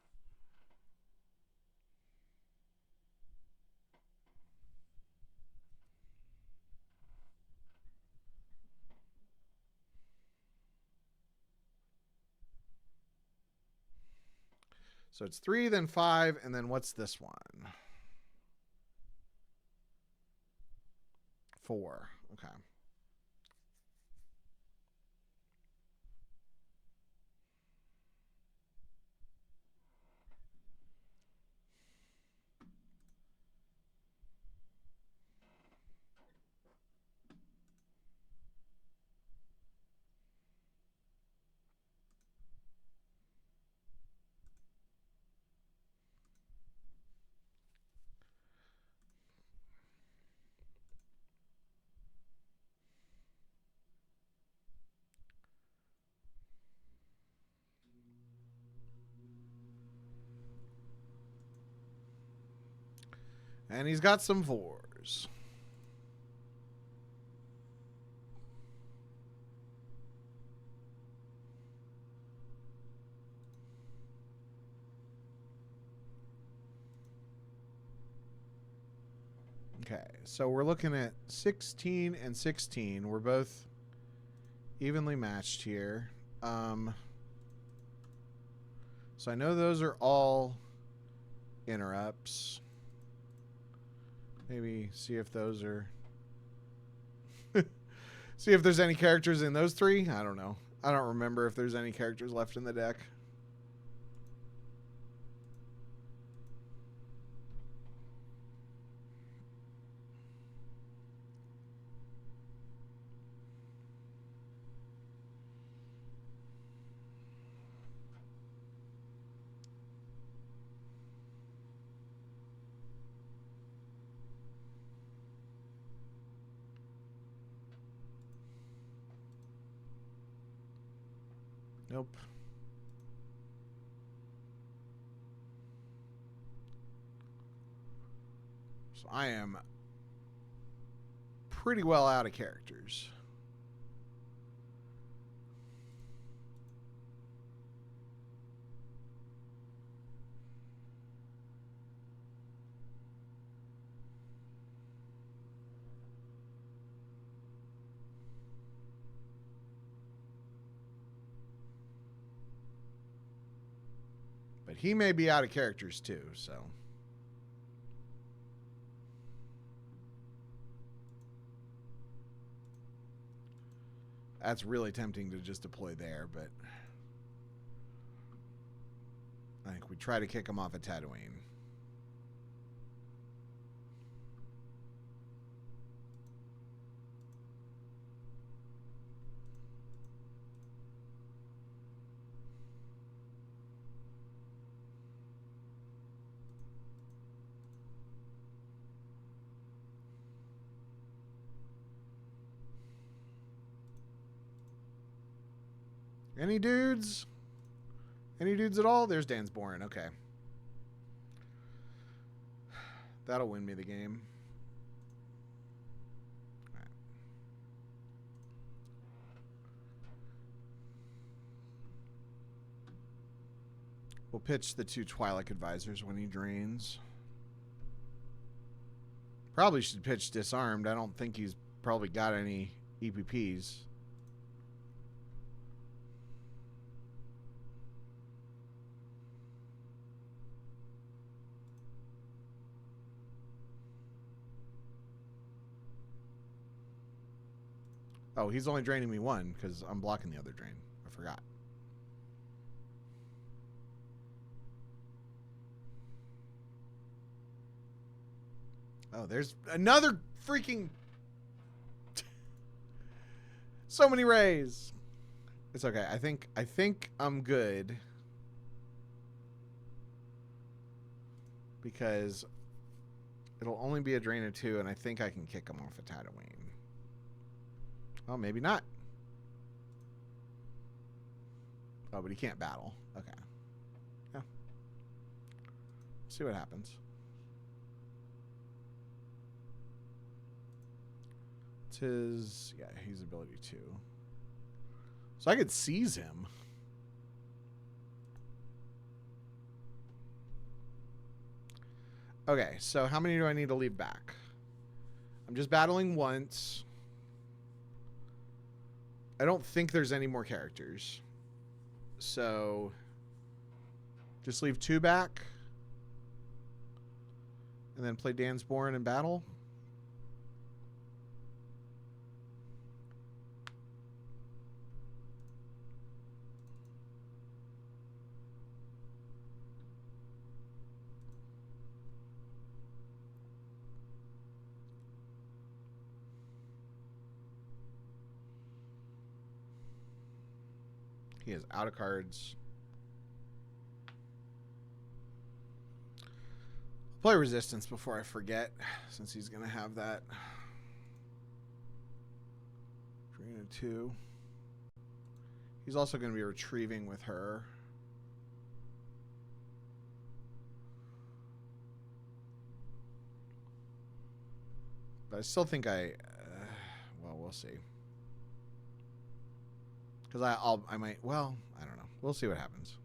So it's 3, then 5, and then what's this one? 4. Okay. And he's got some 4s. Okay, so we're looking at 16 and 16. We're both evenly matched here. So I know those are all interrupts. Maybe see if those are... see if there's any characters in those three. I don't know. I don't remember if there's any characters left in the deck. Nope. So I am pretty well out of characters. But he may be out of characters too, so. That's really tempting to just deploy there, but I think we try to kick him off at Tatooine. Any dudes? Any dudes at all? There's Dansborin. Okay. That'll win me the game. All right. We'll pitch the 2 Twi'lek advisors when he drains. Probably should pitch disarmed. I don't think he's probably got any EPPs. Oh, he's only draining me 1 because I'm blocking the other drain. I forgot. Oh, there's another freaking... so many rays. It's okay. I think I'm good. Because it'll only be a drain of 2, and I think I can kick him off at Tatooine. Oh, maybe not. Oh, but he can't battle. Okay. Yeah. See what happens. It's his... yeah, he's ability 2. So I could seize him. Okay, so how many do I need to leave back? I'm just battling once. I don't think there's any more characters. So just leave 2 back. And then play Dansborin in battle. He is out of cards. Play resistance before I forget, since he's going to have that. Drain of 2. He's also going to be retrieving with her. But I still think well, we'll see. Because I might, well, I don't know. We'll see what happens.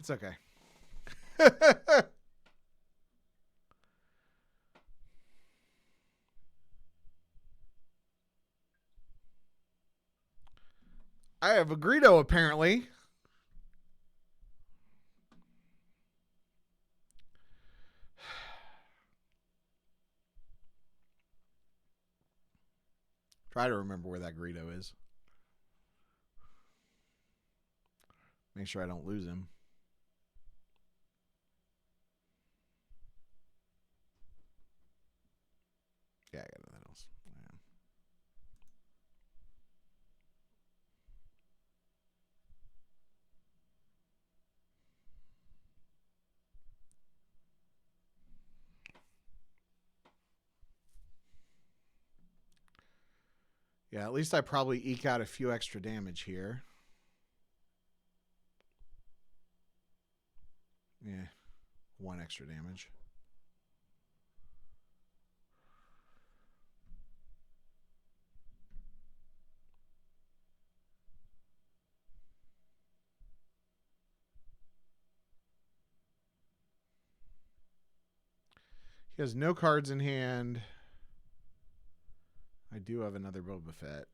It's okay. I have a Greedo, apparently. Try to remember where that Greedo is. Make sure I don't lose him. Yeah, I got nothing else. Yeah, at least I probably eke out a few extra damage here. Yeah, 1 extra damage. He has no cards in hand. I do have another Boba Fett.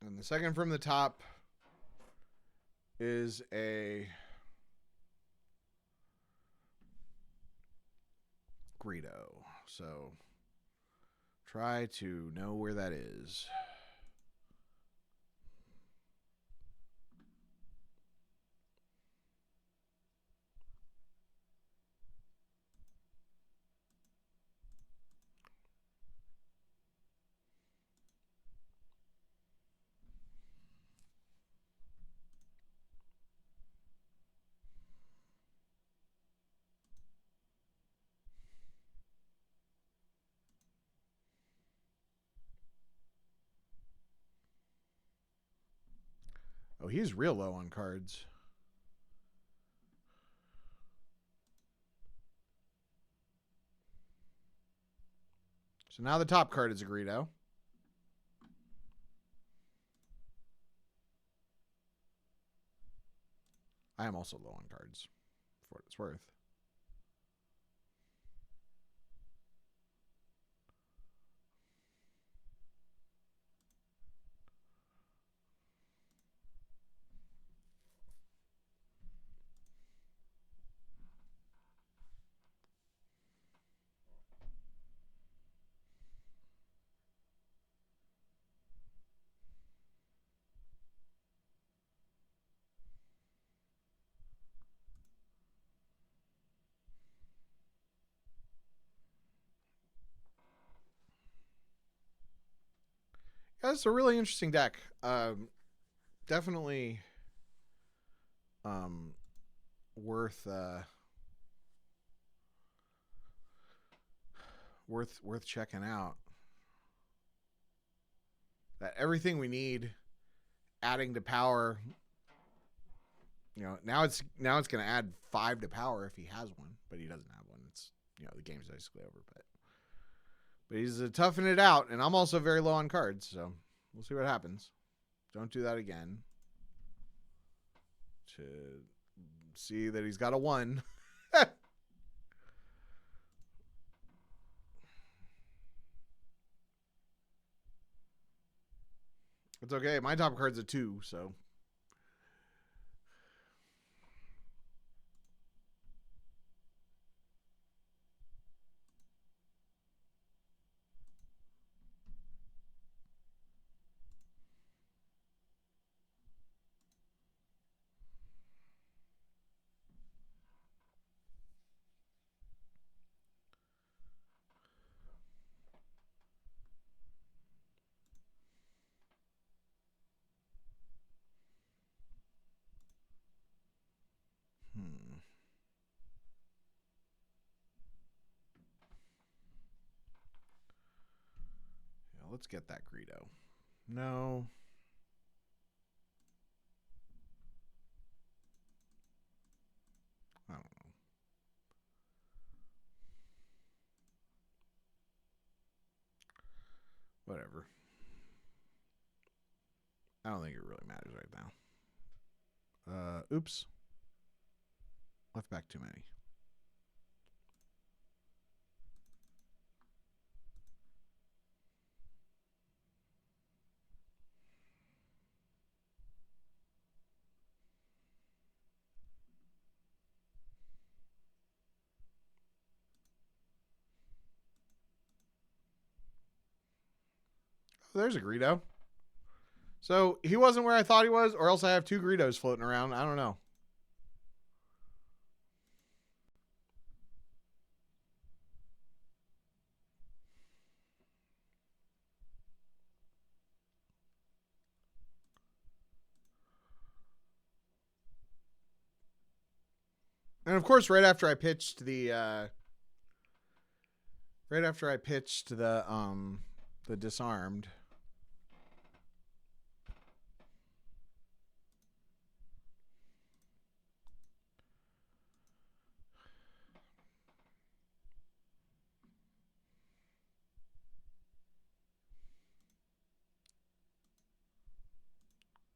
And the second from the top is a Greedo. So try to know where that is. Oh, he's real low on cards. So now the top card is a Greedo. I am also low on cards, for what it's worth. Yeah, it's a really interesting deck. Definitely worth worth checking out. That everything we need, adding to power. You know, now it's going to add 5 to power if he has one, but he doesn't have one. It's, you know, the game's basically over. But he's toughing it out, and I'm also very low on cards, so we'll see what happens. Don't do that again. To see that he's got a 1. It's okay. My top card's a 2, so. Yeah, let's get that Greedo. No. I don't know. Whatever. I don't think it really matters right now. Oops. Left back too many. Oh, there's a Greedo. So he wasn't where I thought he was, or else I have 2 Greedos floating around. I don't know. And of course, right after I pitched the disarmed.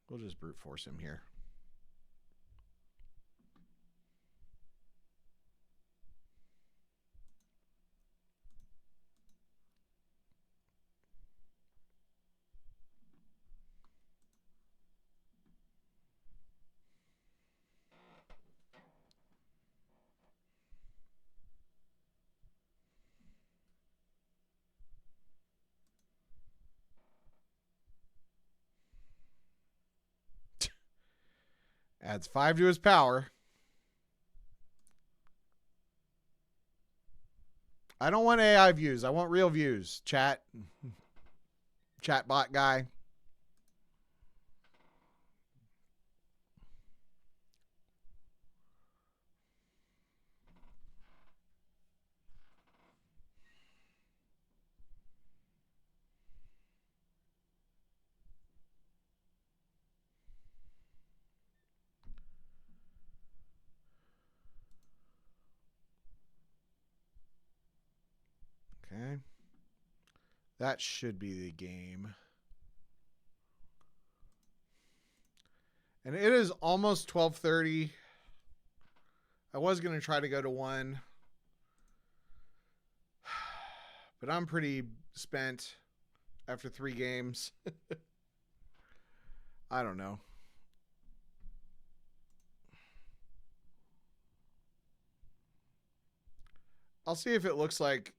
We'll just brute force him here. Adds 5 to his power. I don't want AI views. I want real views. Chat bot guy. Okay. That should be the game. And it is almost 12:30. I was going to try to go to 1. But I'm pretty spent after 3 games. I don't know. I'll see if it looks like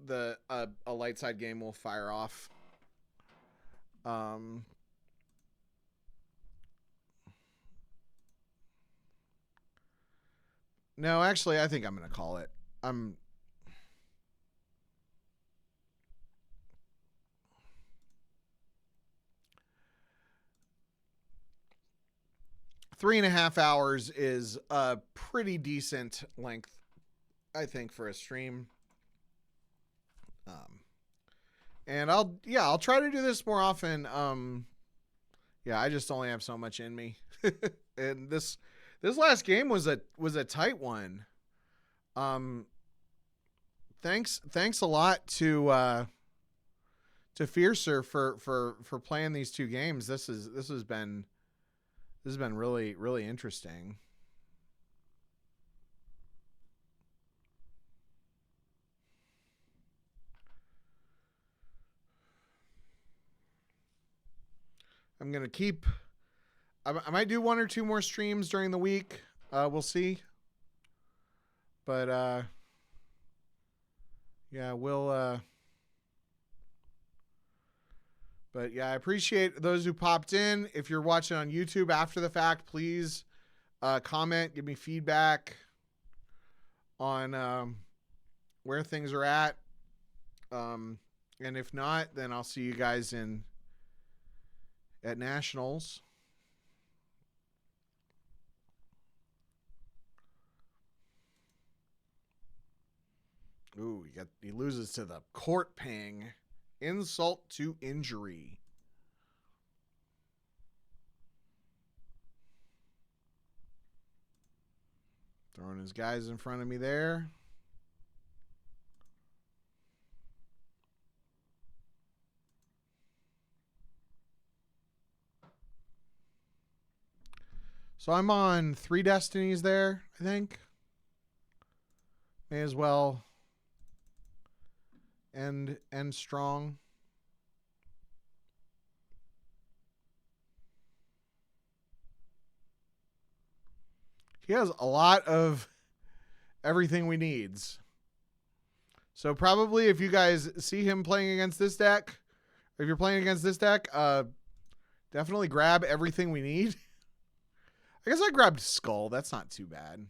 a light side game will fire off. No, actually, I think I'm going to call it. I'm 3.5 hours is a pretty decent length, I think, for a stream. And I'll try to do this more often. Yeah, I just only have so much in me. And this last game was a tight one. Thanks a lot to Fiercer for playing these 2 games. This has been really, really interesting. I'm going to keep... I might do 1 or 2 more streams during the week. We'll see. But, yeah, we'll... But, yeah, I appreciate those who popped in. If you're watching on YouTube after the fact, please comment, give me feedback on where things are at. And if not, then I'll see you guys at Nationals. Ooh, he loses to the court ping. Insult to injury. Throwing his guys in front of me there. So I'm on 3 destinies there, I think. May as well end strong. He has a lot of everything we needs. So probably if you guys see him playing against this deck, or if you're playing against this deck, definitely grab everything we need. I guess I grabbed Skull. That's not too bad.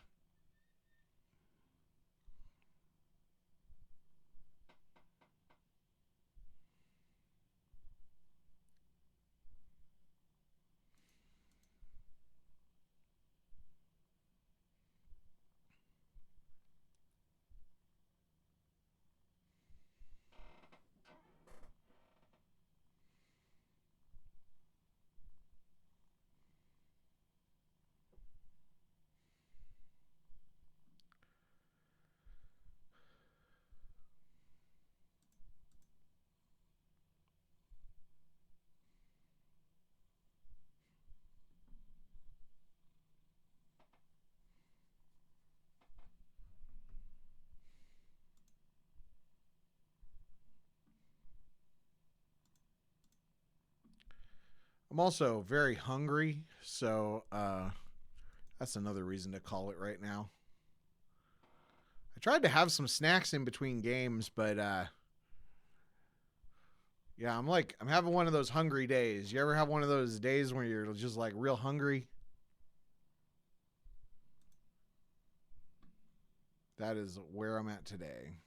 I'm also very hungry, so that's another reason to call it right now. I tried to have some snacks in between games, but yeah, I'm having one of those hungry days. You ever have one of those days where you're just like real hungry? That is where I'm at today.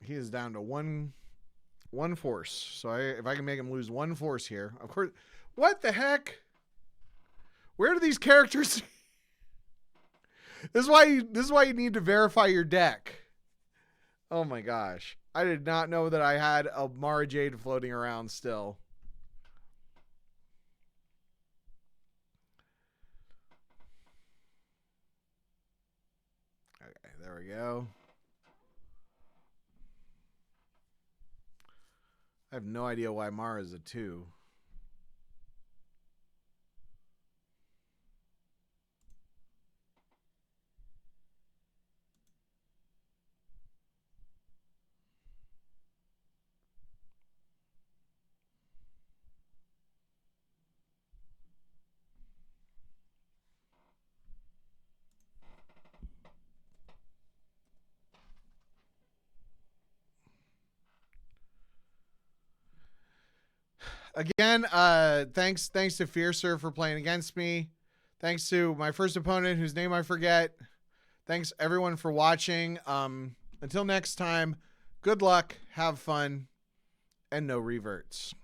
He is down to one force. So if I can make him lose 1 force here, of course. What the heck? Where do these characters? This is why you need to verify your deck. Oh my gosh. I did not know that I had a Mara Jade floating around still. Okay, there we go. I have no idea why Mara is a 2. Again, thanks to Fiercer for playing against me. Thanks to my first opponent, whose name I forget. Thanks everyone for watching. Until next time, good luck, have fun, and no reverts.